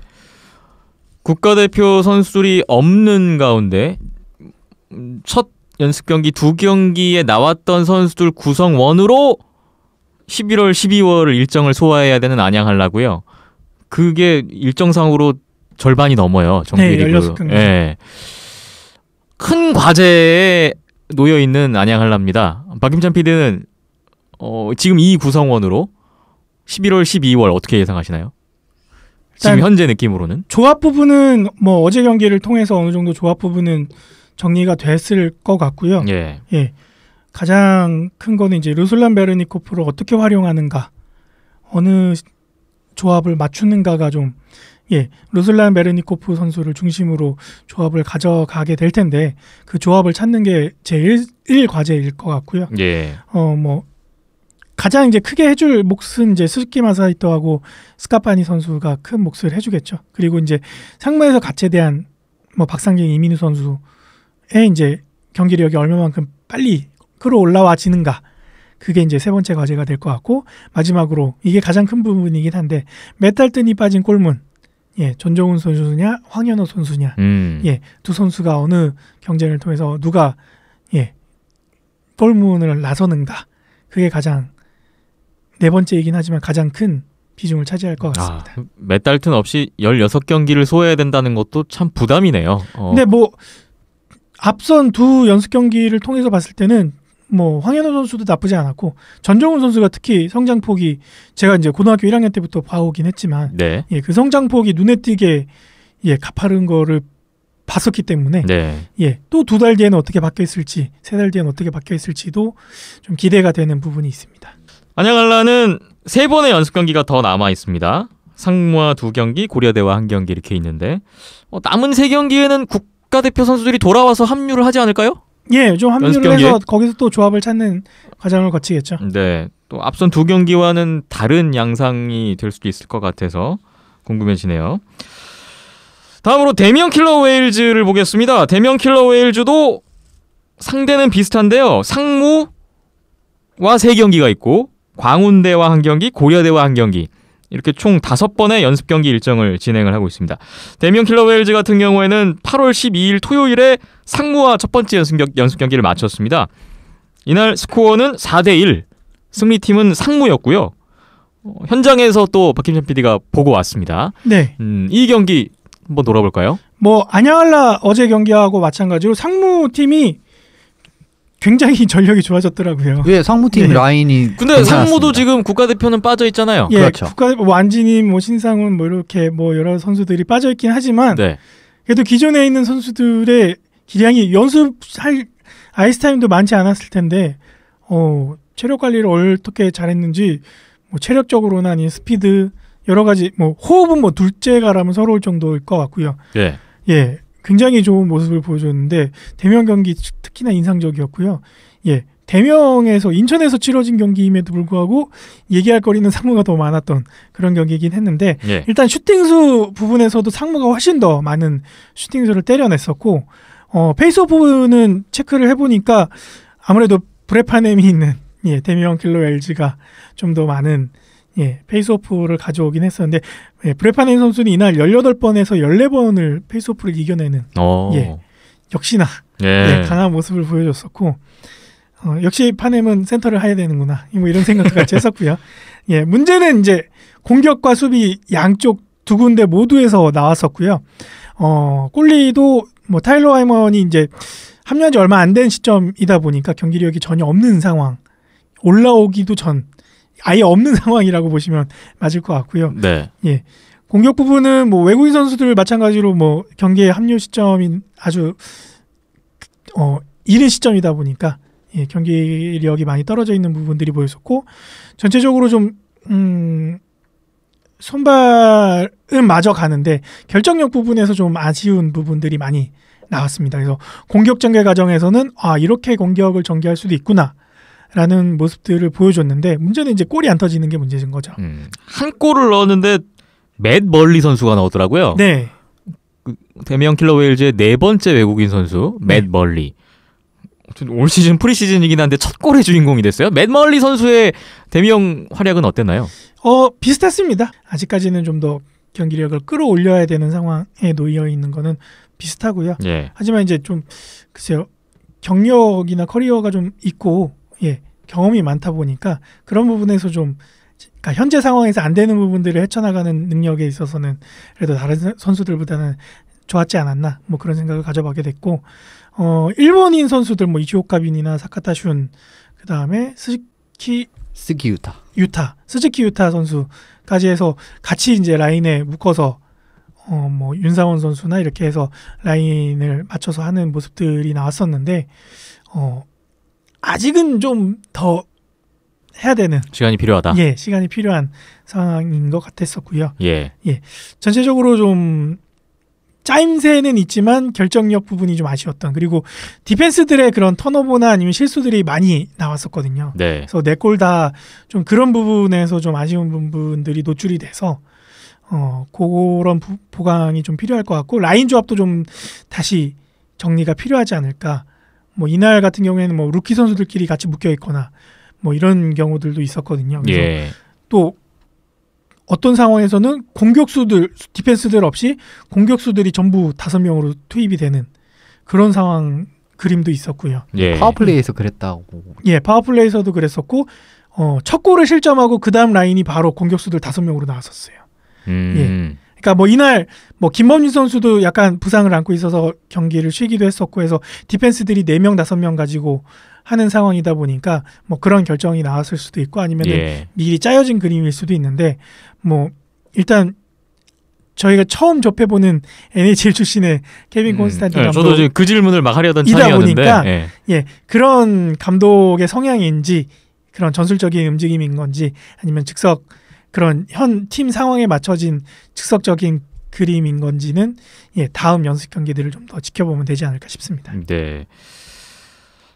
국가대표 선수들이 없는 가운데 첫 연습 경기 2경기에 나왔던 선수들 구성원으로 11월, 12월 일정을 소화해야 되는 안양할라고요. 그게 일정상으로 절반이 넘어요. 정규리그. 네, 16경기. 예. 큰 과제에 놓여 있는 안양할라입니다. 박김찬 PD는 지금 이 구성원으로 11월, 12월 어떻게 예상하시나요? 지금 현재 느낌으로는? 조합 부분은 뭐 어제 경기를 통해서 어느 정도 조합 부분은 정리가 됐을 것 같고요. 예. 예. 가장 큰 거는 이제 루슬란 베르니코프를 어떻게 활용하는가, 어느 조합을 맞추는가가 좀, 루슬란 베르니코프 선수를 중심으로 조합을 가져가게 될 텐데 그 조합을 찾는 게 제일 과제일 것 같고요. 예. 뭐 가장 이제 크게 해줄 몫은 이제 스즈키 마사히토하고 스카파니 선수가 큰 몫을 해주겠죠. 그리고 이제 상무에서 가체대한 뭐 박상경, 이민우 선수의 이제 경기력이 얼마만큼 빨리 끌어올라와지는가, 그게 이제 세 번째 과제가 될 것 같고, 마지막으로 이게 가장 큰 부분이긴 한데 메탈튼이 빠진 골문, 전정훈 선수냐 황현호 선수냐, 두 선수가 어느 경쟁을 통해서 누가 골문을 나서는가, 그게 가장 네 번째이긴 하지만 가장 큰 비중을 차지할 것 같습니다. 메달튼 없이 16경기를 소화해야 된다는 것도 참 부담이네요. 근데 뭐 앞선 두 연습 경기를 통해서 봤을 때는 뭐 황현호 선수도 나쁘지 않았고 전정훈 선수가 특히 성장폭이, 제가 이제 고등학교 1학년 때부터 봐오긴 했지만 네. 그 성장폭이 눈에 띄게 가파른 거를 봤었기 때문에 네. 또 2달 뒤에는 어떻게 바뀌어 있을지, 3달 뒤에는 어떻게 바뀌어 있을지도 좀 기대가 되는 부분이 있습니다. 안양할라는 3번의 연습 경기가 더 남아 있습니다. 상무와 2경기, 고려대와 1경기 이렇게 있는데 남은 3경기에는 국가대표 선수들이 돌아와서 합류를 하지 않을까요? 좀 합류를 해서 거기서 또 조합을 찾는 과정을 거치겠죠. 네, 또 앞선 2경기와는 다른 양상이 될 수도 있을 것 같아서 궁금해지네요. 다음으로 대명 킬러 웨일즈를 보겠습니다. 대명 킬러 웨일즈도 상대는 비슷한데요. 상무와 3경기가 있고 광운대와 1경기, 고려대와 1경기, 이렇게 총 5번의 연습 경기 일정을 진행을 하고 있습니다. 대명 킬러 웨일즈 같은 경우에는 8월 12일 토요일에 상무와 첫 번째 연습 경기를 마쳤습니다. 이날 스코어는 4대1, 승리팀은 상무였고요. 현장에서 또 박김찬 PD가 보고 왔습니다. 네. 이 경기 한번 돌아볼까요? 뭐 안양할라 어제 경기하고 마찬가지로 상무팀이 굉장히 전력이 좋아졌더라고요. 상무팀 라인이 근데 괜찮았습니다. 상무도 지금 국가대표는 빠져 있잖아요. 그렇죠. 국가대표 완진님, 뭐 신상훈, 뭐 이렇게 뭐 여러 선수들이 빠져 있긴 하지만 네. 그래도 기존에 있는 선수들의 기량이 연습할 아이스 타임도 많지 않았을 텐데 체력 관리를 어떻게 잘했는지, 뭐 체력적으로나 아니면 스피드, 여러 가지, 뭐 호흡은 뭐 둘째가라면 서러울 정도일 것 같고요. 굉장히 좋은 모습을 보여줬는데 대명 경기 특히나 인상적이었고요. 대명에서, 인천에서 치러진 경기임에도 불구하고 얘기할 거리는 상무가 더 많았던 그런 경기이긴 했는데, 일단 슈팅수 부분에서도 상무가 훨씬 더 많은 슈팅수를 때려냈었고, 페이스오프는 체크를 해보니까 아무래도 브레파넴이 있는 대명 킬러 웨일즈가 좀 더 많은 페이스오프를 가져오긴 했었는데, 브레파넴 선수는 이날 18번에서 14번을 페이스오프를 이겨내는 역시나 강한 모습을 보여줬었고, 역시 파넴은 센터를 해야 되는구나, 뭐 이런 생각도 같이 했었고요. 문제는 이제 공격과 수비 양쪽 두 군데 모두에서 나왔었고요. 골리도 뭐 타일러 하이먼이 이제 합류한 지 얼마 안 된 시점이다 보니까 경기력이 전혀 없는 상황, 올라오기도 전 아예 없는 상황이라고 보시면 맞을 것 같고요. 공격 부분은 뭐 외국인 선수들 마찬가지로 뭐 경기에 합류 시점인 아주 이른 시점이다 보니까 경기력이 많이 떨어져 있는 부분들이 보였었고, 전체적으로 좀 손발은 마저 가는데 결정력 부분에서 좀 아쉬운 부분들이 많이 나왔습니다. 그래서 공격 전개 과정에서는 이렇게 공격을 전개할 수도 있구나라는 모습들을 보여줬는데 문제는 이제 골이 안 터지는 게 문제인 거죠. 한 골을 넣었는데 맷 멀리 선수가 나오더라고요. 네. 데미안 킬러 웨일즈의 네 번째 외국인 선수 맷 멀리. 올 시즌 프리시즌이긴 한데 첫 골의 주인공이 됐어요. 맷 멀리 선수의 데미안 활약은 어땠나요? 비슷했습니다. 아직까지는 좀 더 경기력을 끌어올려야 되는 상황에 놓여 있는 거는 비슷하고요. 예. 하지만 이제 좀 글쎄요. 경력이나 커리어가 좀 있고 경험이 많다 보니까 그런 부분에서 좀 그러니까 현재 상황에서 안 되는 부분들을 헤쳐나가는 능력에 있어서는 그래도 다른 선수들보다는 좋았지 않았나 뭐 그런 생각을 가져보게 됐고 일본인 선수들 뭐 이시오카빈이나 사카타슌 그다음에 스즈키 유타 선수까지 해서 같이 이제 라인에 묶어서 뭐 윤상원 선수나 이렇게 해서 라인을 맞춰서 하는 모습들이 나왔었는데 아직은 좀 더 해야 되는 시간이 필요하다. 시간이 필요한 상황인 것 같았었고요. 예. 전체적으로 좀 짜임새는 있지만 결정력 부분이 좀 아쉬웠던 그리고 디펜스들의 그런 턴오버나 아니면 실수들이 많이 나왔었거든요. 네. 그래서 네 골 다 좀 그런 부분에서 좀 아쉬운 부분들이 노출이 돼서 그런 보강이 좀 필요할 것 같고 라인 조합도 좀 다시 정리가 필요하지 않을까. 뭐 이날 같은 경우에는 뭐 루키 선수들끼리 같이 묶여 있거나 뭐 이런 경우들도 있었거든요. 그래서 또 어떤 상황에서는 공격수들 디펜스들 없이 공격수들이 전부 5명으로 투입이 되는 그런 상황 그림도 있었고요. 파워플레이에서 그랬다고. 파워플레이에서도 그랬었고 첫 골을 실점하고 그다음 라인이 바로 공격수들 5명으로 나왔었어요. 그러니까 뭐 이날 뭐 김범준 선수도 약간 부상을 안고 있어서 경기를 쉬기도 했었고 해서 디펜스들이 4명 5명 가지고 하는 상황이다 보니까 뭐 그런 결정이 나왔을 수도 있고 아니면 미리 짜여진 그림일 수도 있는데 뭐 일단 저희가 처음 접해보는 NHL 출신의 케빈 콘스탄틴 감독 저도 지금 그 질문을 막 하려던 참이었는데 보니까 그런 감독의 성향인지 그런 전술적인 움직임인 건지 아니면 즉석 그런 현 팀 상황에 맞춰진 즉석적인 그림인 건지는 다음 연습 경기들을 좀 더 지켜보면 되지 않을까 싶습니다. 네.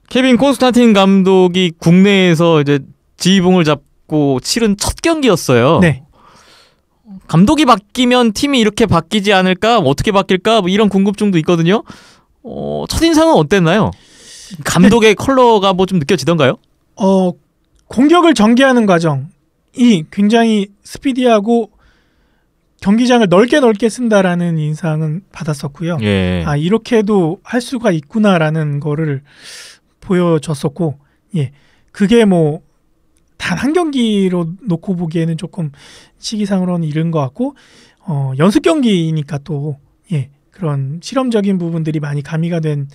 케빈 콘스탄틴 감독이 국내에서 이제 지휘봉을 잡고 치른 첫 경기였어요. 네. 감독이 바뀌면 팀이 이렇게 바뀌지 않을까? 뭐 어떻게 바뀔까? 뭐 이런 궁금증도 있거든요. 첫인상은 어땠나요? 감독의 컬러가 뭐 좀 느껴지던가요? 공격을 전개하는 과정이 굉장히 스피디하고 경기장을 넓게 쓴다라는 인상은 받았었고요. 이렇게도 할 수가 있구나라는 거를 보여줬었고, 그게 뭐 단 한 경기로 놓고 보기에는 조금 시기상으로는 이른 것 같고, 연습 경기니까 또 그런 실험적인 부분들이 많이 가미가 된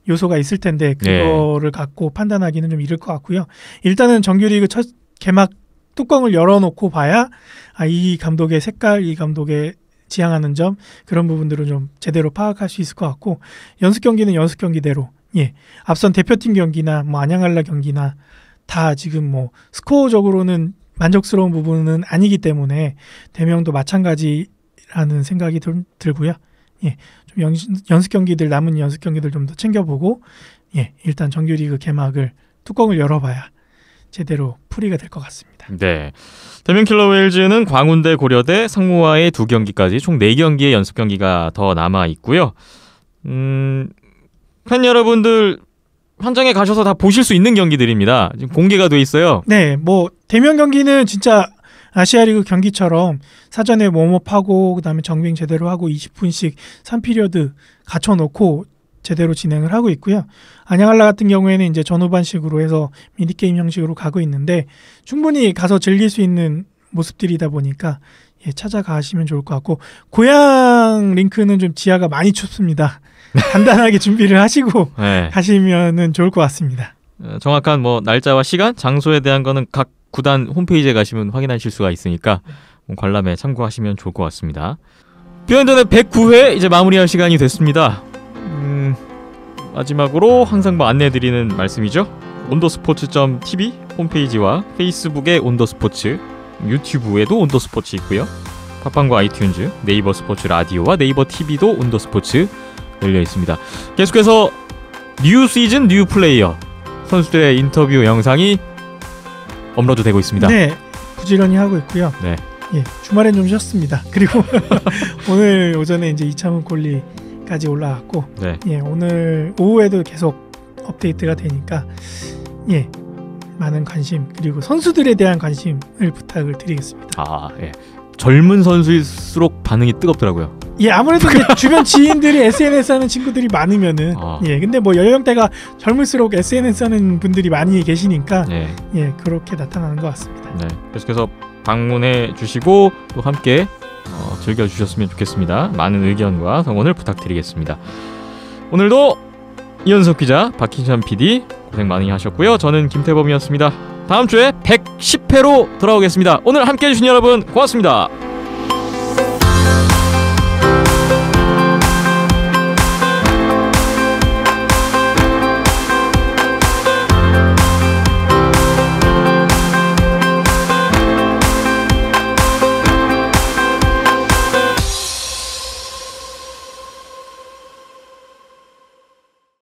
요소가 있을 텐데 그거를 갖고 판단하기는 좀 이를 것 같고요. 일단은 정규리그 첫 개막 뚜껑을 열어놓고 봐야 이 감독의 색깔, 이 감독의 지향하는 점 그런 부분들을 좀 제대로 파악할 수 있을 것 같고 연습 경기는 연습 경기대로 앞선 대표팀 경기나 뭐 안양알라 경기나 다 지금 뭐 스코어적으로는 만족스러운 부분은 아니기 때문에 대명도 마찬가지라는 생각이 들고요. 좀 연습 경기들 남은 연습 경기들 좀 더 챙겨보고 일단 정규리그 개막을 뚜껑을 열어봐야 제대로 풀이가 될 것 같습니다. 네. 데미안 킬러 웨일즈는 광운대, 고려대, 상무와의 2경기까지 총 4경기의 연습 경기가 더 남아 있고요. 팬 여러분들 현장에 가셔서 다 보실 수 있는 경기들입니다. 지금 공개가 돼 있어요. 네, 뭐 대면 경기는 진짜 아시아리그 경기처럼 사전에 웜업하고 그다음에 정빙 제대로 하고 20분씩 3피리어드 갖춰놓고 제대로 진행을 하고 있고요. 안양알라 같은 경우에는 이제 전후반식으로 해서 미니게임 형식으로 가고 있는데 충분히 가서 즐길 수 있는 모습들이다 보니까 찾아가시면 좋을 것 같고 고양 링크는 좀 지하가 많이 춥습니다. 간단하게 준비를 하시고 가시면은 좋을 것 같습니다. 정확한 뭐 날짜와 시간, 장소에 대한 거는 각 구단 홈페이지에 가시면 확인하실 수가 있으니까 관람에 참고하시면 좋을 것 같습니다. 비언전의 109회 이제 마무리할 시간이 됐습니다. 마지막으로 항상 뭐 안내해드리는 말씀이죠. 온더스포츠.tv 홈페이지와 페이스북의 온더스포츠, 유튜브에도 온더스포츠 있고요. 팟빵과 아이튠즈, 네이버 스포츠 라디오와 네이버 TV도 온더 스포츠 열려 있습니다. 계속해서 뉴 시즌 뉴 플레이어 선수들의 인터뷰 영상이 업로드 되고 있습니다. 네, 부지런히 하고 있고요. 네. 예, 주말엔 좀 쉬었습니다. 그리고 오늘 오전에 이제 이창훈 콜리까지 올라왔고, 네. 예, 오늘 오후에도 계속 업데이트가 되니까 예, 많은 관심 그리고 선수들에 대한 관심을 부탁을 드리겠습니다. 아, 예. 젊은 선수일수록 반응이 뜨겁더라고요. 예, 아무래도 이제 주변 지인들이 SNS 하는 친구들이 많으면은 예, 근데 뭐 연령대가 젊을수록 SNS 하는 분들이 많이 계시니까 네. 예, 그렇게 나타나는 것 같습니다. 네. 계속해서 방문해 주시고 또 함께 즐겨 주셨으면 좋겠습니다. 많은 의견과 성원을 부탁드리겠습니다. 오늘도 이현석 기자, 박희찬 PD 고생 많이 하셨고요. 저는 김태범이었습니다. 다음 주에 110회로 돌아오겠습니다. 오늘 함께 해주신 여러분 고맙습니다.